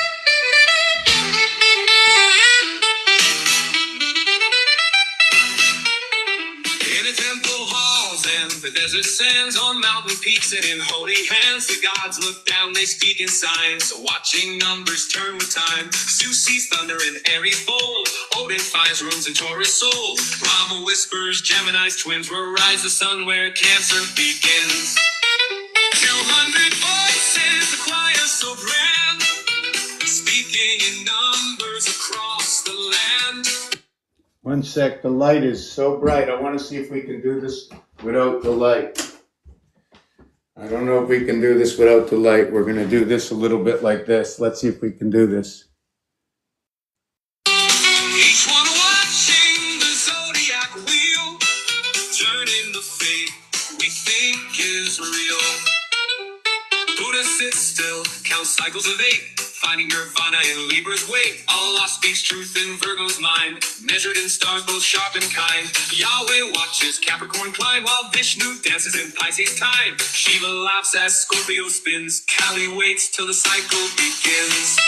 In the temple halls and the desert sands, on mountain peaks and in holy hands, the gods look down, they speak in signs, watching numbers turn with time. Zeus sees thunder in Aries bold, Odin finds runes in Taurus soul, Brahma whispers Gemini's twins will rise the sun where Cancer begins. 200 voices, a choir so grand, speaking in numbers across the land. One sec, the light is so bright. I want to see if we can do this without the light. I don't know if we can do this without the light. We're going to do this a little bit like this. Let's see if we can do this. Each one watching the zodiac wheel, turning the fate we think is real. Buddha sits still, counts cycles of 8, finding nirvana in Libra's weight. Allah speaks truth in Virgo's mind, measured in stars both sharp and kind. Yahweh watches Capricorn climb, while Vishnu dances in Pisces time. Shiva laughs as Scorpio spins, Kali waits till the cycle begins.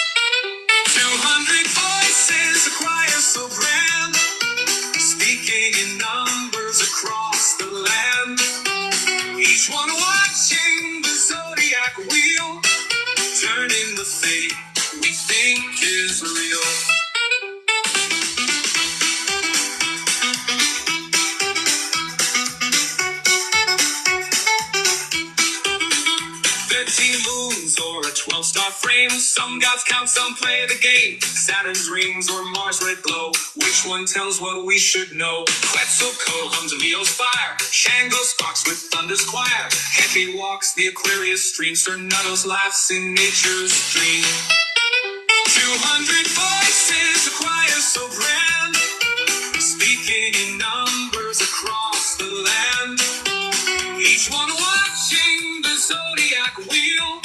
200 voices, a choir so grand, speaking in numbers across the land. Each one watching the zodiac wheel, turning the fate we think is real. Moons or a 12-star frame. Some gods count, some play the game. Saturn's rings or Mars' red glow. Which one tells what we should know? Quetzalcoatl hums Leo's fire. Shango sparks with thunder's choir. Happy walks the Aquarius stream. Cernados laughs in nature's dream. 200 voices, a choir so grand, speaking in numbers across the land. Each one watching the zodiac wheel,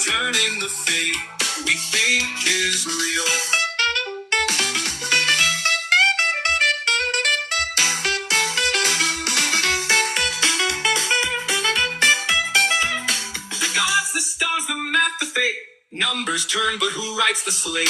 turning the fate we think is real. The gods, the stars, the math, the fate. Numbers turn, but who writes the slate?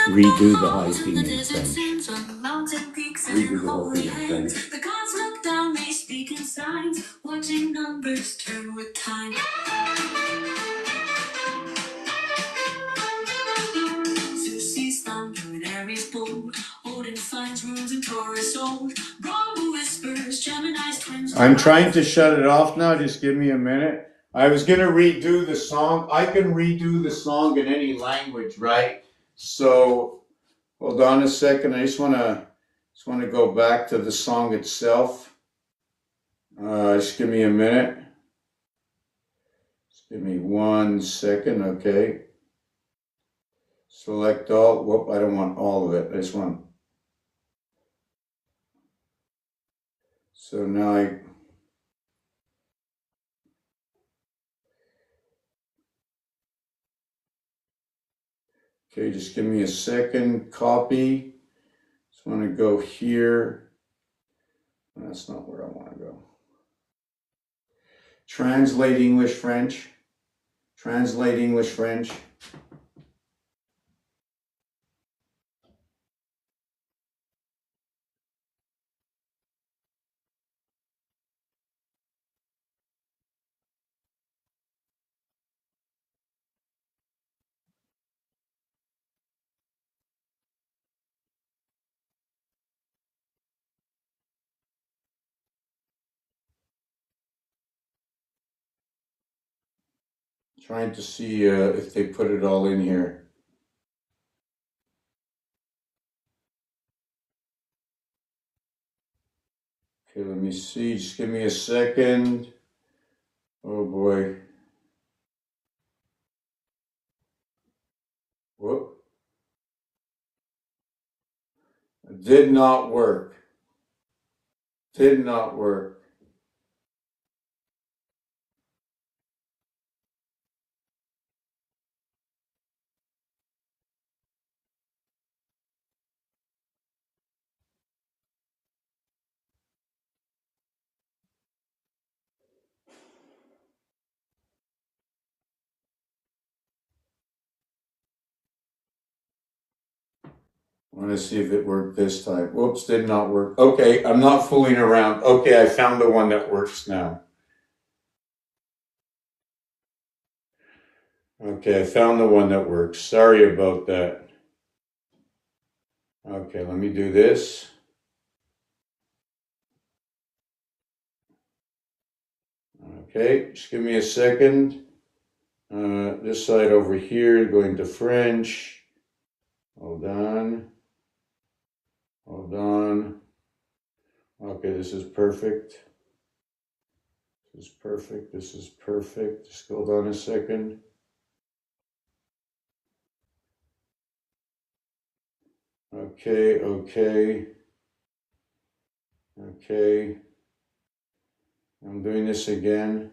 Redo the whole thing in French. Redo the whole thing in French. The gods look down, they speak in signs, watching numbers turn with time. Zeus sees thunder in Aries bold, Odin finds runes in Taurus old, Brahma whispers Gemini's twins. I'm trying to shut it off now, just give me a minute. I was going to redo the song. I can redo the song in any language, right? So, hold on a second. I just want to go back to the song itself. Just give me a minute. Just give me 1 second, okay. Select all. Whoop, I don't want all of it. I just want. So now okay, just give me a second. Copy. Just want to go here. That's not where I want to go. Translate English, French. Translate English, French. Trying to see if they put it all in here. Okay, let me see. Just give me a second. Oh boy. Whoop. It did not work. Did not work. I want to see if it worked this time. Whoops, did not work. Okay, I'm not fooling around. Okay, I found the one that works now. Okay, I found the one that works. Sorry about that. Okay, let me do this. Okay, just give me a second. This side over here, going to French. Hold on. Hold on. Okay, this is perfect. This is perfect. This is perfect. Just hold on a second. Okay, okay, okay. I'm doing this again.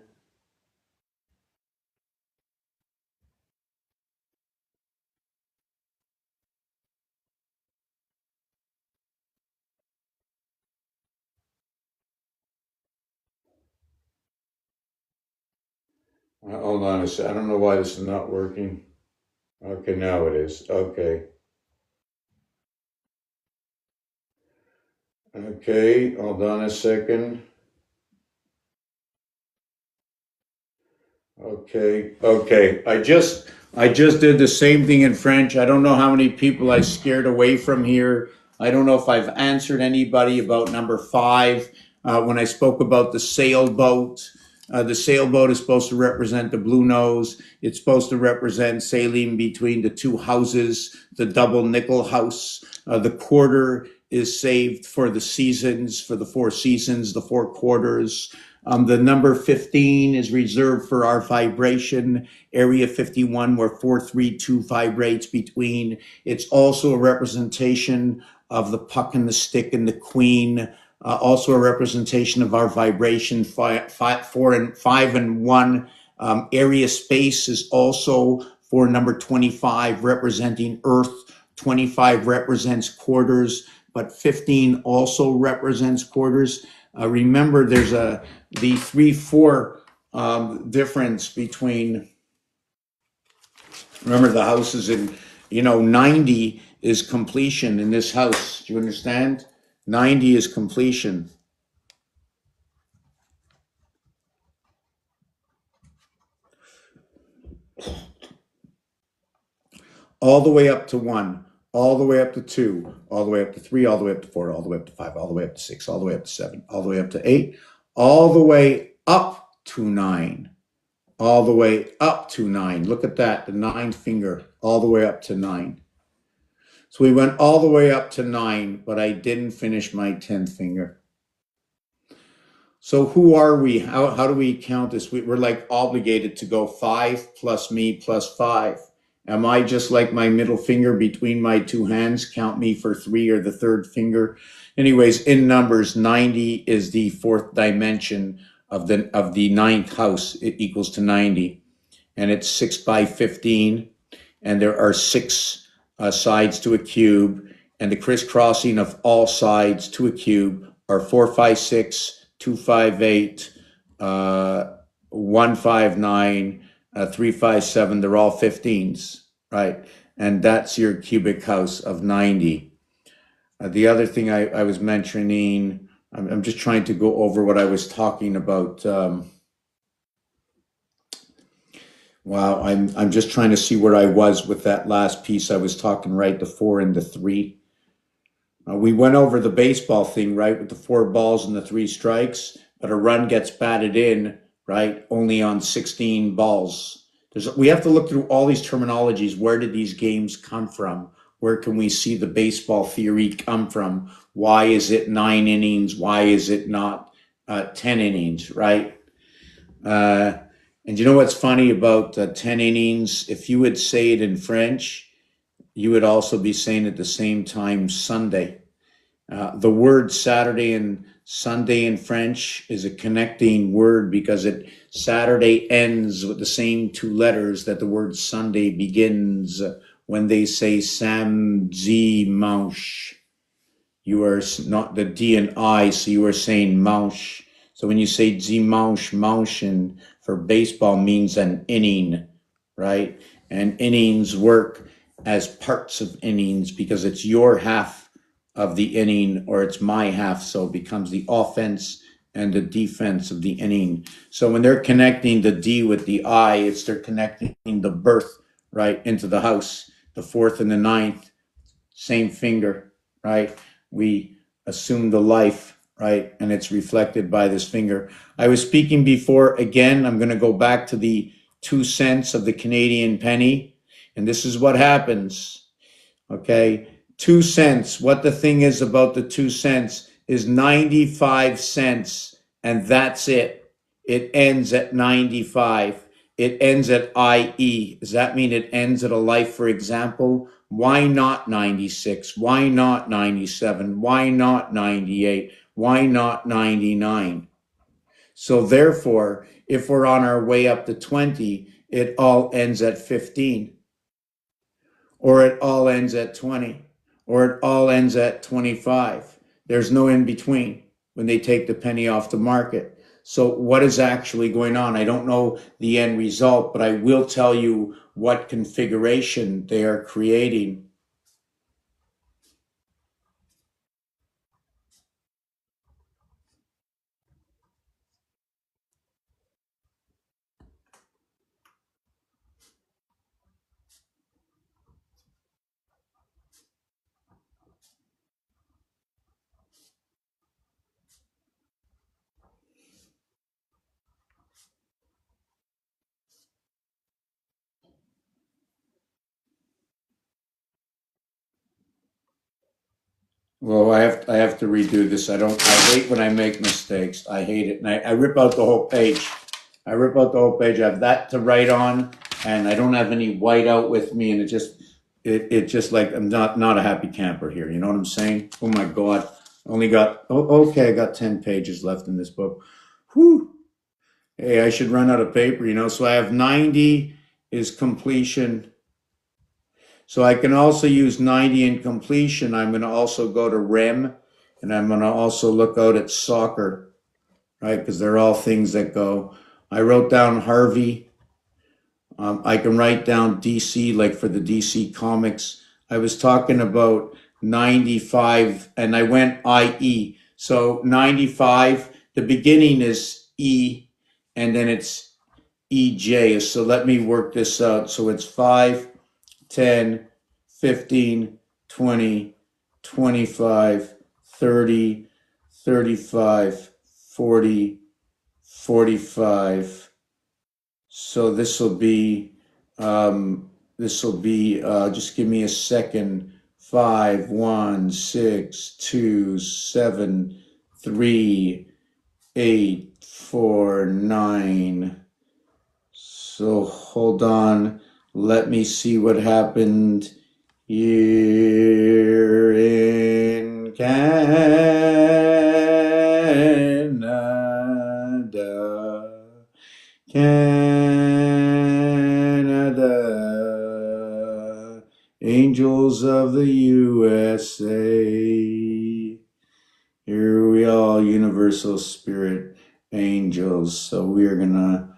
Hold on a second. I don't know why this is not working. Okay, now it is. Okay. Okay, hold on a second. Okay, okay. I just did the same thing in French. I don't know how many people I scared away from here. I don't know if I've answered anybody about number five when I spoke about the sailboat. The sailboat is supposed to represent the blue nose. It's supposed to represent sailing between the two houses, the double nickel house. The quarter is saved for the seasons, for the four seasons, the four quarters. The number 15 is reserved for our vibration, area 51, where 432 vibrates between. It's also a representation of the puck and the stick and the queen. Also a representation of our vibration, 5 and 1. Area space is also for number 25, representing Earth. 25 represents quarters, but 15 also represents quarters. Remember, there's the 3-4 difference between. Remember, the house is in. 90 is completion in this house. Do you understand? 90 is completion. All the way up to 1, all the way up to 2, all the way up to 3, all the way up to 4, all the way up to 5, all the way up to 6, all the way up to 7, all the way up to 8, all the way up to 9, all the way up to 9. Look at that, the 9th finger, all the way up to 9. So we went all the way up to 9, but I didn't finish my 10th finger. So who are we? How do we count this? We're like obligated to go 5 plus me plus 5. Am I just like my middle finger between my two hands? Count me for 3 or the third finger. Anyways, in numbers, 90 is the fourth dimension of the ninth house. It equals to 90, and it's 6 by 15, and there are 6 sides to a cube, and the crisscrossing of all sides to a cube are 4, 5, 6, 2, 5, 8, 1, 5, 9, 3, 5, 7. They're all 15s, right? And that's your cubic house of 90. The other thing I was mentioning, I'm just trying to go over what I was talking about. Wow, I'm just trying to see where I was with that last piece. I was talking, right, the 4 and the 3. We went over the baseball thing, right, with the 4 balls and the 3 strikes, but a run gets batted in, right, only on 16 balls. We have to look through all these terminologies. Where did these games come from? where can we see the baseball theory come from? Why is it 9 innings? Why is it not 10 innings, right? And you know what's funny about 10 innings? If you would say it in French, you would also be saying at the same time Sunday. The word Saturday and Sunday in French is a connecting word because Saturday ends with the same two letters that the word Sunday begins when they say samedi manche. You are not the D and I, so you are saying manche. So when you say dimanche, manchen for baseball means an inning, right? And innings work as parts of innings because it's your half of the inning or it's my half, so it becomes the offense and the defense of the inning. So when they're connecting the D with the I, they're connecting the birth, right, into the house, the fourth and the ninth, same finger, right? We assume the life, right? And it's reflected by this finger. I was speaking before, again, I'm going to go back to the 2 cents of the Canadian penny. And this is what happens, okay? 2 cents, what the thing is about the 2 cents is 95 cents, and that's it. It ends at 95. It ends at IE. Does that mean it ends at a life, for example? Why not 96? Why not 97? Why not 98? Why not 99? So therefore, if we're on our way up to 20, it all ends at 15, or it all ends at 20, or it all ends at 25. There's no in between when they take the penny off the market. So what is actually going on? I don't know the end result, but I will tell you what configuration they are creating. Well, I have to redo this. I hate when I make mistakes. I hate it. And I rip out the whole page. I rip out the whole page. I have that to write on, and I don't have any whiteout with me, and it just like I'm not a happy camper here. You know what I'm saying? Oh my God. Only got okay, I got 10 pages left in this book. Whew. Hey, I should run out of paper, you know. So I have 90 is completion. So I can also use 90 in completion. I'm going to also go to REM, and I'm going to also look out at soccer, right? Because they're all things that go. I wrote down Harvey. I can write down DC, like for the DC comics. I was talking about 95, and I went IE. So 95, the beginning is E, and then it's EJ. So let me work this out. So it's 5, 10, 15, 20, 25, 30, 35, 40, 45. So this will be, just give me a second. 5, 1, 6, 2, 7, 3, 8, 4, 9. So hold on. Let me see what happened here in Canada. Canada. Angels of the USA. Here we are, Universal Spirit Angels. So we are going to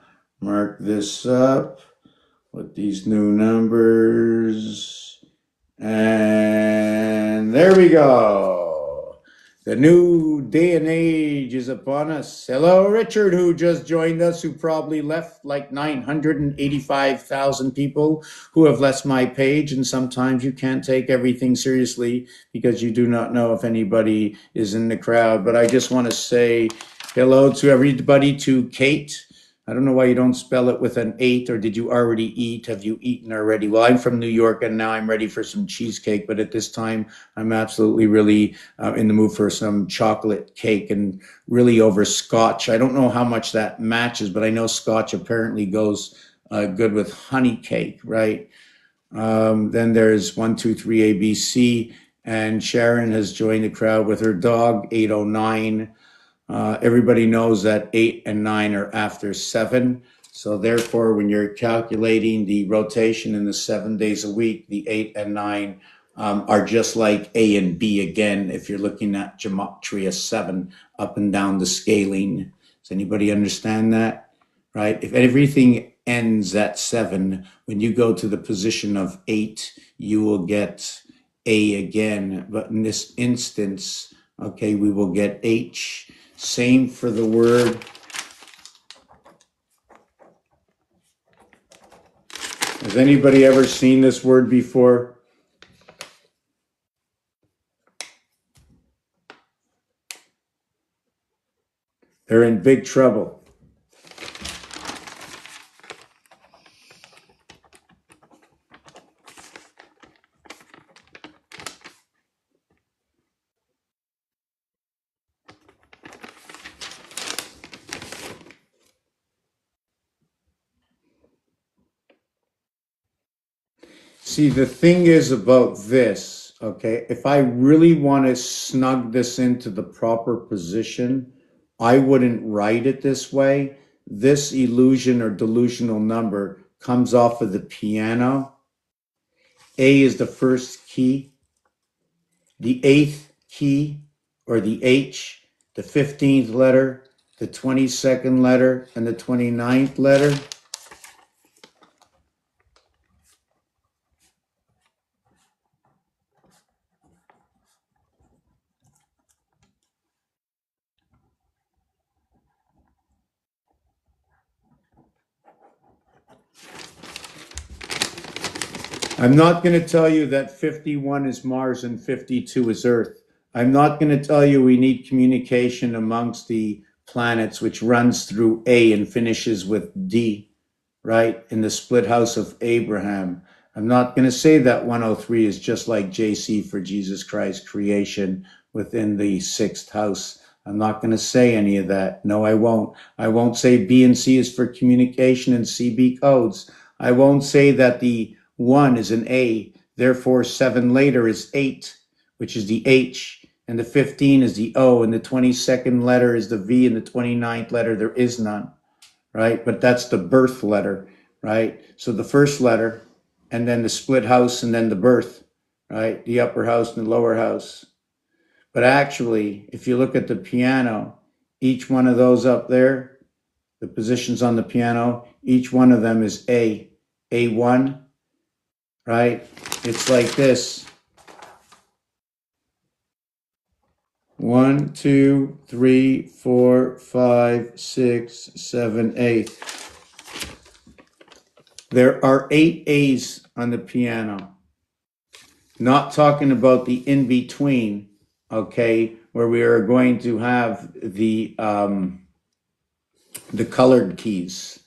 mark this up with these new numbers. And there we go. The new day and age is upon us. Hello, Richard, who just joined us, who probably left like 985,000 people who have left my page. And sometimes you can't take everything seriously because you do not know if anybody is in the crowd. But I just want to say hello to everybody, to Kate. I don't know why you don't spell it with an 8, or did you already eat? Have you eaten already? Well, I'm from New York and now I'm ready for some cheesecake, but at this time I'm absolutely really in the mood for some chocolate cake and really over scotch. I don't know how much that matches, but I know scotch apparently goes good with honey cake, right? Then there's 123 ABC, and Sharon has joined the crowd with her dog, 809. Everybody knows that 8 and 9 are after 7. So therefore, when you're calculating the rotation in the 7 days a week, the 8 and 9 are just like A and B again, if you're looking at gematria 7 up and down the scaling. Does anybody understand that? Right? If everything ends at 7, when you go to the position of 8, you will get A again. But in this instance, okay, we will get H. Same for the word. Has anybody ever seen this word before? They're in big trouble. See, the thing is about this, okay, if I really want to snug this into the proper position, I wouldn't write it this way. This illusion or delusional number comes off of the piano. A is the first key. The 8th key, or the H, the 15th letter, the 22nd letter, and the 29th letter. I'm not going to tell you that 51 is Mars and 52 is Earth. I'm not going to tell you we need communication amongst the planets, which runs through A and finishes with D, right? In the split house of Abraham. I'm not going to say that 103 is just like JC for Jesus Christ creation within the sixth house. I'm not going to say any of that. No, I won't. I won't say B and C is for communication and CB codes. I won't say that the 1 is an A, therefore 7 later is 8, which is the H, and the 15 is the O, and the 22nd letter is the V, and the 29th letter, there is none, right? But that's the birth letter, right? So the first letter, and then the split house, and then the birth, right? The upper house and the lower house. But actually, if you look at the piano, each one of those up there, the positions on the piano, each one of them is A. A1, right? It's like this. 1, 2, 3, 4, 5, 6, 7, 8. There are 8 A's on the piano. Not talking about the in-between, okay, where we are going to have the colored keys,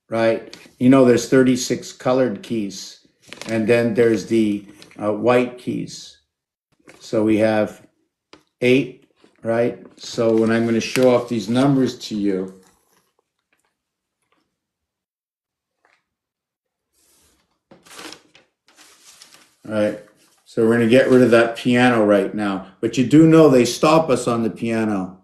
right? You know, there's 36 colored keys, and then there's the white keys. So we have 8, right? So when I'm going to show off these numbers to you, right? So we're going to get rid of that piano right now. But you do know they stop us on the piano.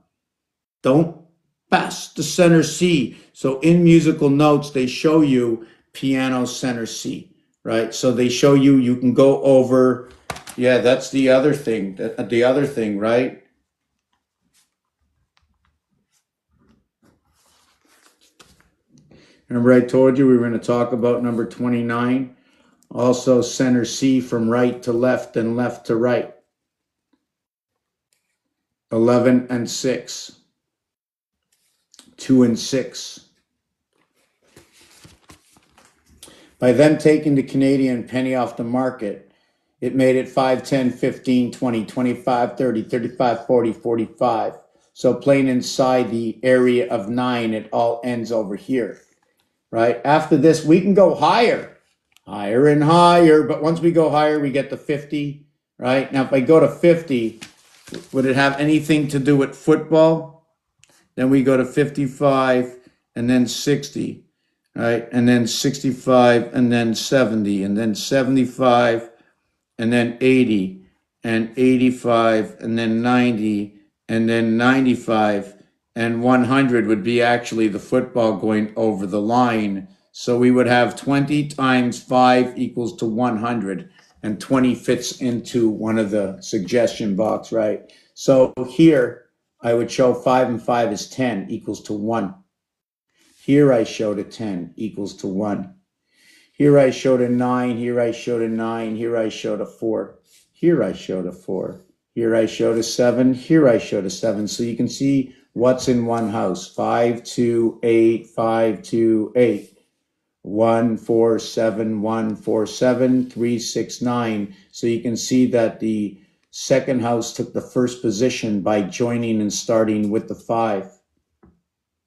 Don't pass the center C. So in musical notes, they show you piano center C, right? So they show you, you can go over, yeah, that's the other thing, right? Remember I told you we were going to talk about number 29? Also center C from right to left and left to right. 11 and 6. 2 and 6. By them taking the Canadian penny off the market, it made it 5, 10, 15, 20, 25, 30, 35, 40, 45. So playing inside the area of 9, it all ends over here, right? After this, we can go higher, higher and higher. But once we go higher, we get to 50, right? Now, if I go to 50, would it have anything to do with football? Then we go to 55 and then 60, right? And then 65 and then 70 and then 75 and then 80 and 85 and then 90 and then 95 and 100 would be actually the football going over the line. So we would have 20 times 5 equals to 100, and 20 fits into one of the suggestion box, right? So here I would show 5 and 5 is 10 equals to 1. Here I showed a 10 equals to 1. Here I showed a 9, here I showed a 9, here I showed a 4, here I showed a 4, here I showed a 7, here I showed a 7. So you can see what's in one house. 5, 2, 8, 5, 2, 8. 1, 4, 7, 1, 4, 7, 3, 6, 9. So you can see that the second house took the first position by joining and starting with the 5.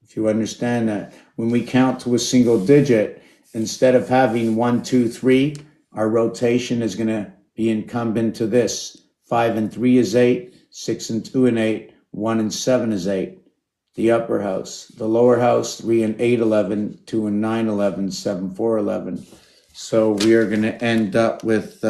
If you understand that, when we count to a single digit, instead of having 1, 2, 3, our rotation is going to be incumbent to this. 5 and 3 is 8, 6 and 2 and 8, 1 and 7 is 8. The upper house. The lower house, 3 and 8, 11, 2 and 9, 11, 7, 4, 11. So we are going to end up with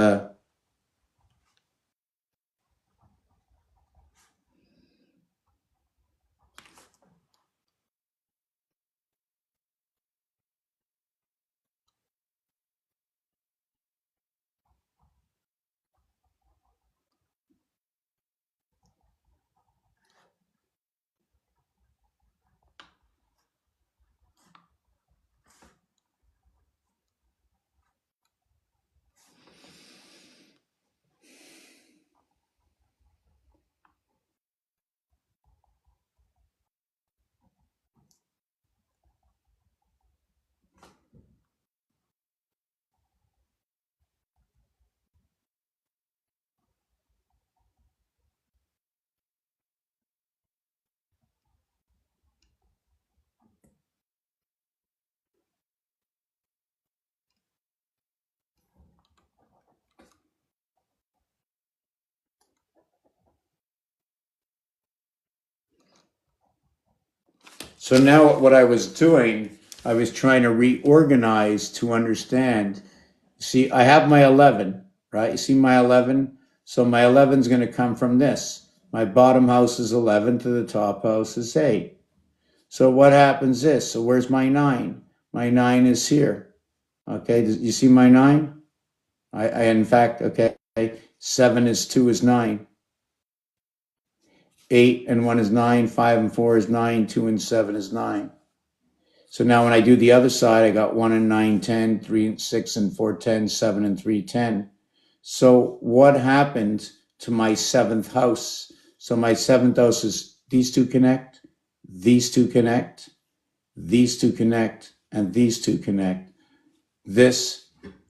So now what I was doing, I was trying to reorganize to understand. See, I have my 11, right? You see my 11? So my 11 is going to come from this. My bottom house is 11 to the top house is 8. So what happens is, so where's my 9? My 9 is here. Okay, you see my 9? I in fact, okay, 7 is 2 is 9. 8 and 1 is 9, 5 and 4 is 9, 2 and 7 is 9. So now when I do the other side, I got 1 and 9, 10, 3 and 6 and 4, 10, 7 and 3, 10. So what happened to my 7th house? So my 7th house is these two connect, these two connect, these two connect, and these two connect. This,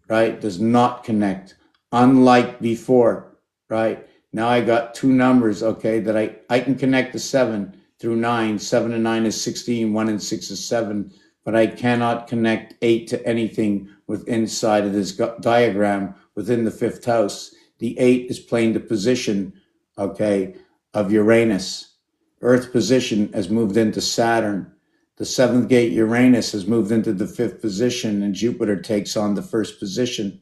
right, does not connect, unlike before, right? Now I got two numbers, okay, that I can connect the 7 through 9. 7 and 9 is 16, 1 and 6 is 7, but I cannot connect 8 to anything with inside of this diagram within the 5th house. The 8 is playing the position, okay, of Uranus. Earth position has moved into Saturn. The 7th gate Uranus has moved into the 5th position, and Jupiter takes on the 1st position.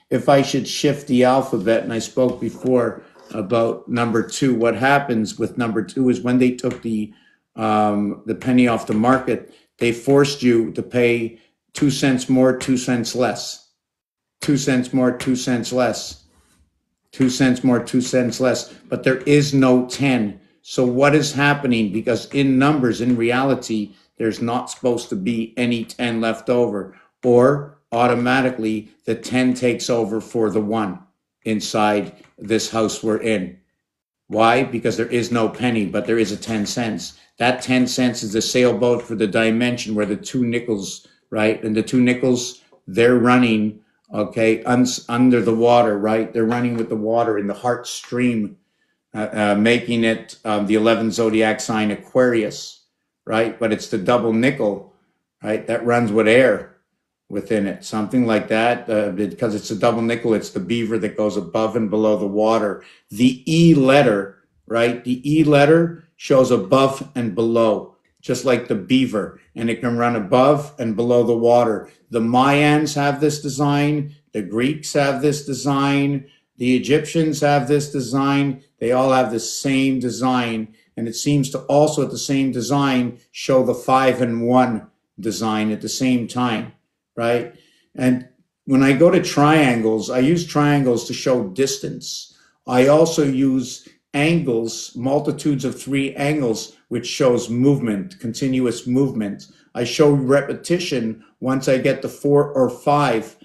If I should shift the alphabet, and I spoke before about number 2, what happens with number 2 is when they took the penny off the market, they forced you to pay 2 cents more, 2 cents less. 2 cents more, 2 cents less. 2 cents more, 2 cents less. But there is no 10. So what is happening? Because in numbers, in reality, there's not supposed to be any 10 left over, or automatically the 10 takes over for the 1 inside this house we're in. Why? Because there is no penny, but there is a 10 cents. That 10 cents is the sailboat for the dimension where the 2 nickels, right? And the 2 nickels, they're running, okay, under the water, right? They're running with the water in the heart stream, making it the 11th zodiac sign Aquarius, right? But it's the double nickel, right? That runs with air within it, something like that. Because it's a double nickel, it's the beaver that goes above and below the water. The E letter, right? The E letter shows above and below, just like the beaver, and it can run above and below the water. The Mayans have this design. The Greeks have this design. The Egyptians have this design. They all have the same design. And it seems to also, at the same design, show the 5 and 1 design at the same time, right? And when I go to triangles, I use triangles to show distance. I also use angles, multitudes of 3 angles, which shows movement, continuous movement. I show repetition once I get to 4 or 5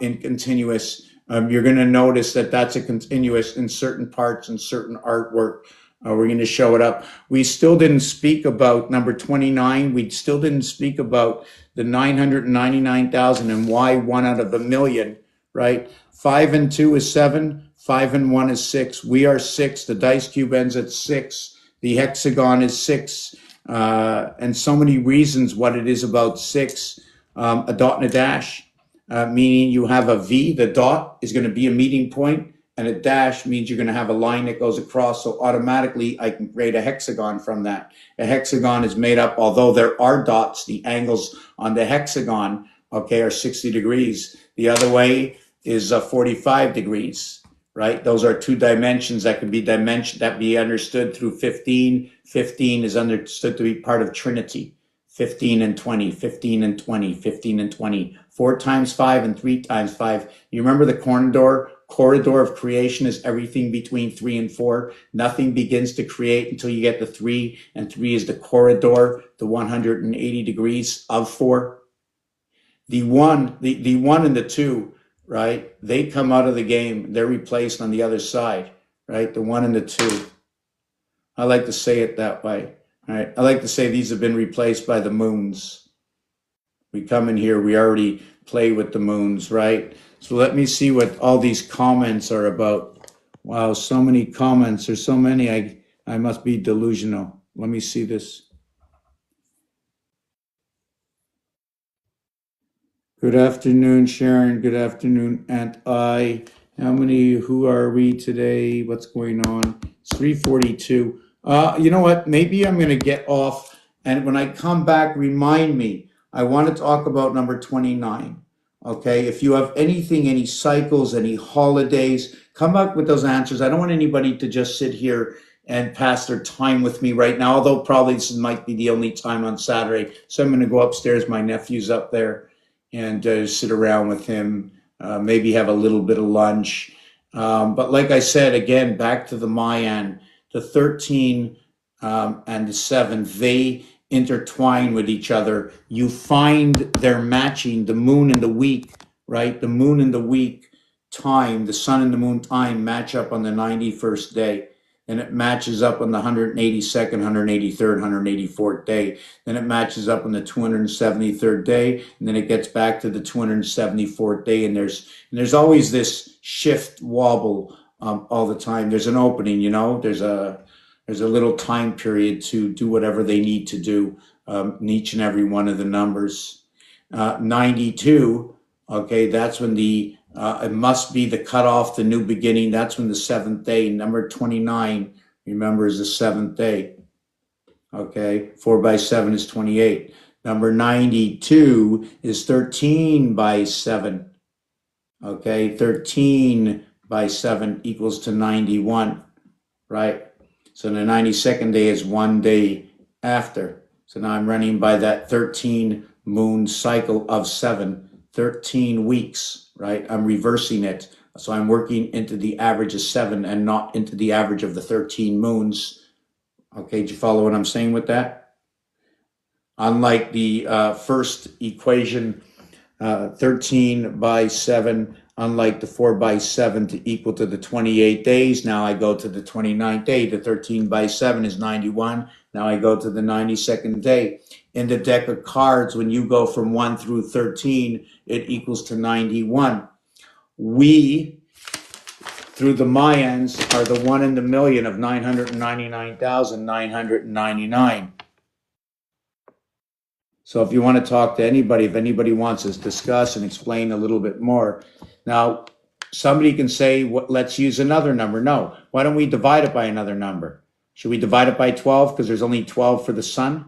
in continuous. You're going to notice that that's a continuous in certain parts and certain artwork. We're going to show it up. We still didn't speak about number 29. We still didn't speak about the 999,000 and why 1 out of a million, right? 5 and 2 is 7. 5 and 1 is 6. We are 6. The dice cube ends at 6. The hexagon is 6. And so many reasons what it is about 6. A dot and a dash. Meaning you have a V, the dot is going to be a meeting point, and a dash means you're going to have a line that goes across. So automatically I can create a hexagon from that. A hexagon is made up, although there are dots, the angles on the hexagon, okay, are 60 degrees. The other way is 45 degrees, right? Those are 2 dimensions that can be understood through 15. 15 is understood to be part of Trinity. 15 and 20, 15 and 20, 15 and 20, 4 times 5 and 3 times 5. You remember the corridor of creation is everything between 3 and 4. Nothing begins to create until you get to 3, and 3 is the corridor, the 180 degrees of 4. The 1 and the 2, right? They come out of the game. They're replaced on the other side, right? The 1 and the 2. I like to say it that way. All right. I like to say these have been replaced by the moons. We come in here, we already play with the moons, right? So let me see what all these comments are about. Wow, so many comments. There's so many, I must be delusional. Let me see this. Good afternoon, Sharon. Good afternoon, Aunt I. Who are we today? What's going on? It's 3:42. You know what? Maybe I'm going to get off, and when I come back, remind me. I want to talk about number 29. Okay, if you have anything, any cycles, any holidays, come back with those answers. I don't want anybody to just sit here and pass their time with me right now, although probably this might be the only time on Saturday. So I'm going to go upstairs. My nephew's up there, and sit around with him, maybe have a little bit of lunch. But like I said, again, back to the Mayan, the 13 and the 7, they intertwine with each other. You find they're matching the moon and the week, right? The moon and the week time, the sun and the moon time match up on the 91st day. Then it matches up on the 182nd, 183rd, 184th day. Then it matches up on the 273rd day, and then it gets back to the 274th day. And there's always this shift wobble all the time. There's an opening, you know. There's a little time period to do whatever they need to do in each and every one of the numbers. 92, okay, that's when it must be the cutoff, the new beginning. That's when the 7th day, number 29, remember, is the 7th day. Okay, 4 by 7 is 28. Number 92 is 13 by 7. Okay, 13 by 7 equals to 91, right? So the 92nd day is 1 day after. So now I'm running by that 13 moon cycle of 7, 13 weeks, right? I'm reversing it. So I'm working into the average of 7 and not into the average of the 13 moons. Okay, do you follow what I'm saying with that? Unlike the first equation, 13 by 7, unlike the 4 by 7 to equal to the 28 days, now I go to the 29th day. The 13 by 7 is 91. Now I go to the 92nd day. In the deck of cards, when you go from 1 through 13, it equals to 91. We through the Mayans are the 1 in the million of 999,999. So if you want to talk to anybody, if anybody wants to discuss and explain a little bit more. Now, somebody can say, let's use another number. No, why don't we divide it by another number? Should we divide it by 12 because there's only 12 for the sun?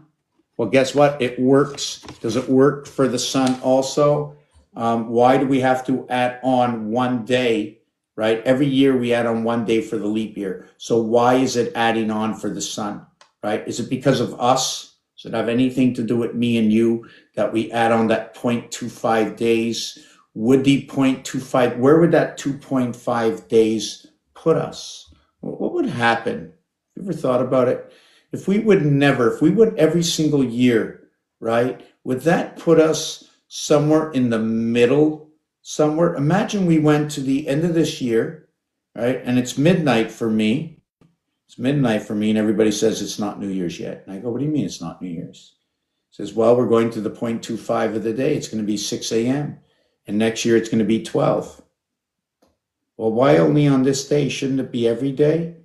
Well, guess what? It works. Does it work for the sun also? Why do we have to add on 1 day, right? Every year we add on 1 day for the leap year. So why is it adding on for the sun, right? Is it because of us? Does it have anything to do with me and you that we add on that 0.25 days? Would the 0.25, where would that 2.5 days put us? What would happen? You ever thought about it? If we would every single year, right? Would that put us somewhere in the middle, somewhere? Imagine we went to the end of this year, right? And it's midnight for me. It's midnight for me, and everybody says it's not New Year's yet. And I go, what do you mean it's not New Year's? It says, well, we're going to the 0.25 of the day. It's going to be 6 a.m. And next year it's going to be 12. Well, why only on this day? Shouldn't it be every day?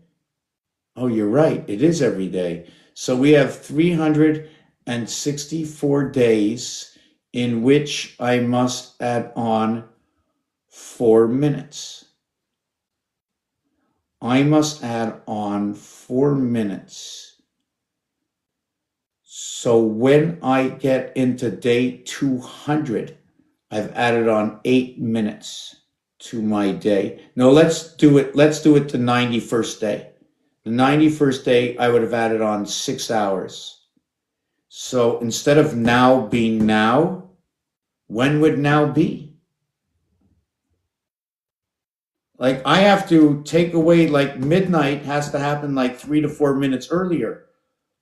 Oh, you're right. It is every day. So we have 364 days in which I must add on 4 minutes. I must add on 4 minutes. So when I get into day 200, I've added on 8 minutes to my day. No, let's do it. Let's do it the 91st day. The 91st day, I would have added on 6 hours. So instead of now being now, when would now be? Like I have to take away, like midnight has to happen like 3 to 4 minutes earlier.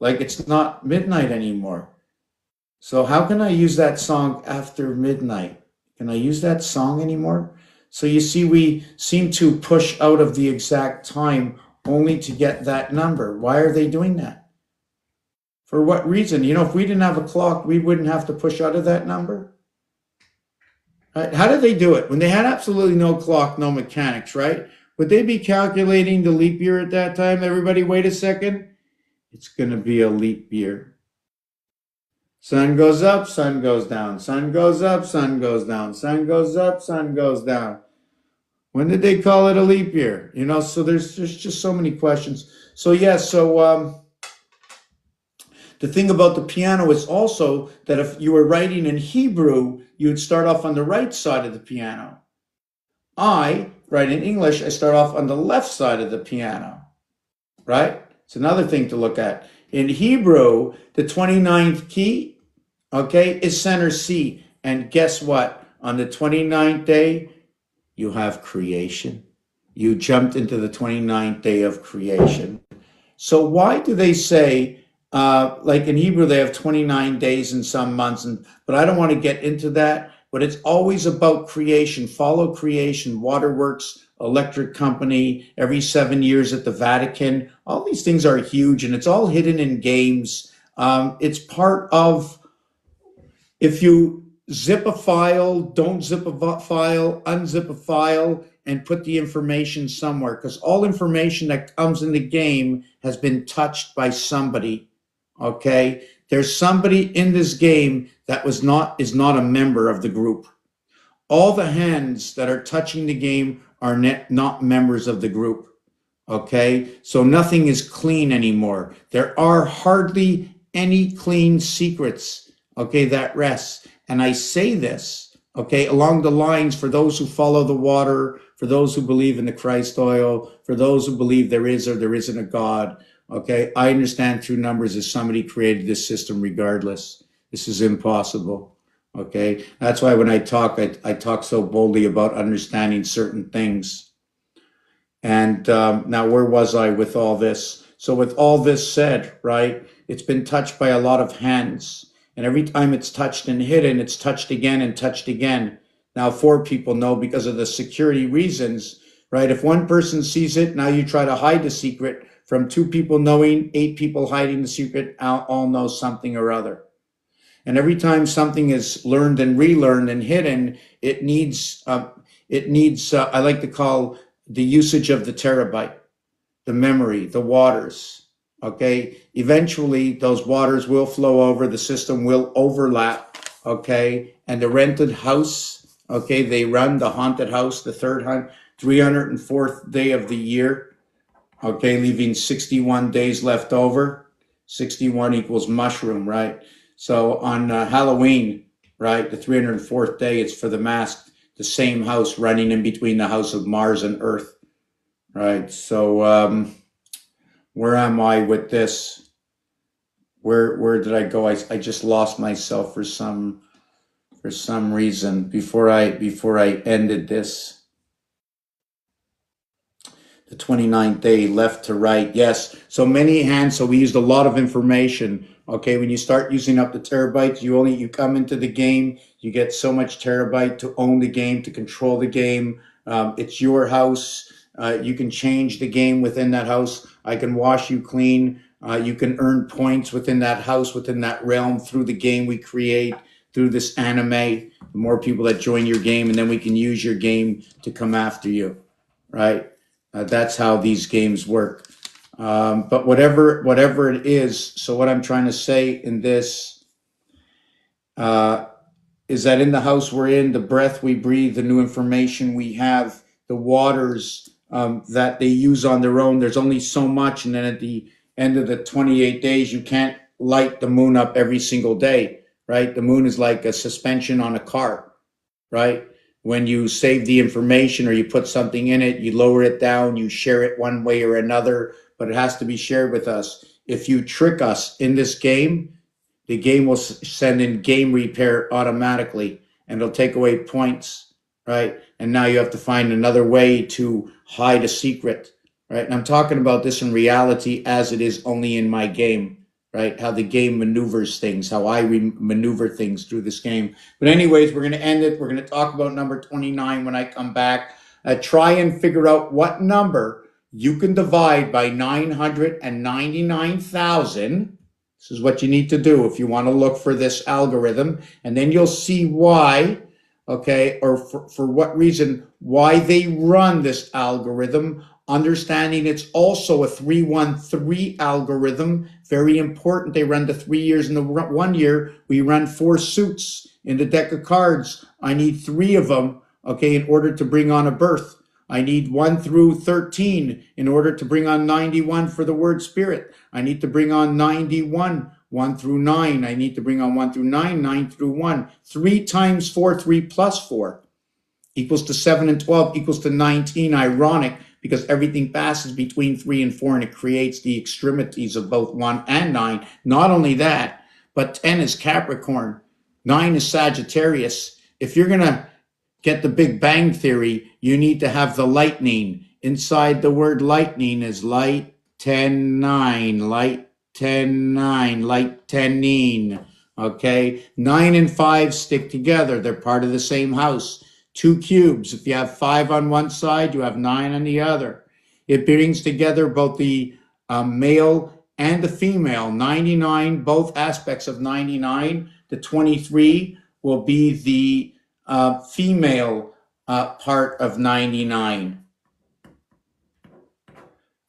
Like it's not midnight anymore. So how can I use that song after midnight? Can I use that song anymore? So you see, we seem to push out of the exact time only to get that number. Why are they doing that? For what reason? You know, if we didn't have a clock, we wouldn't have to push out of that number. Right? How did they do it? When they had absolutely no clock, no mechanics, right? Would they be calculating the leap year at that time? Everybody, wait a second. It's going to be a leap year. Sun goes up, sun goes down. Sun goes up, sun goes down. Sun goes up, sun goes down. When did they call it a leap year? You know, so there's just so many questions. So yeah, the thing about the piano is also that if you were writing in Hebrew, you would start off on the right side of the piano. I write in English, I start off on the left side of the piano, right? It's another thing to look at. In Hebrew, the 29th key, okay, is center C. And guess what? On the 29th day, you have creation. You jumped into the 29th day of creation. So why do they say, like in Hebrew, they have 29 days in some months, but I don't want to get into that. But it's always about creation. Follow creation, waterworks, electric company, every 7 years at the Vatican. All these things are huge, and it's all hidden in games. It's part of, if you zip a file, don't zip a file, unzip a file, and put the information somewhere, because all information that comes in the game has been touched by somebody. Okay, there's somebody in this game that is not a member of the group. All the hands that are touching the game are not members of the group. Okay, so nothing is clean anymore. There are hardly any clean secrets, okay, that rests. And I say this, okay, along the lines for those who follow the water, for those who believe in the Christ oil, for those who believe there is or there isn't a God. Okay, I understand through numbers that somebody created this system regardless. This is impossible. Okay, that's why when I talk, I talk so boldly about understanding certain things. And now where was I with all this? So with all this said, right, it's been touched by a lot of hands. And every time it's touched and hidden, it's touched again and touched again. Now 4 people know because of the security reasons, right? If one person sees it, now you try to hide the secret. From 2 people knowing, 8 people hiding the secret, all know something or other. And every time something is learned and relearned and hidden, it needs I like to call the usage of the terabyte, the memory, the waters. Okay. Eventually, those waters will flow over, the system will overlap. Okay. And the rented house, okay, they run the haunted house, the 304th day of the year. Okay. Leaving 61 days left over. 61 equals mushroom, right? So on Halloween, right, the 304th day, it's for the mask, the same house running in between the house of Mars and Earth, right? So, where am I with this? Where did I go? I just lost myself for some reason before I ended this. The 29th day, left to right. Yes. So many hands. So we used a lot of information. Okay. When you start using up the terabytes, you come into the game, you get so much terabyte to own the game, to control the game. It's your house. You can change the game within that house. I can wash you clean. You can earn points within that house, within that realm, through the game we create, through this anime. The more people that join your game, and then we can use your game to come after you, right? That's how these games work. But whatever it is, so what I'm trying to say in this is that in the house we're in, the breath we breathe, the new information we have, the waters that they use on their own, there's only so much. And then at the end of the 28 days, you can't light the moon up every single day, right? The moon is like a suspension on a car, right? When you save the information or you put something in it, you lower it down, you share it one way or another, but it has to be shared with us. If you trick us in this game, the game will send in game repair automatically, and it'll take away points, right? And now you have to find another way to hide a secret, right? And I'm talking about this in reality as it is only in my game, right? How the game maneuvers things, how I maneuver things through this game. But anyways, we're going to end it. We're going to talk about number 29 when I come back. Try and figure out what number you can divide by 999,000. This is what you need to do if you want to look for this algorithm, and then you'll see why, okay, or for what reason, why they run this algorithm, understanding it's also a 313 algorithm. Very important. They run the 3 years. In the 1 year, we run 4 suits in the deck of cards. I need 3 of them, okay, in order to bring on a birth. I need 1 through 13 in order to bring on 91 for the word spirit. I need to bring on 91, 1 through 9. I need to bring on 1 through 9, 9 through 1. 3 times 4, 3 plus 4 equals to 7 and 12 equals to 19. Ironic, because everything passes between 3 and 4, and it creates the extremities of both 1 and 9. Not only that, but 10 is Capricorn, 9 is Sagittarius. If you're going to get the Big Bang Theory, you need to have the lightning. Inside the word lightning is light 10 9, light 10 9, light 10ine. Okay, 9 and 5 stick together. They're part of the same house. 2 cubes. If you have 5 on one side, you have 9 on the other. It brings together both the male and the female. 99, both aspects of 99. The 23 will be the female part of 99,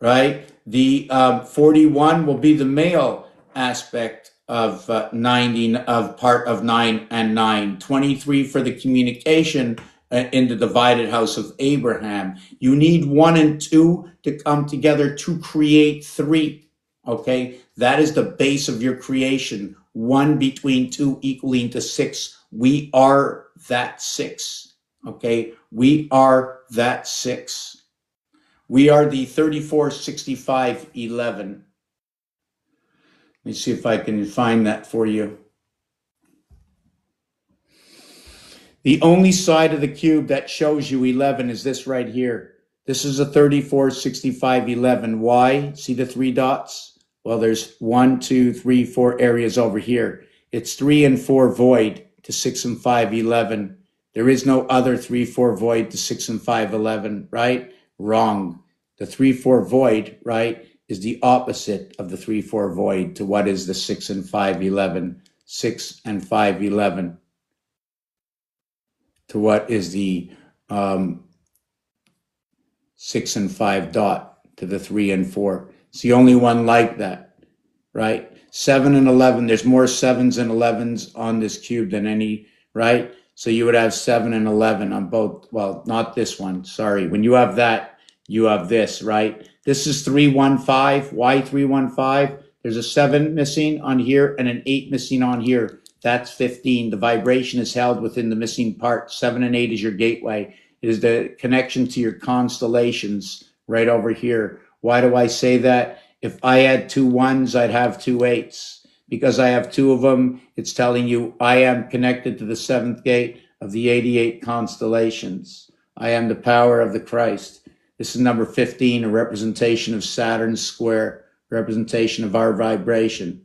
right? The 41 will be the male aspect of 90, of part of 9 and 9. 23 for the communication in the divided house of Abraham. You need 1 and 2 to come together to create 3. Okay, that is the base of your creation. 1 between 2 equaling to 6. We are that 6. Okay, we are that 6. We are the 34, 65, 11. Let me see if I can find that for you. The only side of the cube that shows you 11 is this right here. This is a 34, 65, 11. Why? See the 3 dots? Well, there's 1, 2, 3, 4 areas over here. It's 3 and 4 void to 6 and 5, 11. There is no other 3, 4 void to 6 and 5, 11, right? Wrong. The 3, 4 void, right, is the opposite of the 3, 4 void to what is the 6 and 5, 11. 6 and 5, 11. To what is the 6 and 5 dot to the 3 and 4. It's the only one like that, right? 7 and 11, there's more 7s and 11s on this cube than any, right? So you would have 7 and 11 on both. Well, not this one, sorry. When you have that, you have this, right? This is 315. Why 315? There's a 7 missing on here and an 8 missing on here. That's 15. The vibration is held within the missing part. 7 and 8 is your gateway. It is the connection to your constellations right over here. Why do I say that? If I had 2 1s, I'd have 2 8s. Because I have 2 of them, it's telling you I am connected to the 7th gate of the 88 constellations. I am the power of the Christ. This is number 15, a representation of Saturn's square, representation of our vibration.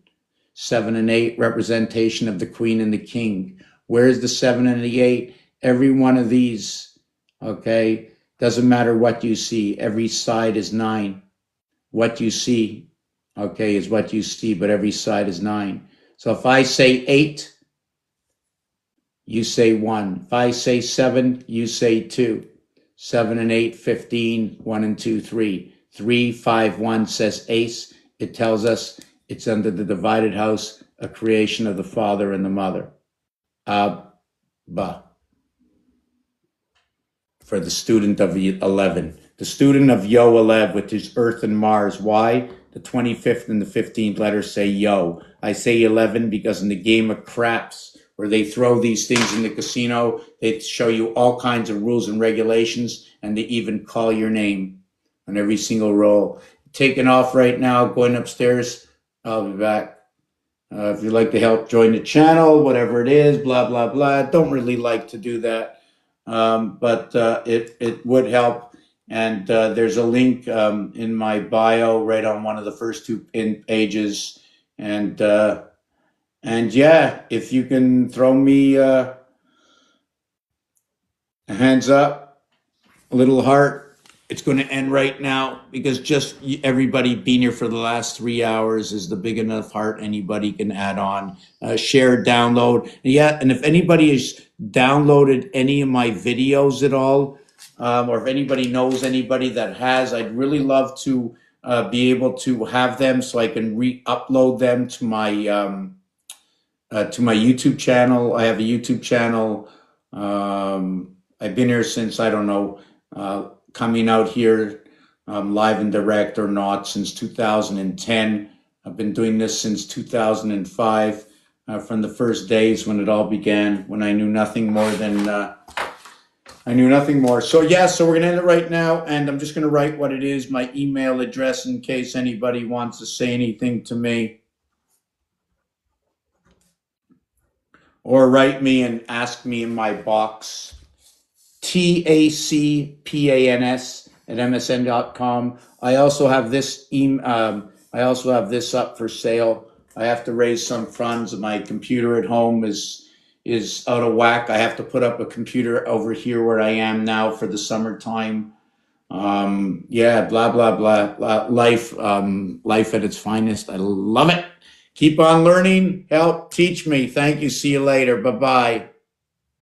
7 and 8, representation of the Queen and the King. Where's the 7 and the 8? Every one of these, okay, doesn't matter what you see. Every side is 9. What you see, okay, is what you see, but every side is 9. So if I say 8, you say 1. If I say 7, you say 2. 7 and 8, 15, 1 and 2, 3. 3, 5, 1 says ace. It tells us it's under the divided house, a creation of the Father and the Mother. Abba. For the student of 11. The student of Yo 11, which is Earth and Mars. Why? The 25th and the 15th letters say Yo. I say 11 because in the game of craps, where they throw these things in the casino, they show you all kinds of rules and regulations, and they even call your name on every single roll. Taking off right now, going upstairs. I'll be back. If you'd like to help join the channel, whatever it is, blah, blah, blah. Don't really like to do that, but it would help. And there's a link in my bio right on one of the first 2 pages. And yeah, if you can throw me a hands up, a little heart. It's going to end right now because just everybody being here for the last 3 hours is the big enough heart anybody can add on. Share, download. Yeah, and if anybody has downloaded any of my videos at all, or if anybody knows anybody that has, I'd really love to be able to have them so I can re-upload them to my YouTube channel. I have a YouTube channel. I've been here since, I don't know, coming out here live and direct or not since 2010. I've been doing this since 2005, from the first days when it all began, when I knew nothing more than, I knew nothing more. So yeah, so we're going to end it right now, and I'm just going to write what it is, my email address, in case anybody wants to say anything to me. Or write me and ask me in my box. TACPANS@msn.com. I also have this I also have this up for sale. I have to raise some funds. My computer at home is out of whack. I have to put up a computer over here where I am now for the summertime. Yeah, blah blah blah. Life at its finest. I love it. Keep on learning. Help teach me. Thank you. See you later. Bye bye.